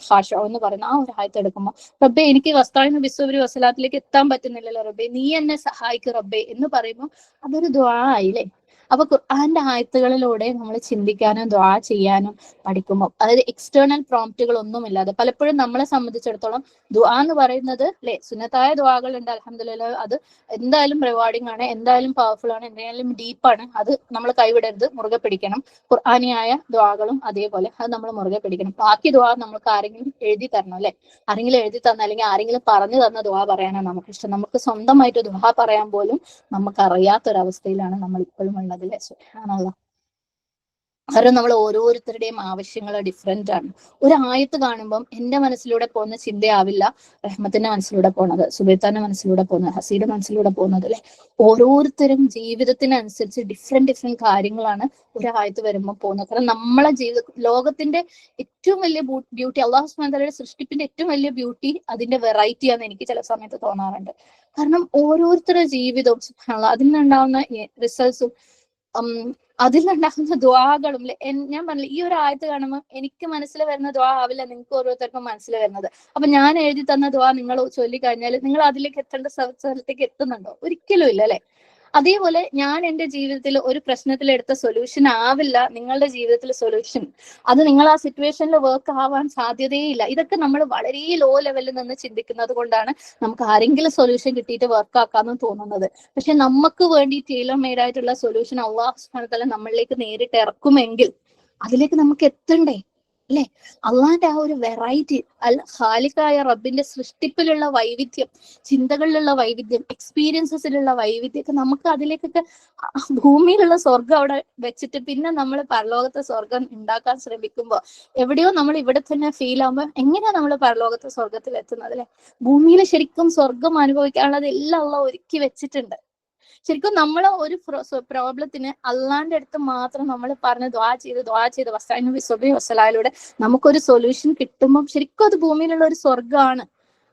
ഖാശിഊൻ എന്ന് പറയുന്ന ആ ഒരു ആയത്ത് എടുക്കുമ്പോൾ, റബ്ബേ എനിക്ക് വസ്തഈനു ബിസ്സബ്രി വസ്സലാത്തിലേക്ക് എത്താൻ പറ്റുന്നില്ലല്ലോ റബ്ബേ, നീ എന്നെ സഹായിക്ക് റബ്ബേ എന്ന് പറയുമ്പോൾ അതൊരു ദുആ ആയില്ലേ. അപ്പൊ ഖുർആന്റെ ആയത്തുകളിലൂടെ നമ്മൾ ചിന്തിക്കാനും ദുആ ചെയ്യാനും പഠിക്കുമ്പോൾ, അതായത് എക്സ്റ്റേണൽ പ്രോംപ്റ്റുകൾ ഒന്നുമില്ലാതെ, പലപ്പോഴും നമ്മളെ സംബന്ധിച്ചിടത്തോളം ദുആ എന്ന് പറയുന്നത് അല്ലെ, സുന്നത്തായ ദുആകൾ ഉണ്ട് അൽഹംദുലില്ലാഹ്, അത് എന്തായാലും റിവാർഡിംഗ് ആണ്, എന്തായാലും പവർഫുൾ ആണ്, എന്തായാലും ഡീപ്പാണ്. അത് നമ്മൾ കൈവിടരുത്, മുറുകെ പിടിക്കണം. ഖുർആനിയായ ദുആകളും അതേപോലെ അത് നമ്മൾ മുറുകെ പിടിക്കണം. ബാക്കി ദുആ നമുക്ക് ആരെങ്കിലും എഴുതി തരണം അല്ലെ, ആരെങ്കിലും എഴുതി തന്ന അല്ലെങ്കിൽ ആരെങ്കിലും പറഞ്ഞു തന്ന ദുആ പറയാനാണ് നമുക്ക് ഇഷ്ടം. നമുക്ക് സ്വന്തമായിട്ട് ദുആ പറയാൻ പോലും നമുക്ക് അറിയാത്തൊരവസ്ഥയിലാണ് നമ്മൾ ഇപ്പോഴും ഉള്ളത് അല്ലെ. സുബ്ഹാനല്ലാഹ്. കാരണം നമ്മൾ ഓരോരുത്തരുടെയും ആവശ്യങ്ങൾ ഡിഫറെന്റ് ആണ്. ഒരു ആയത്ത് കാണുമ്പം എന്റെ മനസ്സിലൂടെ പോകുന്ന ചിന്തയാവില്ല റഹ്മത്തിന്റെ മനസ്സിലൂടെ പോകുന്നത്, സുബൈത്താന്റെ മനസ്സിലൂടെ പോകുന്നത്, ഹസീയുടെ മനസ്സിലൂടെ പോകുന്നത് അല്ലെ. ഓരോരുത്തരും ജീവിതത്തിനനുസരിച്ച് ഡിഫറെന്റ് കാര്യങ്ങളാണ് ഒരു ആയത്ത് വരുമ്പോൾ പോകുന്നത്. കാരണം നമ്മളെ ലോകത്തിന്റെ ഏറ്റവും വലിയ ബ്യൂട്ടി, അള്ളാഹു സുബ്ഹാനഹു വ തആലയുടെ സൃഷ്ടിപ്പിന്റെ ഏറ്റവും വലിയ ബ്യൂട്ടി അതിന്റെ വെറൈറ്റിയാന്ന് എനിക്ക് ചില സമയത്ത് തോന്നാറുണ്ട്. കാരണം ഓരോരുത്തരുടെ ജീവിതവും സുബ്ഹാനല്ലാഹ് അതിനുണ്ടാവുന്ന റിസൾട്ട്സും അതിലുണ്ടാകുന്ന ദ്വാകളും ഞാൻ പറഞ്ഞില്ല, ഈ ഒരു ആയത്ത് കാണുമ്പോൾ എനിക്ക് മനസ്സിൽ വരുന്ന ദ്വാ ആവില്ല നിങ്ങൾക്ക് ഓരോരുത്തർക്കും മനസ്സിൽ വരുന്നത്. അപ്പൊ ഞാൻ എഴുതി തന്ന ദ്വാ നിങ്ങൾ ചൊല്ലിക്കഴിഞ്ഞാൽ നിങ്ങൾ അതിലേക്ക് എത്തേണ്ട സ്ഥലത്തേക്ക് എത്തുന്നുണ്ടോ? ഒരിക്കലും ഇല്ല അല്ലെ. അതേപോലെ ഞാൻ എന്റെ ജീവിതത്തിൽ ഒരു പ്രശ്നത്തിൽ എടുത്ത സൊല്യൂഷൻ ആവില്ല നിങ്ങളുടെ ജീവിതത്തിൽ സൊല്യൂഷൻ. അത് നിങ്ങൾ ആ സിറ്റുവേഷനിൽ വർക്ക് ആവാൻ സാധ്യതയില്ല. ഇതൊക്കെ നമ്മൾ വളരെ ലോ ലെവലിൽ നിന്ന് ചിന്തിക്കുന്നത് കൊണ്ടാണ് നമുക്ക് ആരെങ്കിലും സൊല്യൂഷൻ കിട്ടിയിട്ട് വർക്ക് ആക്കാന്ന് തോന്നുന്നത്. പക്ഷെ നമുക്ക് വേണ്ടി ടൈലർ മെയ്ഡ് ആയിട്ടുള്ള സൊല്യൂഷൻ അള്ളാഹു സുബ്ഹാനഹു വ തആല നമ്മളിലേക്ക് നേരിട്ട് ഇറക്കുമെങ്കിൽ അതിലേക്ക് നമുക്ക് എത്തണ്ടേ അല്ലെ. അള്ളാന്റെ ആ ഒരു വെറൈറ്റി, ഖാലിഖായ റബ്ബിന്റെ സൃഷ്ടിപ്പിലുള്ള വൈവിധ്യം, ചിന്തകളിലുള്ള വൈവിധ്യം, എക്സ്പീരിയൻസസിലുള്ള വൈവിധ്യമൊക്കെ നമുക്ക് അതിലേക്കൊക്കെ, ഭൂമിയിലുള്ള സ്വർഗം അവിടെ വെച്ചിട്ട് പിന്നെ നമ്മൾ പരലോകത്തെ സ്വർഗം ഉണ്ടാക്കാൻ ശ്രമിക്കുമ്പോൾ എവിടെയോ നമ്മൾ ഇവിടെ തന്നെ ഫീൽ ആകുമ്പോൾ എങ്ങനെയാ നമ്മൾ പരലോകത്തെ സ്വർഗത്തിൽ എത്തുന്നത് അല്ലെ. ഭൂമിയിൽ ശരിക്കും സ്വർഗം അനുഭവിക്കാനുള്ളത് എല്ലാം അള്ളാഹ് ഒരുക്കി വെച്ചിട്ടുണ്ട്. ശരിക്കും നമ്മൾ ഒരു പ്രോബ്ലത്തിന് അള്ളാന്റെ അടുത്ത് മാത്രം നമ്മൾ പറഞ്ഞ് ദ്വാ ചെയ്ത് വസ്തഈനു ബിസ്സബ്രി വസ്സലായിലൂടെ നമുക്കൊരു സൊല്യൂഷൻ കിട്ടുമ്പോൾ ശരിക്കും അത് ഭൂമിയിലുള്ള ഒരു സ്വർഗമാണ്.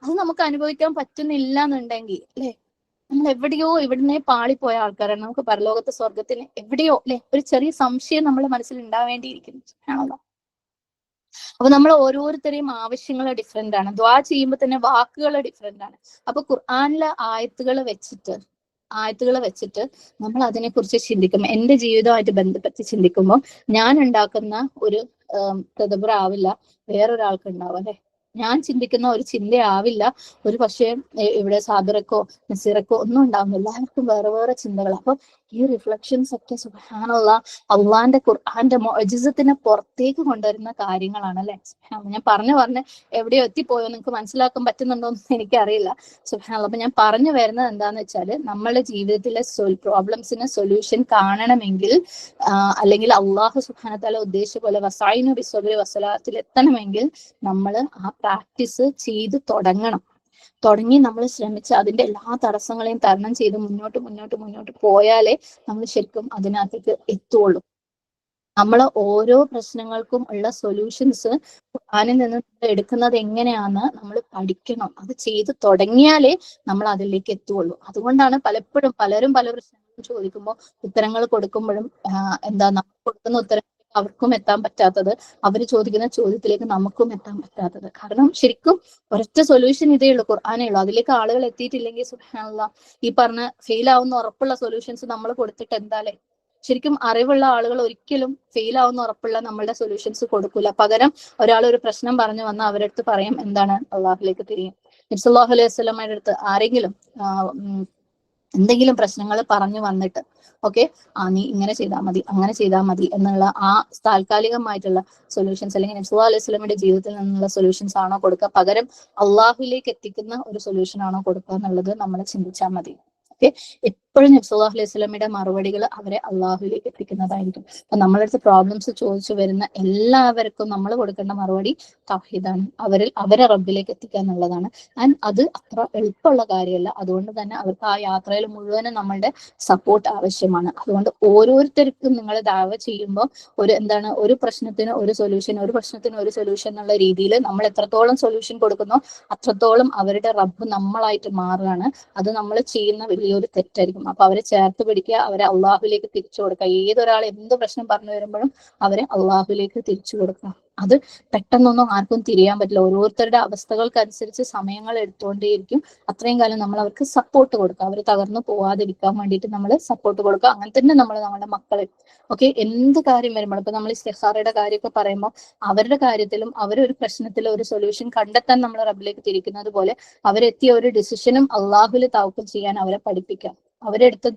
അത് നമുക്ക് അനുഭവിക്കാൻ പറ്റുന്നില്ല എന്നുണ്ടെങ്കിൽ അല്ലെ, നമ്മൾ എവിടെയോ ഇവിടുന്നേ പാളിപ്പോയ ആൾക്കാരാണ്. നമുക്ക് പരലോകത്തെ സ്വർഗത്തിന് എവിടെയോ അല്ലെ ഒരു ചെറിയ സംശയം നമ്മുടെ മനസ്സിൽ ഉണ്ടാവേണ്ടിയിരിക്കുന്നു. ആണല്ലോ. അപ്പൊ നമ്മൾ ഓരോരുത്തരെയും ആവശ്യങ്ങൾ ഡിഫറെന്റ് ആണ്. ദ്വാ ചെയ്യുമ്പോൾ തന്നെ വാക്കുകൾ ഡിഫറെന്റ് ആണ്. അപ്പൊ ഖുർആനിലെ ആയത്തുകൾ വെച്ചിട്ട് നമ്മൾ അതിനെക്കുറിച്ച് ചിന്തിക്കുമ്പോൾ, എന്റെ ജീവിതമായിട്ട് ബന്ധപ്പെട്ട് ചിന്തിക്കുമ്പോൾ ഞാൻ ഉണ്ടാക്കുന്ന ഒരു തദബ്ബർ ആവില്ല വേറൊരാൾക്ക് ഉണ്ടാവും അല്ലെ. ഞാൻ ചിന്തിക്കുന്ന ഒരു ചിന്തയാവില്ല ഒരു പക്ഷേ ഇവിടെ സാബിറക്കോ നസീറക്കോ ഒന്നും ഉണ്ടാവുന്നില്ല. എല്ലാവർക്കും വേറെ വേറെ ചിന്തകൾ. അപ്പൊ ഈ റിഫ്ലക്ഷൻസ് ഒക്കെ സുബ്ഹാനല്ലാഹ് അള്ളാന്റെ ഖുർആന്റെ മുഅ്ജിസത്തിനെ പുറത്തേക്ക് കൊണ്ടുവരുന്ന കാര്യങ്ങളാണ് അല്ലെ. ഞാൻ പറഞ്ഞ് എവിടെയോ എത്തിപ്പോയോ, നിങ്ങൾക്ക് മനസ്സിലാക്കാൻ പറ്റുന്നുണ്ടോ എന്ന് എനിക്കറിയില്ല. സുബ്ഹാനല്ലാഹ്. അപ്പൊ ഞാൻ പറഞ്ഞു വരുന്നത് എന്താന്ന് വെച്ചാൽ, നമ്മളുടെ ജീവിതത്തിലെ പ്രോബ്ലംസിന് സൊല്യൂഷൻ കാണണമെങ്കിൽ, അല്ലെങ്കിൽ അള്ളാഹു സുബ്ഹാനഹു വതആല ഉദ്ദേശിച്ച പോലെ വസൈനു ബിസ്സബ്രി വസ്സലാത്തിൽ എത്തണമെങ്കിൽ നമ്മൾ ആ പ്രാക്ടീസ് ചെയ്ത് തുടങ്ങി നമ്മൾ ശ്രമിച്ച് അതിന്റെ എല്ലാ തടസ്സങ്ങളെയും തരണം ചെയ്ത് മുന്നോട്ട് പോയാലേ നമ്മൾ ശരിക്കും അതിനകത്തേക്ക് എത്തുള്ളൂ. നമ്മൾ ഓരോ പ്രശ്നങ്ങൾക്കും ഉള്ള സൊല്യൂഷൻസ് ഖുർആനിൽ നിന്ന് എടുക്കുന്നത് എങ്ങനെയാന്ന് നമ്മൾ പഠിക്കണം. അത് ചെയ്ത് തുടങ്ങിയാലേ നമ്മൾ അതിലേക്ക് എത്തുള്ളൂ. അതുകൊണ്ടാണ് പലപ്പോഴും പലരും പല പ്രശ്നങ്ങളും ചോദിക്കുമ്പോൾ ഉത്തരങ്ങൾ കൊടുക്കുമ്പോഴും എന്താ നമ്മൾ കൊടുക്കുന്ന ഉത്തരം അവർക്കും എത്താൻ പറ്റാത്തത്, അവർ ചോദിക്കുന്ന ചോദ്യത്തിലേക്ക് നമുക്കും എത്താൻ പറ്റാത്തത്. കാരണം ശരിക്കും ഒരൊറ്റ സൊല്യൂഷൻ ഇതേ ഉള്ളൂ, ഖുർആനേ ഉള്ളൂ. അതിലേക്ക് ആളുകൾ എത്തിയിട്ടില്ലെങ്കിൽ സുബ്ഹാനല്ലാഹ് ഈ പറഞ്ഞ ഫെയിൽ ആവുന്ന ഉറപ്പുള്ള സൊല്യൂഷൻസ് നമ്മൾ കൊടുത്തിട്ട് എന്താലേ. ശരിക്കും അറിവുള്ള ആളുകൾ ഒരിക്കലും ഫെയിൽ ആവുന്ന ഉറപ്പുള്ള നമ്മളുടെ സൊല്യൂഷൻസ് കൊടുക്കൂല. പകരം ഒരാൾ ഒരു പ്രശ്നം പറഞ്ഞു വന്നാൽ അവരുടെ അടുത്ത് പറയും എന്താണ്, അള്ളാഹുലേക്ക് തിരിയും. നബി സല്ലല്ലാഹു അലൈഹി വസല്ലമയുടെ അടുത്ത് ആരെങ്കിലും എന്തെങ്കിലും പ്രശ്നങ്ങൾ പറഞ്ഞു വന്നിട്ട് ഓക്കെ നീ ഇങ്ങനെ ചെയ്താൽ മതി അങ്ങനെ ചെയ്താൽ മതി എന്നുള്ള ആ താൽക്കാലികമായിട്ടുള്ള സൊല്യൂഷൻസ്, അല്ലെങ്കിൽ നബി സല്ലല്ലാഹു അലൈഹി വസല്ലമയുടെ ജീവിതത്തിൽ നിന്നുള്ള സൊല്യൂഷൻസ് ആണോ കൊടുക്കുക, പകരം അള്ളാഹുലേക്ക് എത്തിക്കുന്ന ഒരു സൊല്യൂഷൻ ആണോ കൊടുക്കുക എന്നുള്ളത് നമ്മൾ ചിന്തിച്ചാൽ മതി. ഓക്കെ. എപ്പോഴും നബി സല്ലല്ലാഹു അലൈഹി വസല്ലമയുടെ മറുപടികൾ അവരെ അള്ളാഹുലേക്ക് എത്തിക്കുന്നതായിരിക്കും. അപ്പൊ നമ്മളെ അടുത്ത് പ്രോബ്ലംസ് ചോദിച്ചു വരുന്ന എല്ലാവർക്കും നമ്മൾ കൊടുക്കേണ്ട മറുപടി തൗഹീദാണ്. അവരെ റബ്ബിലേക്ക് എത്തിക്കുക എന്നുള്ളതാണ്. ആൻഡ് അത് അത്ര എളുപ്പമുള്ള കാര്യമല്ല. അതുകൊണ്ട് തന്നെ അവർക്ക് ആ യാത്രയിൽ മുഴുവനും നമ്മളുടെ സപ്പോർട്ട് ആവശ്യമാണ്. അതുകൊണ്ട് ഓരോരുത്തർക്കും നിങ്ങൾ ദഅവ ചെയ്യുമ്പോൾ ഒരു പ്രശ്നത്തിന് ഒരു സൊല്യൂഷൻ എന്നുള്ള രീതിയിൽ നമ്മൾ എത്രത്തോളം സൊല്യൂഷൻ കൊടുക്കുന്നോ അത്രത്തോളം അവരുടെ റബ്ബ് നമ്മളായിട്ട് മാറുകയാണ്. അത് നമ്മൾ ചെയ്യുന്ന വലിയൊരു തെറ്റായിരിക്കും. അപ്പൊ അവരെ ചേർത്ത് പിടിക്കുക, അവരെ അള്ളാഹുലേക്ക് തിരിച്ചു കൊടുക്കുക. ഏതൊരാൾ എന്ത് പ്രശ്നം പറഞ്ഞു വരുമ്പോഴും അവരെ അള്ളാഹുലേക്ക് തിരിച്ചു കൊടുക്കുക. അത് പെട്ടെന്നൊന്നും ആർക്കും തിരിയാൻ പറ്റില്ല. ഓരോരുത്തരുടെ അവസ്ഥകൾക്കനുസരിച്ച് സമയങ്ങൾ എടുത്തുകൊണ്ടേയിരിക്കും. അത്രയും കാലം നമ്മൾ അവർക്ക് സപ്പോർട്ട് കൊടുക്കുക, അവർ തകർന്നു പോവാതിരിക്കാൻ വേണ്ടിയിട്ട് നമ്മൾ സപ്പോർട്ട് കൊടുക്കുക. അങ്ങനെ തന്നെ നമ്മൾ നമ്മുടെ മക്കളെ എന്ത് കാര്യം വരുമ്പോൾ, ഇപ്പൊ നമ്മൾ ഇസ്തിഖാറയുടെ കാര്യമൊക്കെ പറയുമ്പോൾ അവരുടെ കാര്യത്തിലും അവരൊരു പ്രശ്നത്തിൽ ഒരു സൊല്യൂഷൻ കണ്ടെത്താൻ നമ്മൾ റബ്ബിലേക്ക് തിരിക്കുന്നത് പോലെ അവരെത്തിയ ഒരു ഡിസിഷനും അള്ളാഹുൽ തവക്കൽ ചെയ്യാൻ അവരെ പഠിപ്പിക്കാം.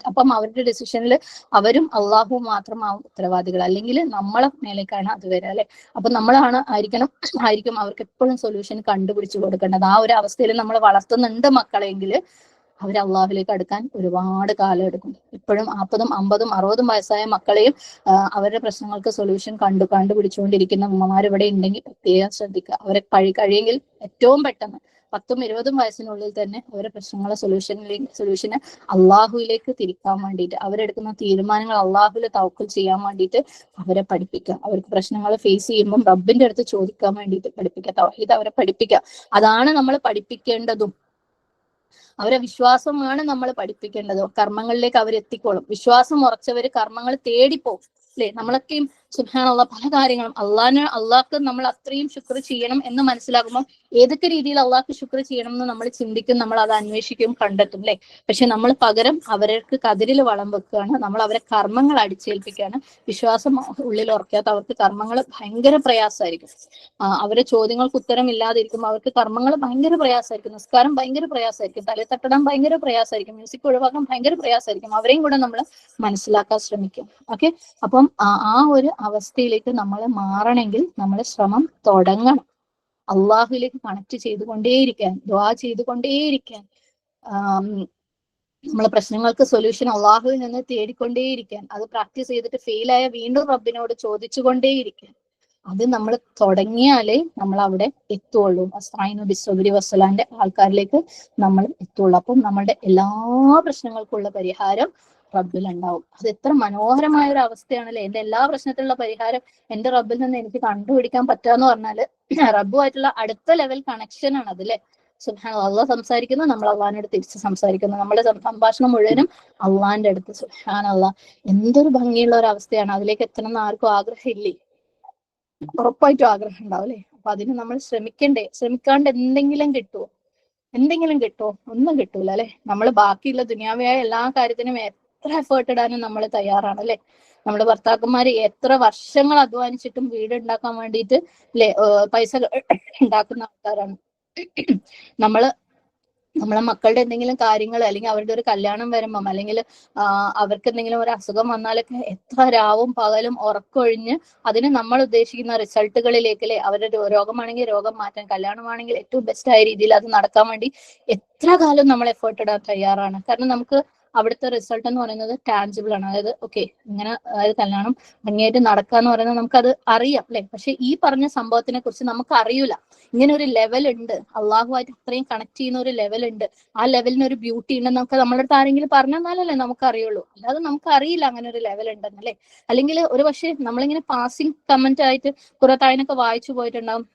അപ്പം അവരുടെ ഡിസിഷനിൽ അവരും അള്ളാഹുവും മാത്രമാവും ഉത്തരവാദികൾ. അല്ലെങ്കിൽ നമ്മളെ മേലേക്കാണ് അത് വരിക അല്ലെ. അപ്പൊ ആയിരിക്കും അവർക്ക് എപ്പോഴും സൊല്യൂഷൻ കണ്ടുപിടിച്ചു കൊടുക്കേണ്ടത്. ആ ഒരു അവസ്ഥയിൽ നമ്മൾ വളർത്തുന്നുണ്ട് മക്കളെങ്കിൽ അവർ അള്ളാഹുലേക്ക് അടുക്കാൻ ഒരുപാട് കാലം എടുക്കും. ഇപ്പോഴും 40, 50, 60 വയസ്സായ മക്കളെയും അവരുടെ പ്രശ്നങ്ങൾക്ക് സൊല്യൂഷൻ കണ്ടുപിടിച്ചുകൊണ്ടിരിക്കുന്ന ഉമ്മമാർ ഇവിടെ ഉണ്ടെങ്കിൽ പ്രത്യേകം ശ്രദ്ധിക്കുക. അവരെ കഴിയെങ്കിൽ ഏറ്റവും പെട്ടെന്ന് 10, 20 വയസ്സിനുള്ളിൽ തന്നെ അവരുടെ പ്രശ്നങ്ങളെ സൊല്യൂഷന് അള്ളാഹുവിലേക്ക് തിരിക്കാൻ വേണ്ടിയിട്ട്, അവരെടുക്കുന്ന തീരുമാനങ്ങൾ അള്ളാഹുവിൽ തവക്കൽ ചെയ്യാൻ വേണ്ടിയിട്ട് അവരെ പഠിപ്പിക്കുക. അവർക്ക് പ്രശ്നങ്ങൾ ഫേസ് ചെയ്യുമ്പോൾ റബ്ബിന്റെ അടുത്ത് ചോദിക്കാൻ വേണ്ടിയിട്ട് പഠിപ്പിക്കുക. തൗഹീദ് അവരെ പഠിപ്പിക്കുക. അതാണ് നമ്മൾ പഠിപ്പിക്കേണ്ടതും. അവരെ വിശ്വാസമാണ് നമ്മൾ പഠിപ്പിക്കേണ്ടത്. കർമ്മങ്ങളിലേക്ക് അവരെത്തിക്കോളും. വിശ്വാസം ഉറച്ചവര് കർമ്മങ്ങൾ തേടിപ്പോകും അല്ലെ. നമ്മളൊക്കെയും സുബ്ഹാനല്ലാഹ് പല കാര്യങ്ങളും അള്ളാഹ്ക്ക് നമ്മൾ അത്രയും ശുക്ർ ചെയ്യണം എന്ന് മനസ്സിലാകുമ്പോൾ ഏതൊക്കെ രീതിയിൽ അള്ളാഹ്ക്ക് ശുക്ർ ചെയ്യണം എന്ന് നമ്മൾ ചിന്തിക്കും, നമ്മൾ അത് അന്വേഷിക്കും, കണ്ടെത്തും അല്ലെ. പക്ഷെ നമ്മൾ പകരം അവർക്ക് കതിരിൽ വളം വെക്കുകയാണ്, നമ്മൾ അവരെ കർമ്മങ്ങൾ അടിച്ചേൽപ്പിക്കുകയാണ്. വിശ്വാസം ഉള്ളിൽ ഉറക്കാത്ത അവർക്ക് കർമ്മങ്ങൾ ഭയങ്കര പ്രയാസമായിരിക്കും. അവരെ ചോദ്യങ്ങൾക്ക് ഉത്തരം ഇല്ലാതിരിക്കും. അവർക്ക് കർമ്മങ്ങൾ ഭയങ്കര പ്രയാസമായിരിക്കും. നിസ്കാരം ഭയങ്കര പ്രയാസമായിരിക്കും. തലയിൽ ഭയങ്കര പ്രയാസമായിരിക്കും. മ്യൂസിക് ഒഴിവാക്കാൻ ഭയങ്കര പ്രയാസമായിരിക്കും. അവരെയും കൂടെ നമ്മൾ മനസ്സിലാക്കാൻ ശ്രമിക്കും. ഓക്കെ. അപ്പം ആ ഒരു അവസ്ഥയിലേക്ക് നമ്മൾ മാറണമെങ്കിൽ നമ്മൾ ശ്രമം തുടങ്ങണം. അള്ളാഹുവിലേക്ക് കണക്ട് ചെയ്തുകൊണ്ടേയിരിക്കാൻ, ദുആ ചെയ്തുകൊണ്ടേയിരിക്കാൻ, നമ്മളെ പ്രശ്നങ്ങൾക്ക് സൊല്യൂഷൻ അള്ളാഹുവിൽ നിന്ന് തേടിക്കൊണ്ടേയിരിക്കാൻ, അത് പ്രാക്ടീസ് ചെയ്തിട്ട് ഫെയിലായ വീണ്ടും റബ്ബിനോട് ചോദിച്ചുകൊണ്ടേയിരിക്കാൻ. അത് നമ്മൾ തുടങ്ങിയാലേ നമ്മൾ അവിടെ എത്തുള്ളൂ. അസ്തഈനു ബിസ്സബ്രി വസ്സലാന്റെ ആൾക്കാരിലേക്ക് നമ്മൾ എത്തുള്ളൂ. അപ്പം നമ്മളുടെ എല്ലാ പ്രശ്നങ്ങൾക്കുള്ള പരിഹാരം റബ്ബിൽ ഉണ്ടാവും. അത് എത്ര മനോഹരമായ ഒരു അവസ്ഥയാണല്ലേ. എന്റെ എല്ലാ പ്രശ്നത്തിലുള്ള പരിഹാരം എന്റെ റബ്ബിൽ നിന്ന് എനിക്ക് കണ്ടുപിടിക്കാൻ പറ്റാന്ന് പറഞ്ഞാല് റബ്ബുമായിട്ടുള്ള അടുത്ത ലെവൽ കണക്ഷൻ ആണ് അതല്ലേ. സുബ്ഹാനല്ലാഹ്, അള്ളാഹ് സംസാരിക്കുന്നു, നമ്മൾ അള്ളാഹിനോട് തിരിച്ച് സംസാരിക്കുന്നു. നമ്മുടെ സംഭാഷണം മുഴുവനും അള്ളാഹിന്റെ അടുത്ത്. സുബ്ഹാനല്ലാഹ്, എന്തൊരു ഭംഗിയുള്ള ഒരു അവസ്ഥയാണ്. അതിലേക്ക് എത്തണം എന്ന് ആർക്കും ആഗ്രഹമില്ലേ? ഉറപ്പായിട്ടും ആഗ്രഹം ഉണ്ടാവും അല്ലെ. അപ്പൊ അതിന് നമ്മൾ ശ്രമിക്കണ്ടേ? ശ്രമിക്കാണ്ട് എന്തെങ്കിലും കിട്ടുമോ? ഒന്നും കിട്ടൂല അല്ലെ. നമ്മൾ ബാക്കിയുള്ള ദുനിയാവിയായ എല്ലാ കാര്യത്തിനും എത്ര എഫേർട്ട് ഇടാനും നമ്മൾ തയ്യാറാണ് അല്ലെ. നമ്മുടെ ഭർത്താക്കന്മാര് എത്ര വർഷങ്ങൾ അധ്വാനിച്ചിട്ടും വീട് ഉണ്ടാക്കാൻ വേണ്ടിയിട്ട് അല്ലെ പൈസ ഉണ്ടാക്കുന്ന ആൾക്കാരാണ്. നമ്മള് നമ്മളെ മക്കളുടെ എന്തെങ്കിലും കാര്യങ്ങൾ അല്ലെങ്കിൽ അവരുടെ ഒരു കല്യാണം വരുമ്പം അല്ലെങ്കിൽ അവർക്ക് എന്തെങ്കിലും ഒരു അസുഖം വന്നാലൊക്കെ എത്ര രാവും പകലും ഉറക്കൊഴിഞ്ഞ് അതിന് നമ്മൾ ഉദ്ദേശിക്കുന്ന റിസൾട്ടുകളിലേക്ക് അല്ലെ, അവരുടെ രോഗമാണെങ്കിൽ രോഗം മാറ്റാൻ, കല്യാണമാണെങ്കിൽ ഏറ്റവും ബെസ്റ്റ് ആയ രീതിയിൽ അത് നടക്കാൻ വേണ്ടി എത്ര കാലം നമ്മൾ എഫേർട്ട് ഇടാൻ തയ്യാറാണ്. കാരണം നമുക്ക് അവിടുത്തെ റിസൾട്ട് എന്ന് പറയുന്നത് ടാഞ്ചിബിൾ ആണ്. അതായത് ഓക്കെ ഇങ്ങനെ അതായത് കല്യാണം ഭംഗിയായിട്ട് നടക്കാന്ന് പറയുന്നത് നമുക്കത് അറിയാം അല്ലെ. പക്ഷെ ഈ പറഞ്ഞ സംഭവത്തിനെ കുറിച്ച് നമുക്ക് അറിയൂല. ഇങ്ങനെ ഒരു ലെവൽ ഉണ്ട്, അള്ളാഹുമായിട്ട് അത്രയും കണക്ട് ചെയ്യുന്ന ഒരു ലെവൽ ഉണ്ട്, ആ ലെവലിന് ഒരു ബ്യൂട്ടി ഉണ്ടെന്ന് നമുക്ക് നമ്മുടെ അടുത്ത് ആരെങ്കിലും പറഞ്ഞു തന്നാലല്ലേ നമുക്ക് അറിയുള്ളൂ. അല്ലാതെ നമുക്ക് അറിയില്ല അങ്ങനെ ഒരു ലെവൽ ഉണ്ടെന്നല്ലേ. അല്ലെങ്കിൽ ഒരു പക്ഷേ നമ്മളിങ്ങനെ പാസിംഗ് കമന്റ് ആയിട്ട് ഖുറത്തായിനൊക്കെ വായിച്ചു പോയിട്ടുണ്ടാവും,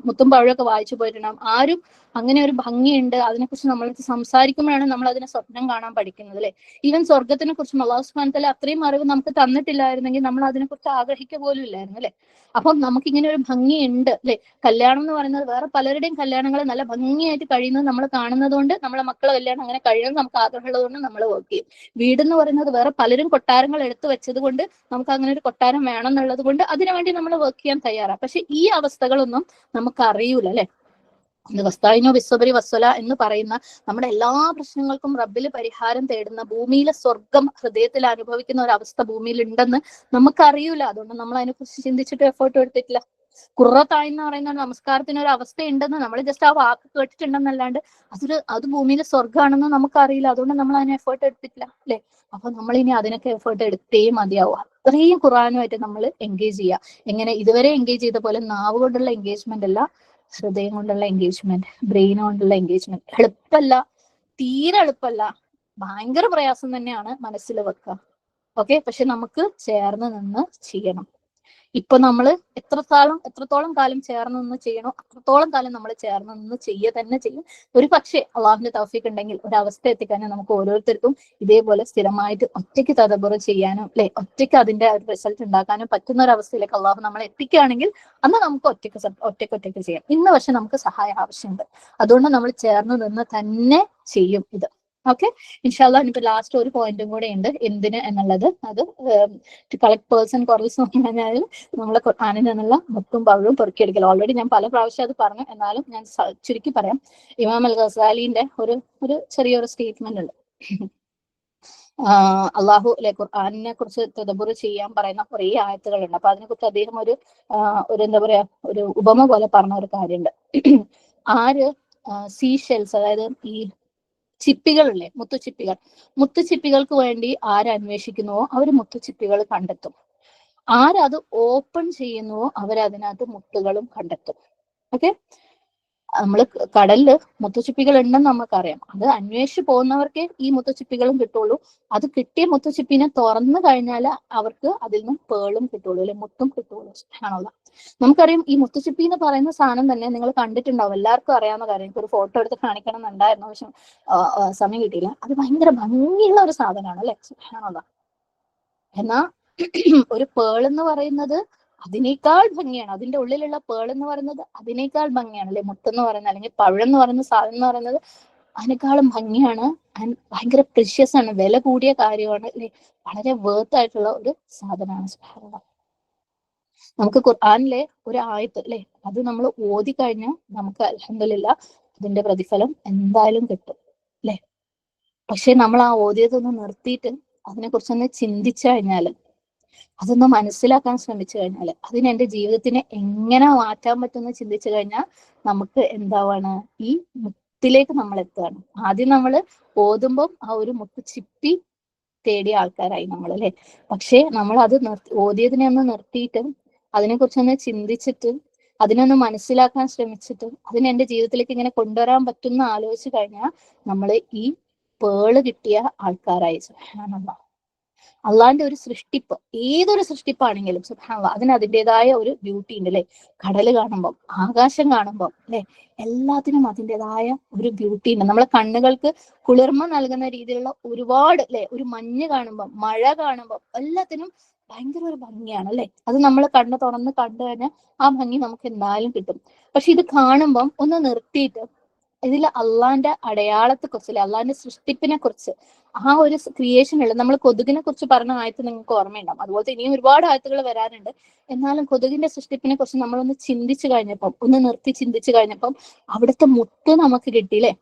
മുത്തും പഴമൊക്കെ വായിച്ചു പോയിട്ടുണ്ടാവും. ആരും അങ്ങനെ ഒരു ഭംഗിയുണ്ട് അതിനെക്കുറിച്ച് നമ്മളടുത്ത് സംസാരിക്കുമ്പോഴാണ് നമ്മൾ അതിനെ സ്വപ്നം കാണാൻ പഠിക്കുന്നത് അല്ലെ. ഈവൻ സ്വർഗത്തിനെ കുറിച്ചും അല്ലാഹു സുബ്ഹാനഹു വ തആല അത്രയും അറിവ് നമുക്ക് തന്നിട്ടില്ലായിരുന്നെങ്കിൽ നമ്മൾ അതിനെക്കുറിച്ച് ആഗ്രഹിക്കുക പോലും ഇല്ലായിരുന്നു അല്ലെ. അപ്പം നമുക്ക് ഇങ്ങനെ ഒരു ഭംഗിയുണ്ട് അല്ലെ. കല്യാണം എന്ന് പറയുന്നത് വേറെ പലരുടെയും കല്യാണങ്ങൾ നല്ല ഭംഗിയായിട്ട് കഴിയുന്നത് നമ്മൾ കാണുന്നത് കൊണ്ട്, നമ്മളെ മക്കളെ കല്യാണം അങ്ങനെ കഴിയണം നമുക്ക് ആഗ്രഹമുള്ളത് കൊണ്ട് നമ്മൾ വർക്ക് ചെയ്യും. വീടെന്ന് പറയുന്നത് വേറെ പലരും കൊട്ടാരങ്ങൾ എടുത്തു വെച്ചത് കൊണ്ട് നമുക്ക് അങ്ങനെ ഒരു കൊട്ടാരം വേണം എന്നുള്ളത് കൊണ്ട് അതിനുവേണ്ടി നമ്മൾ വർക്ക് ചെയ്യാൻ തയ്യാറാണ്. പക്ഷെ ഈ അവസ്ഥകളൊന്നും നമുക്ക് അറിയൂല അല്ലെ. വസ്തായിനോ ബിസ്വബരി വസ്വല എന്ന് പറയുന്ന നമ്മുടെ എല്ലാ പ്രശ്നങ്ങൾക്കും റബ്ബിൽ പരിഹാരം തേടുന്ന, ഭൂമിയിലെ സ്വർഗം ഹൃദയത്തിൽ അനുഭവിക്കുന്ന ഒരു അവസ്ഥ ഭൂമിയിൽ ഉണ്ടെന്ന് നമുക്കറിയൂല. അതുകൊണ്ട് നമ്മൾ അതിനെക്കുറിച്ച് ചിന്തിച്ചിട്ട് എഫേർട്ട് എടുത്തിട്ടില്ല. ഖുറത്തായി എന്ന് പറയുന്ന നമസ്കാരത്തിന് ഒരു അവസ്ഥ ഉണ്ടെന്ന് നമ്മൾ ജസ്റ്റ് ആ വാക്ക് കേട്ടിട്ടുണ്ടെന്നല്ലാണ്ട് അത് ഭൂമിയിലെ സ്വർഗ്ഗമാണെന്ന് നമുക്കറിയില്ല. അതുകൊണ്ട് നമ്മൾ അതിന് എഫേർട്ട് എടുത്തിട്ടില്ല അല്ലെ. അപ്പൊ നമ്മൾ ഇനി അതിനൊക്കെ എഫേർട്ട് എടുത്തേ മതിയാവും. അത്രയും ഖുർആനുമായിട്ട് നമ്മൾ എൻഗേജ് ചെയ്യുക. എങ്ങനെ ഇതുവരെ എൻഗേജ് ചെയ്ത പോലെ നാവ് കൊണ്ടുള്ള എൻഗേജ്മെന്റ് അല്ല, ഹൃദയം കൊണ്ടുള്ള എൻഗേജ്മെന്റ്, ബ്രെയിൻ കൊണ്ടുള്ള എൻഗേജ്മെന്റ്. എളുപ്പമല്ല, തീരെ എളുപ്പമല്ല, ഭയങ്കര പ്രയാസം തന്നെയാണ് മനസ്സിൽ വെക്കുക. ഓക്കെ, പക്ഷെ നമുക്ക് ചേർന്ന് നിന്ന് ചെയ്യണം. ഇപ്പൊ നമ്മൾ എത്രത്തോളം കാലം ചേർന്ന് നിന്ന് ചെയ്യണോ അത്രത്തോളം കാലം നമ്മൾ ചേർന്ന് നിന്ന് തന്നെ ചെയ്യും. ഒരു പക്ഷേ അള്ളാഹുവിന്റെ തൗഫീഖ് ഉണ്ടെങ്കിൽ ഒരവസ്ഥ എത്തിക്കാനും നമുക്ക് ഓരോരുത്തർക്കും ഇതേപോലെ സ്ഥിരമായിട്ട് ഒറ്റയ്ക്ക് തദബ്ബുർ ചെയ്യാനും അല്ലെ, ഒറ്റയ്ക്ക് അതിന്റെ റിസൾട്ട് ഉണ്ടാക്കാനും പറ്റുന്ന ഒരു അവസ്ഥയിലേക്ക് അള്ളാഹു നമ്മളെ എത്തിക്കുകയാണെങ്കിൽ അന്ന് നമുക്ക് ഒറ്റയ്ക്ക് ചെയ്യാം. ഇന്ന് പക്ഷെ നമുക്ക് സഹായം ആവശ്യമുണ്ട്. അതുകൊണ്ട് നമ്മൾ ചേർന്ന് നിന്ന് തന്നെ ചെയ്യും ഇത്. ഓക്കെ, ഇൻഷാല്ലാ. ഇനിയിപ്പോ ലാസ്റ്റ് ഒരു പോയിന്റും കൂടെ ഉണ്ട്, എന്തിന് എന്നുള്ളത്. അത് ടു കളക്ട് പേഴ്സൺ ക്വാറൽസ് എന്ന് പറഞ്ഞാൽ നമ്മളെ ഖുർആനിൽ നിന്നുള്ള മുത്തും പഴവും പെറുക്കിയെടുക്കൽ. ഓൾറെഡി ഞാൻ പല പ്രാവശ്യം അത് പറഞ്ഞു, എന്നാലും ഞാൻ ചുരുക്കി പറയാം. ഇമാം അൽ ഗസാലിന്റെ ഒരു ചെറിയൊരു സ്റ്റേറ്റ്മെന്റ് ഉണ്ട്. അള്ളാഹു അല്ലെ ഖുർആനിനെ കുറിച്ച് തദബ്ബുർ ചെയ്യാൻ പറയുന്ന കുറേ ആയത്തുകളുണ്ട്. അപ്പൊ അതിനെക്കുറിച്ച് അദ്ദേഹം ഒരു എന്താ പറയാ ഒരു ഉപമ പോലെ പറഞ്ഞ ഒരു കാര്യമുണ്ട്. ആര് സീ ഷെൽസ്, അതായത് ഈ ചിപ്പികളില്ലേ, മുത്തുച്ചിപ്പികൾക്ക് വേണ്ടി ആരന്വേഷിക്കുന്നുവോ അവർ മുത്തുച്ചിപ്പികൾ കണ്ടെത്തും. ആരത് ഓപ്പൺ ചെയ്യുന്നുവോ അവരതിനകത്ത് മുത്തുകളും കണ്ടെത്തും. ഓക്കെ, നമ്മള് കടലില് മുത്തുച്ചിപ്പികൾ ഉണ്ടെന്ന് നമുക്കറിയാം. അത് അന്വേഷിച്ച് പോകുന്നവർക്കേ ഈ മുത്തുച്ചിപ്പികളും കിട്ടുള്ളൂ. അത് കിട്ടിയ മുത്തുച്ചിപ്പിനെ തുറന്നു കഴിഞ്ഞാൽ അവർക്ക് അതിൽ നിന്നും പേളും കിട്ടുള്ളൂ അല്ലെ, മുത്തും കിട്ടുള്ളൂ. ആണല്ലോ. നമുക്കറിയാം ഈ മുത്തുച്ചിപ്പി എന്ന് പറയുന്ന സാധനം തന്നെ നിങ്ങൾ കണ്ടിട്ടുണ്ടാവും, എല്ലാവർക്കും അറിയാവുന്ന കാര്യം. എനിക്ക് ഒരു ഫോട്ടോ എടുത്ത് കാണിക്കണം എന്നുണ്ടായിരുന്നു, പക്ഷെ സമയം കിട്ടിയില്ല. അത് ഭയങ്കര ഭംഗിയുള്ള ഒരു സാധനമാണ് അല്ലെ. ആണല്ലോ. എന്നാ ഒരു പേൾ എന്ന് പറയുന്നത് അതിനേക്കാൾ ഭംഗിയാണ്. അതിന്റെ ഉള്ളിലുള്ള പേൾ എന്ന് പറയുന്നത് അതിനേക്കാൾ ഭംഗിയാണ് അല്ലെ. മുത്തെന്ന് പറയുന്നത് അല്ലെങ്കിൽ പഴം എന്ന് പറയുന്ന സാധനം എന്ന് പറയുന്നത് അതിനേക്കാളും ഭംഗിയാണ്. ഭയങ്കര പ്രിഷ്യസ് ആണ്, വില കൂടിയ കാര്യമാണ് അല്ലെ. വളരെ വേർത്ത് ആയിട്ടുള്ള ഒരു സാധനമാണ്. സുബ്ഹാനല്ലാഹ്. നമുക്ക് ഖുർആനിലെ ഒരു ആയത്ത് അല്ലെ, അത് നമ്മൾ ഓതി കഴിഞ്ഞാൽ നമുക്ക് അൽഹംദുലില്ലാഹ് അതിന്റെ പ്രതിഫലം എന്തായാലും കിട്ടും അല്ലെ. പക്ഷെ നമ്മൾ ആ ഓതിയതൊന്ന് നിർത്തിയിട്ട് അതിനെ കുറിച്ചൊന്ന് ചിന്തിച്ചു കഴിഞ്ഞാൽ, അതൊന്ന് മനസ്സിലാക്കാൻ ശ്രമിച്ചു കഴിഞ്ഞാൽ, അതിന് എന്റെ ജീവിതത്തിനെ എങ്ങനെ മാറ്റാൻ പറ്റുമെന്ന് ചിന്തിച്ചു കഴിഞ്ഞാൽ നമുക്ക് എന്താവാണ്, ഈ മുത്തിലേക്ക് നമ്മൾ എത്തുകയാണ്. ആദ്യം നമ്മൾ ഓതുമ്പം ആ ഒരു മുത്ത് ചിപ്പി തേടിയ ആൾക്കാരായി നമ്മൾ അല്ലെ. പക്ഷെ നമ്മൾ അത് ഓതിയതിനെ ഒന്ന് നിർത്തിയിട്ട് അതിനെക്കുറിച്ചൊന്ന് ചിന്തിച്ചിട്ട് അതിനൊന്ന് മനസ്സിലാക്കാൻ ശ്രമിച്ചിട്ട് അതിനെ എന്റെ ജീവിതത്തിലേക്ക് ഇങ്ങനെ കൊണ്ടുവരാൻ പറ്റുന്ന ആലോചിച്ച് കഴിഞ്ഞാൽ നമ്മൾ ഈ പേള് കിട്ടിയ ആൾക്കാരായി. സുബ്ഹാനല്ലാഹ്. അള്ളാന്റെ ഒരു സൃഷ്ടിപ്പ്, ഏതൊരു സൃഷ്ടിപ്പാണെങ്കിലും സുബ്ഹാനല്ലാഹ് അതിന് അതിൻ്റെതായ ഒരു ബ്യൂട്ടി ഉണ്ട് അല്ലെ. കടല് കാണുമ്പോൾ, ആകാശം കാണുമ്പോൾ അല്ലെ, എല്ലാത്തിനും അതിൻ്റെതായ ഒരു ബ്യൂട്ടി ഉണ്ട്. നമ്മളെ കണ്ണുകൾക്ക് കുളിർമ നൽകുന്ന രീതിയിലുള്ള ഒരുപാട് അല്ലെ, ഒരു മഞ്ഞ് കാണുമ്പോൾ, മഴ കാണുമ്പോൾ, എല്ലാത്തിനും ഭയങ്കര ഒരു ഭംഗിയാണ് അല്ലെ. അത് നമ്മൾ കണ്ണ് തുറന്ന് കണ്ടു കഴിഞ്ഞാൽ ആ ഭംഗി നമുക്ക് എന്തായാലും കിട്ടും. പക്ഷെ ഇത് കാണുമ്പം ഒന്ന് നിർത്തിയിട്ട് ഇതിൽ അള്ളാന്റെ അടയാളത്തെ കുറിച്ച് അല്ലെ, അള്ളാന്റെ സൃഷ്ടിപ്പിനെ കുറിച്ച്, ആ ഒരു ക്രിയേഷനുള്ള നമ്മൾ കൊതുകിനെ കുറിച്ച് പറഞ്ഞ ആയത്ത് നിങ്ങൾക്ക് ഓർമ്മയുണ്ടാവും. അതുപോലെ ഇനിയും ഒരുപാട് ആയത്തുകൾ വരാനുണ്ട്. എന്നാലും കൊതുകിന്റെ സൃഷ്ടിപ്പിനെ കുറിച്ച് നമ്മളൊന്ന് ചിന്തിച്ചു കഴിഞ്ഞപ്പം, ഒന്ന് നിർത്തി ചിന്തിച്ചു കഴിഞ്ഞപ്പം അവിടുത്തെ മുത്ത് നമുക്ക് കിട്ടിയില്ലേ.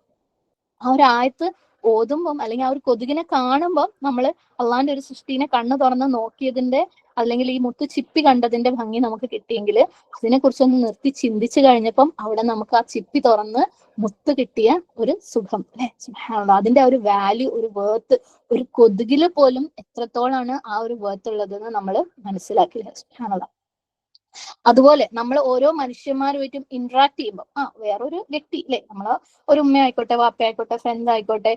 ആ ഒരു ആയത്ത് ഓതുമ്പം അല്ലെങ്കിൽ ആ ഒരു കൊതുകിനെ കാണുമ്പം നമ്മൾ അള്ളാന്റെ ഒരു സൃഷ്ടിനെ കണ്ണു തുറന്ന് നോക്കിയതിന്റെ അല്ലെങ്കിൽ ഈ മുത്ത് ചിപ്പി കണ്ടതിന്റെ ഭംഗി നമുക്ക് കിട്ടിയെങ്കിൽ അതിനെ കുറിച്ചൊന്ന് നിർത്തി ചിന്തിച്ചു കഴിഞ്ഞപ്പം അവിടെ നമുക്ക് ആ ചിപ്പി തുറന്ന് മുത്ത് കിട്ടിയ ഒരു സുഖം അല്ലെ. അതിന്റെ ആ ഒരു വാല്യൂ, ഒരു വേർത്ത്, ഒരു കൊതുകില് പോലും എത്രത്തോളാണ് ആ ഒരു വേർത്ത് ഉള്ളതെന്ന് നമ്മൾ മനസ്സിലാക്കില്ല. സുബ്ഹാനല്ലാഹ്. അതുപോലെ നമ്മൾ ഓരോ മനുഷ്യന്മാരുമായിട്ടും ഇന്ററാക്ട് ചെയ്യുമ്പോൾ വേറൊരു വ്യക്തി അല്ലെ, നമ്മള് ഒരു ഉമ്മ ആയിക്കോട്ടെ, വാപ്പ ആയിക്കോട്ടെ, ഫ്രണ്ട് ആയിക്കോട്ടെ,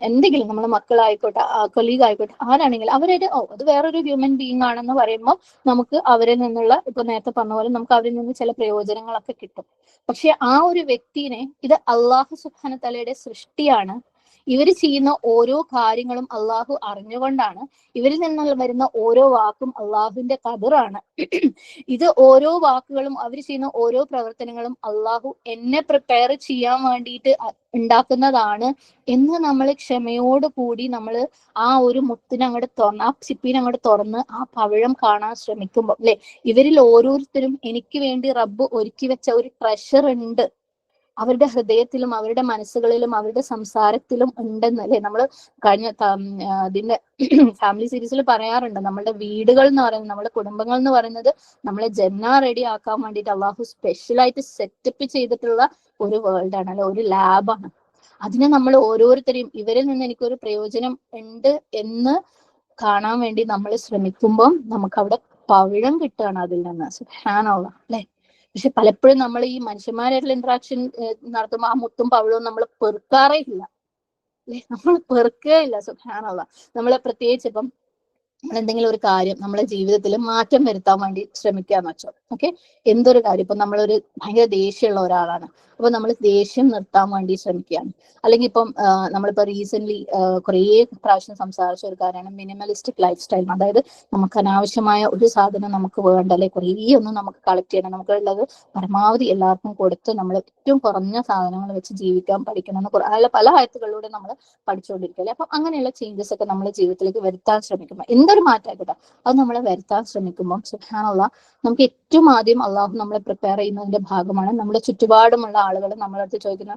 എന്തെങ്കിലും നമ്മളെ മക്കളായിക്കോട്ടെ, കൊലീഗ് ആയിക്കോട്ടെ, ആരാണെങ്കിലും അവരൊരു അത് വേറൊരു ഹ്യൂമൻ ബീങ് ആണെന്ന് പറയുമ്പോൾ നമുക്ക് അവരിൽ നിന്നുള്ള, ഇപ്പൊ നേരത്തെ പറഞ്ഞ പോലെ നമുക്ക് അവരിൽ നിന്ന് ചില പ്രയോജനങ്ങളൊക്കെ കിട്ടും. പക്ഷെ ആ ഒരു വ്യക്തിനെ, ഇത് അള്ളാഹു സുബ്ഹാനഹു തആലയുടെ സൃഷ്ടിയാണ്, ഇവര് ചെയ്യുന്ന ഓരോ കാര്യങ്ങളും അള്ളാഹു അറിഞ്ഞുകൊണ്ടാണ്, ഇവരിൽ നിന്ന് വരുന്ന ഓരോ വാക്കും അള്ളാഹുവിന്റെ ഖദറാണ്. ഇത് ഓരോ വാക്കുകളും അവർ ചെയ്യുന്ന ഓരോ പ്രവർത്തനങ്ങളും അള്ളാഹു എന്നെ പ്രിപ്പയർ ചെയ്യാൻ വേണ്ടിയിട്ട് ഉണ്ടാക്കുന്നതാണ് എന്ന് നമ്മൾ ക്ഷമയോട് കൂടി നമ്മൾ ആ ഒരു മുത്തിനെ അങ്ങോട്ട് തുറന്ന്, ആ ചിപ്പിനെ അങ്ങോട്ട് തുറന്ന് ആ പവിഴം കാണാൻ ശ്രമിക്കുമ്പോൾ അല്ലെ, ഇവരിൽ ഓരോരുത്തരും എനിക്ക് വേണ്ടി റബ്ബ് ഒരുക്കി വെച്ച ഒരു ട്രഷർ ഉണ്ട്, അവരുടെ ഹൃദയത്തിലും അവരുടെ മനസ്സുകളിലും അവരുടെ സംസാരത്തിലും ഉണ്ടെന്ന് അല്ലെ. നമ്മൾ കഴിഞ്ഞ അതിന്റെ ഫാമിലി സീരീസിൽ പറയാറുണ്ട്, നമ്മളുടെ വീടുകൾ എന്ന് പറയുന്നത്, നമ്മുടെ കുടുംബങ്ങൾ എന്ന് പറയുന്നത് നമ്മളെ ജന്ന റെഡി ആക്കാൻ വേണ്ടിയിട്ട് അള്ളാഹു സ്പെഷ്യലായിട്ട് സെറ്റപ്പ് ചെയ്തിട്ടുള്ള ഒരു വേൾഡ് ആണ് അല്ലെ, ഒരു ലാബാണ്. അതിനെ നമ്മൾ ഓരോരുത്തരെയും ഇവരിൽ നിന്ന് എനിക്കൊരു പ്രയോജനം ഉണ്ട് എന്ന് കാണാൻ വേണ്ടി നമ്മൾ ശ്രമിക്കുമ്പോൾ നമുക്ക് അവിടെ പവിഴം കിട്ടുകയാണ് അതിൽ നിന്ന്. സുബ്ഹാനല്ലാഹ് അല്ലെ. പക്ഷെ പലപ്പോഴും നമ്മൾ ഈ മനുഷ്യന്മാരായിട്ടുള്ള ഇന്ററാക്ഷൻ നടത്തുമ്പോൾ ആ മുത്തും പവിഴവും നമ്മൾ പെറുക്കാറേ ഇല്ല അല്ലെ, നമ്മൾ പെറുക്കുകയില്ല. സുബ്ഹാനല്ലാഹ്. നമ്മളെ പ്രത്യേകിച്ച് ഇപ്പം എന്തെങ്കിലും ഒരു കാര്യം നമ്മളെ ജീവിതത്തിൽ മാറ്റം വരുത്താൻ വേണ്ടി ശ്രമിക്കാന്ന് വെച്ചോ. ഓക്കെ, എന്തൊരു കാര്യം, ഇപ്പൊ നമ്മളൊരു ഭയങ്കര ദേഷ്യമുള്ള ഒരാളാണ്, അപ്പൊ നമ്മൾ ദേഷ്യം നിർത്താൻ വേണ്ടി ശ്രമിക്കുകയാണ്. അല്ലെങ്കിൽ ഇപ്പം നമ്മളിപ്പോ റീസെന്റ് കുറേ പ്രാവശ്യം സംസാരിച്ച ഒരു കാര്യമാണ് മിനിമലിസ്റ്റിക് ലൈഫ് സ്റ്റൈൽ. അതായത് നമുക്ക് അനാവശ്യമായ ഒരു സാധനം നമുക്ക് വേണ്ട, അല്ലെ കുറേ ഒന്നും നമുക്ക് കളക്ട് ചെയ്യണം, നമുക്കുള്ളത് പരമാവധി എല്ലാവർക്കും കൊടുത്ത് നമ്മൾ ഏറ്റവും കുറഞ്ഞ സാധനങ്ങൾ വെച്ച് ജീവിക്കാൻ പഠിക്കണം എന്ന് അതിലെ പല ആയത്തുകളിലൂടെ നമ്മൾ പഠിച്ചുകൊണ്ടിരിക്കുകയല്ലേ. അപ്പൊ അങ്ങനെയുള്ള ചേഞ്ചസ് ഒക്കെ നമ്മുടെ ജീവിതത്തിലേക്ക് വരുത്താൻ ശ്രമിക്കുമ്പോൾ, എന്തൊരു മാറ്റമായിക്കോട്ടെ അത് നമ്മൾ വരുത്താൻ ശ്രമിക്കുമ്പോൾ സുബ്ഹാനല്ലാഹ്, നമുക്ക് ഏറ്റവും ആദ്യം അള്ളാഹു നമ്മളെ പ്രിപ്പയർ ചെയ്യുന്നതിന്റെ ഭാഗമാണ് നമ്മുടെ ചുറ്റുപാടുമുള്ള ആളുകൾ നമ്മളടുത്ത് ചോദിക്കുന്ന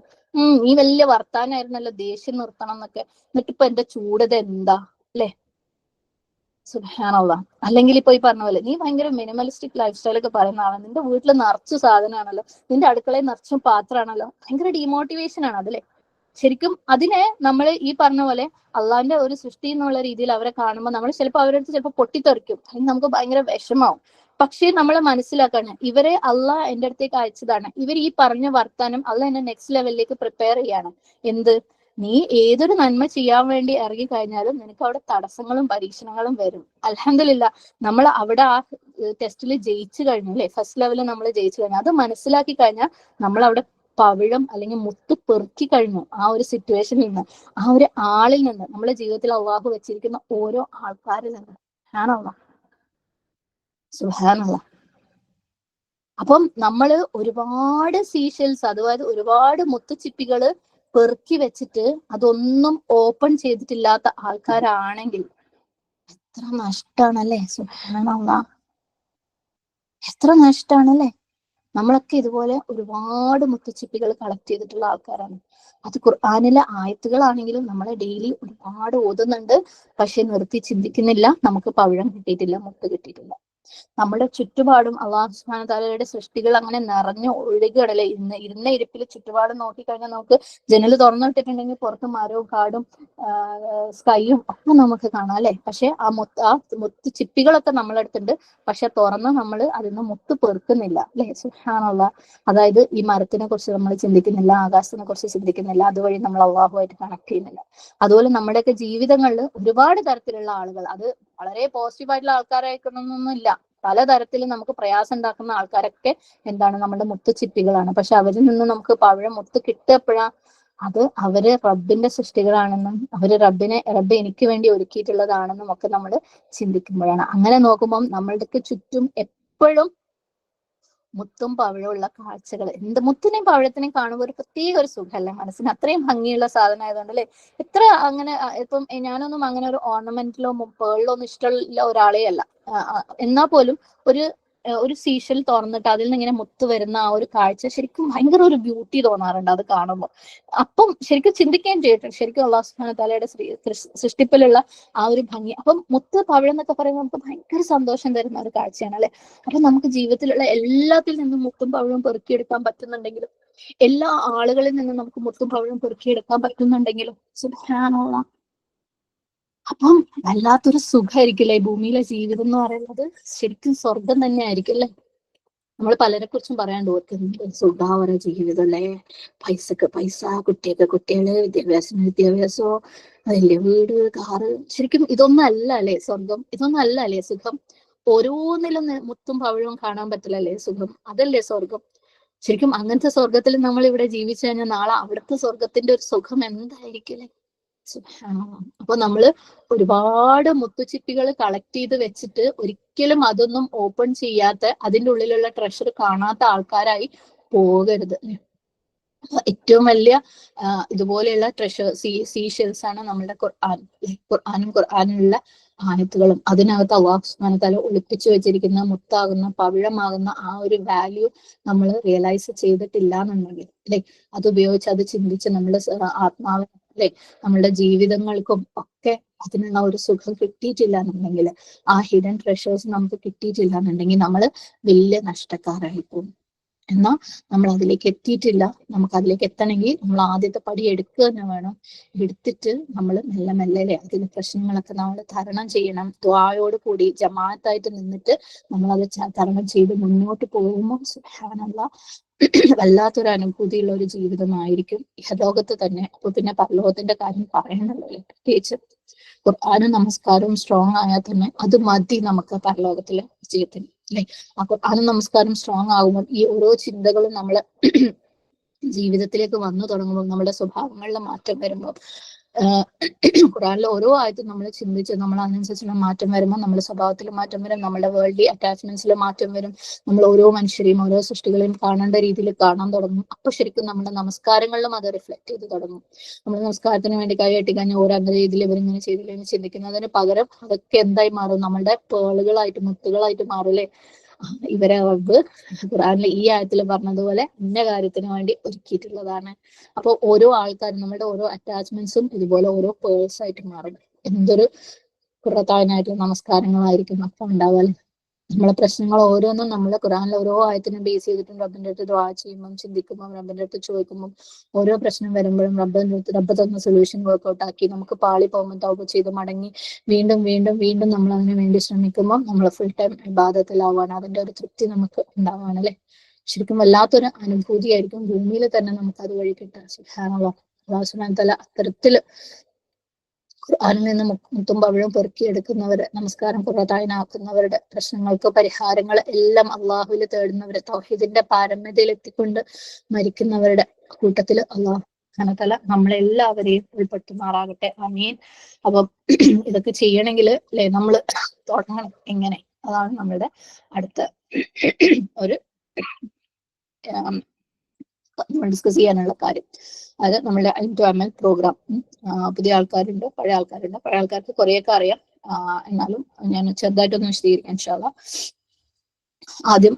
നീ വലിയ വർത്താനായിരുന്നല്ലോ, ദേഷ്യം നിർത്തണം എന്നൊക്കെ, എന്നിട്ടിപ്പോ എന്റെ ചൂടത് എന്താ അല്ലെ. സുബ്ഹാനല്ലാഹ്. അല്ലെങ്കിൽ ഇപ്പൊ ഈ പറഞ്ഞ പോലെ നീ ഭയങ്കര മിനിമലിസ്റ്റിക് ലൈഫ് സ്റ്റൈൽ ഒക്കെ പറയുന്ന ആളാണ്, നിന്റെ വീട്ടിൽ നിറച്ചു സാധനമാണല്ലോ, നിന്റെ അടുക്കളയിൽ നിറച്ചും പാത്രമാണല്ലോ, ഭയങ്കര ഡീമോട്ടിവേഷൻ ആണ് അതല്ലേ. ശരിക്കും അതിനെ നമ്മൾ ഈ പറഞ്ഞ പോലെ അള്ളാന്റെ ഒരു സൃഷ്ടി എന്നുള്ള രീതിയിൽ അവരെ കാണുമ്പോൾ നമ്മൾ ചിലപ്പോൾ അവരുടെ അടുത്ത് ചിലപ്പോൾ പൊട്ടിത്തെറിക്കും, അല്ലെങ്കിൽ നമുക്ക് ഭയങ്കര വിഷമാവും. പക്ഷേ നമ്മൾ മനസ്സിലാക്കാണ് ഇവരെ അള്ളാഹ് എന്റെ അടുത്തേക്ക് അയച്ചതാണ്, ഇവർ ഈ പറഞ്ഞ വർത്താനം അള്ളാഹ് എന്നെ നെക്സ്റ്റ് ലെവലിലേക്ക് പ്രിപ്പയർ ചെയ്യാണ്. എന്ത്, നീ ഏതൊരു നന്മ ചെയ്യാൻ വേണ്ടി ഇറങ്ങി കഴിഞ്ഞാലും നിനക്ക് അവിടെ തടസ്സങ്ങളും പരീക്ഷണങ്ങളും വരും. അൽഹംദുലില്ലാഹ് നമ്മൾ അവിടെ ആ ടെസ്റ്റിൽ ജയിച്ചു കഴിഞ്ഞു അല്ലെ, ഫസ്റ്റ് ലെവലിൽ നമ്മൾ ജയിച്ചു കഴിഞ്ഞു. അത് മനസ്സിലാക്കി കഴിഞ്ഞാൽ നമ്മൾ അവിടെ പവിഴം അല്ലെങ്കിൽ മുത്ത് പെറുക്കി കഴിഞ്ഞു. ആ ഒരു സിറ്റുവേഷനിൽ നിന്ന്, ആ ഒരു ആളിൽ നിന്ന്, നമ്മുടെ ജീവിതത്തിൽ അള്ളാഹു വെച്ചിരിക്കുന്ന ഓരോ ആൾക്കാരിൽ നിന്ന്. സുബ്ഹാനല്ലാഹ്. സുബ്ഹാനല്ലാഹ്. അപ്പം നമ്മള് ഒരുപാട് സീഷെൽസ്, അതായത് ഒരുപാട് മുത്തുച്ചിപ്പികള് പെറുക്കി വെച്ചിട്ട് അതൊന്നും ഓപ്പൺ ചെയ്തിട്ടില്ലാത്ത ആൾക്കാരാണെങ്കിൽ എത്ര നഷ്ടാണല്ലേ. സുബ്ഹാനല്ലാഹ്, എത്ര നഷ്ടാണല്ലേ. നമ്മളൊക്കെ ഇതുപോലെ ഒരുപാട് മുത്തുച്ചിപ്പികൾ കളക്ട് ചെയ്തിട്ടുള്ള ആൾക്കാരാണ്. അത് ഖുർആനിലെ ആയത്തുകളാണെങ്കിലും നമ്മൾ ഡെയിലി ഒരുപാട് ഓതുന്നുണ്ട്, പക്ഷെ നിർത്തി ചിന്തിക്കുന്നില്ല, നമുക്ക് പവിഴം കിട്ടിയിട്ടില്ല, മുത്ത് കിട്ടിയിട്ടില്ല. നമ്മുടെ ചുറ്റുപാടും അള്ളാഹു സുബ്ഹാനഹു തആലയുടെ സൃഷ്ടികൾ അങ്ങനെ നിറഞ്ഞു ഒഴുകുകടലെ. ഇരുന്ന ഇരിപ്പിൽ ചുറ്റുപാടും നോക്കിക്കഴിഞ്ഞാൽ നമുക്ക് ജനൽ തുറന്നിട്ടിട്ടുണ്ടെങ്കിൽ പുറത്ത് മരവും കാടും സ്കൈയും ഒക്കെ നമുക്ക് കാണാം അല്ലെ. പക്ഷെ ആ മുത്ത് ചിപ്പികളൊക്കെ നമ്മളടുത്തുണ്ട്, പക്ഷെ തുറന്ന് നമ്മൾ അതിന് മുത്ത് പെറുക്കുന്നില്ല അല്ലെ. സുബ്ഹാനല്ലാഹ്. അതായത് ഈ മരത്തിനെ കുറിച്ച് നമ്മൾ ചിന്തിക്കുന്നില്ല, ആകാശത്തിനെ കുറിച്ച് ചിന്തിക്കുന്നില്ല, അതുവഴി നമ്മൾ അള്ളാഹുമായിട്ട് കണക്ട് ചെയ്യുന്നില്ല. അതുപോലെ നമ്മുടെയൊക്കെ ജീവിതങ്ങളിൽ ഒരുപാട് തരത്തിലുള്ള ആളുകൾ, അത് വളരെ പോസിറ്റീവായിട്ടുള്ള ആൾക്കാരായിക്കണമെന്നൊന്നുമില്ല, പലതരത്തിൽ നമുക്ക് പ്രയാസം ഉണ്ടാക്കുന്ന ആൾക്കാരൊക്കെ എന്താണ്, നമ്മുടെ മുത്തുച്ചിപ്പികളാണ്. പക്ഷെ അവരിൽ നിന്ന് നമുക്ക് പവിഴം മുത്ത് കിട്ടുക എപ്പോഴാ, അത് അവര് റബ്ബിന്റെ സൃഷ്ടികളാണെന്നും അവര് റബ്ബ് എനിക്ക് വേണ്ടി ഒരുക്കിയിട്ടുള്ളതാണെന്നും ഒക്കെ നമ്മൾ ചിന്തിക്കുമ്പോഴാണ്. അങ്ങനെ നോക്കുമ്പോൾ നമ്മളുടെ ചുറ്റും എപ്പോഴും മുത്തും പവിഴമുള്ള കാഴ്ചകൾ. എന്ത് മുത്തിനെയും പവിഴത്തിനെയും കാണുമ്പോൾ ഒരു പ്രത്യേക ഒരു സുഖമല്ലേ മനസ്സിന്. അത്രയും ഭംഗിയുള്ള സാധനം ആയതുകൊണ്ട് അല്ലെ. എത്ര അങ്ങനെ ഇപ്പം ഞാനൊന്നും അങ്ങനെ ഒരു ഓർണമെന്റിലോ പേളിലോ ഒന്നും ഇഷ്ടമുള്ള ഒരാളെ അല്ല. എന്നാൽ പോലും ഒരു സീഷൽ തുറന്നിട്ട് അതിൽ നിന്ന് ഇങ്ങനെ മുത്ത് വരുന്ന ആ ഒരു കാഴ്ച ശരിക്കും ഭയങ്കര ഒരു ബ്യൂട്ടി തോന്നാറുണ്ട് അത് കാണുമ്പോൾ. അപ്പം ശരിക്കും ചിന്തിക്കുകയും ചെയ്തിട്ടുണ്ട് ശരിക്കും അല്ലാഹു സുബ്ഹാനഹു തആലയുടെ സൃഷ്ടിപ്പിലുള്ള ആ ഒരു ഭംഗി. അപ്പം മുത്ത് പവിഴം എന്നൊക്കെ പറയുമ്പോൾ നമുക്ക് ഭയങ്കര സന്തോഷം തരുന്ന ഒരു കാഴ്ചയാണ് അല്ലെ. അപ്പൊ നമുക്ക് ജീവിതത്തിലുള്ള എല്ലാത്തിൽ നിന്നും മുത്തും പവിഴവും പെറുക്കിയെടുക്കാൻ പറ്റുന്നുണ്ടെങ്കിലും, എല്ലാ ആളുകളിൽ നിന്നും നമുക്ക് മുത്തും പവിഴവും പെറുക്കിയെടുക്കാൻ പറ്റുന്നുണ്ടെങ്കിലും സുബ്ഹാനല്ലാഹ്, അപ്പം വല്ലാത്തൊരു സുഖമായിരിക്കില്ലേ ഭൂമിയിലെ ജീവിതം എന്ന് പറയുന്നത്. ശരിക്കും സ്വർഗം തന്നെ ആയിരിക്കും അല്ലെ. നമ്മൾ പലരെ കുറിച്ചും പറയാണ്ട് ഓർക്കുന്നത് സുഖാവര ജീവിതം അല്ലേ. പൈസക്ക് പൈസ, കുട്ടിയൊക്കെ കുട്ടികള്, വിദ്യാഭ്യാസത്തിന് വിദ്യാഭ്യാസോ, വലിയ വീട്, കാറ്. ശരിക്കും ഇതൊന്നും അല്ല അല്ലെ സ്വർഗം. ഇതൊന്നും അല്ല അല്ലെ സുഖം. ഓരോന്നിലും മുത്തും പവിഴവും കാണാൻ പറ്റില്ലല്ലേ സുഖം. അതല്ലേ സ്വർഗം. ശരിക്കും അങ്ങനത്തെ സ്വർഗത്തിൽ നമ്മൾ ഇവിടെ ജീവിച്ചു കഴിഞ്ഞാൽ നാളെ അവിടുത്തെ സ്വർഗത്തിന്റെ ഒരു സുഖം എന്തായിരിക്കും അല്ലെ. അപ്പൊ നമ്മള് ഒരുപാട് മുത്തുച്ചിപ്പികൾ കളക്ട് ചെയ്ത് വെച്ചിട്ട് ഒരിക്കലും അതൊന്നും ഓപ്പൺ ചെയ്യാത്ത, അതിൻ്റെ ഉള്ളിലുള്ള ട്രഷർ കാണാത്ത ആൾക്കാരായി പോകരുത്. ഏറ്റവും വലിയ ഇതുപോലെയുള്ള സീഷെൽസ് ആണ് നമ്മുടെ ഖുർആനിലുള്ള ആയത്തുകളും. അതിനകത്ത് അല്ലാഹു സുബ്ഹാനഹു തആല ഒളിപ്പിച്ചു വെച്ചിരിക്കുന്ന മുത്താകുന്ന പവിഴമാകുന്ന ആ ഒരു വാല്യൂ നമ്മൾ റിയലൈസ് ചെയ്തിട്ടില്ല എന്നുണ്ടെങ്കിൽ അല്ലെ, അത് ഉപയോഗിച്ച് അത് ചിന്തിച്ച് നമ്മുടെ ആത്മാവിനെ അല്ലെ, നമ്മളുടെ ജീവിതങ്ങൾക്കും ഒക്കെ അതിനുള്ള ഒരു സുഖം കിട്ടിയിട്ടില്ല എന്നുണ്ടെങ്കിൽ, ആ ഹിഡൻ ട്രഷേഴ്സ് നമുക്ക് കിട്ടിയിട്ടില്ല എന്നുണ്ടെങ്കിൽ നമ്മൾ വലിയ നഷ്ടക്കാരായി പോകും. എന്നാൽ നമ്മൾ അതിലേക്ക് എത്തിയിട്ടില്ല. നമുക്ക് അതിലേക്ക് എത്തണമെങ്കിൽ നമ്മൾ ആദ്യത്തെ പടി എടുക്കുക തന്നെ വേണം. എടുത്തിട്ട് നമ്മൾ മെല്ലെ മെല്ലെ അതിന്റെ പ്രശ്നങ്ങളൊക്കെ നമ്മൾ തരണം ചെയ്യണം. ദുആയോട് കൂടി ജമാഅത്തായിട്ട് നിന്നിട്ട് നമ്മൾ അത് തരണം ചെയ്ത് മുന്നോട്ട് പോകുമ്പോൾ സുബ്ഹാനല്ലാഹ് വല്ലാത്തൊരു അനുഭൂതിയുള്ള ഒരു ജീവിതമായിരിക്കും ഇഹലോകത്ത് തന്നെ. അപ്പൊ പിന്നെ പരലോകത്തിന്റെ കാര്യം പറയണല്ലോ അല്ലെ. പ്രത്യേകിച്ച് ഖുർആനും നമസ്കാരവും സ്ട്രോങ് ആയാൽ തന്നെ അത് മതി നമുക്ക് പരലോകത്തിലെ വിജയത്തിന് അല്ലെ. ആ ഖുർആനും നമസ്കാരം സ്ട്രോങ് ആകുമ്പോൾ ഈ ഓരോ ചിന്തകളും നമ്മള് ജീവിതത്തിലേക്ക് വന്നു തുടങ്ങുമ്പോൾ, നമ്മുടെ സ്വഭാവങ്ങളിലെ മാറ്റം വരുമ്പോൾ, ഖുർആനിലെ ഓരോ ആയത്തും നമ്മൾ ചിന്തിച്ച് നമ്മൾ അതിനനുസരിച്ചുള്ള മാറ്റം വരുമ്പോൾ നമ്മുടെ സ്വഭാവത്തിൽ മാറ്റം വരും, നമ്മുടെ വേൾഡ്ലി അറ്റാച്ച്മെന്റ്സിൽ മാറ്റം വരും. നമ്മൾ ഓരോ മനുഷ്യരെയും ഓരോ സൃഷ്ടികളെയും കാണേണ്ട രീതിയിൽ കാണാൻ തുടങ്ങും. അപ്പൊ ശരിക്കും നമ്മുടെ നമസ്കാരങ്ങളിലും അത് റിഫ്ലക്ട് ചെയ്ത് തുടങ്ങും. നമ്മൾ നമസ്കാരത്തിന് വേണ്ടി കൈ കെട്ടിക്കഴിഞ്ഞാൽ ഓരോ രീതിയിൽ ഇവരിങ്ങനെ ചെയ്തില്ലെങ്കിൽ ചിന്തിക്കുന്നതിന് പകരം അതൊക്കെ എന്തായി മാറും, നമ്മുടെ പേളുകളായിട്ട് മുത്തുകളായിട്ട് മാറൂലേ. ഇവരെ റബ്ബ് ഖുർആനിലെ ഈ ആയത്തിൽ പറഞ്ഞതുപോലെ ഇന്ന കാര്യത്തിന് വേണ്ടി ഒരുക്കിയിട്ടുള്ളതാണ്. അപ്പൊ ഓരോ ആൾക്കാരും നമ്മുടെ ഓരോ അറ്റാച്ച്മെന്റ്സും ഇതുപോലെ ഓരോ പേഴ്സ് ആയിട്ട് മാറും. എന്തൊരു ഖുർആനായിട്ടുള്ള നമസ്കാരങ്ങളായിരിക്കും അപ്പൊ ഉണ്ടാവുക. നമ്മളെ പ്രശ്നങ്ങൾ ഓരോന്നും നമ്മളെ ഖുർആനിലെ ഓരോ ആയത്തിനും ബേസ് ചെയ്തിട്ടും റബ്ബിന്റെ അടുത്ത് ദുആ ചെയ്യുമ്പോൾ, ചിന്തിക്കുമ്പോൾ, റബ്ബിന്റെ അടുത്ത് ചോദിക്കുമ്പോൾ, ഓരോ പ്രശ്നം വരുമ്പോഴും റബ്ബ് തന്ന സൊല്യൂഷൻ വർക്ക്ഔട്ട് ആക്കി നമുക്ക് പാളി പോകുമ്പോൾ തൗബ ചെയ്ത് മടങ്ങി വീണ്ടും വീണ്ടും വീണ്ടും നമ്മൾ അതിനു വേണ്ടി ശ്രമിക്കുമ്പോൾ നമ്മൾ ഫുൾ ടൈം ഇബാദത്തിലാവാണ്. അതിന്റെ ഒരു തൃപ്തി നമുക്ക് ഉണ്ടാവാണ് അല്ലെ. ശരിക്കും വല്ലാത്തൊരു അനുഭൂതിയായിരിക്കും ഭൂമിയിൽ തന്നെ നമുക്ക് അതുവഴി കിട്ടാൻ. സുബ്ഹാനല്ലാഹ്, അല്ലാഹു സുബ്ഹാനഹു തആല അത്തരത്തില് ഖുർആനിൽ നിന്ന് മുത്തും പവിഴവും പെറുക്കിയെടുക്കുന്നവര്, നമസ്കാരം ഖുർആനാക്കുന്നവരുടെ പ്രശ്നങ്ങൾക്ക് പരിഹാരങ്ങൾ എല്ലാം അള്ളാഹുവിൽ തേടുന്നവര്, തൗഹീദിന്റെ പാരമ്യതയിൽ എത്തിക്കൊണ്ട് മരിക്കുന്നവരുടെ കൂട്ടത്തിൽ അള്ളാഹു സുബ്ഹാനഹു തആല നമ്മളെല്ലാവരെയും ഉൾപ്പെടുത്തുമാറാകട്ടെ. ആമീൻ. അപ്പം ഇതൊക്കെ ചെയ്യണമെങ്കിൽ അല്ലെ നമ്മൾ തുടങ്ങണം എങ്ങനെ, അതാണ് നമ്മളുടെ അടുത്ത ഒരു ഡിസ്കസ് ചെയ്യാനുള്ള കാര്യം. അത് നമ്മളുടെ ടു അമൽ പ്രോഗ്രാം. പുതിയ ആൾക്കാരുണ്ട്, പഴയ ആൾക്കാരുണ്ട്. പഴയ ആൾക്കാർക്ക് കുറേയൊക്കെ അറിയാം, എന്നാലും ഞാൻ ചെറുതായിട്ടൊന്ന് വിശദീകരിക്കാം ഇൻഷാ അല്ലാഹ്. ആദ്യം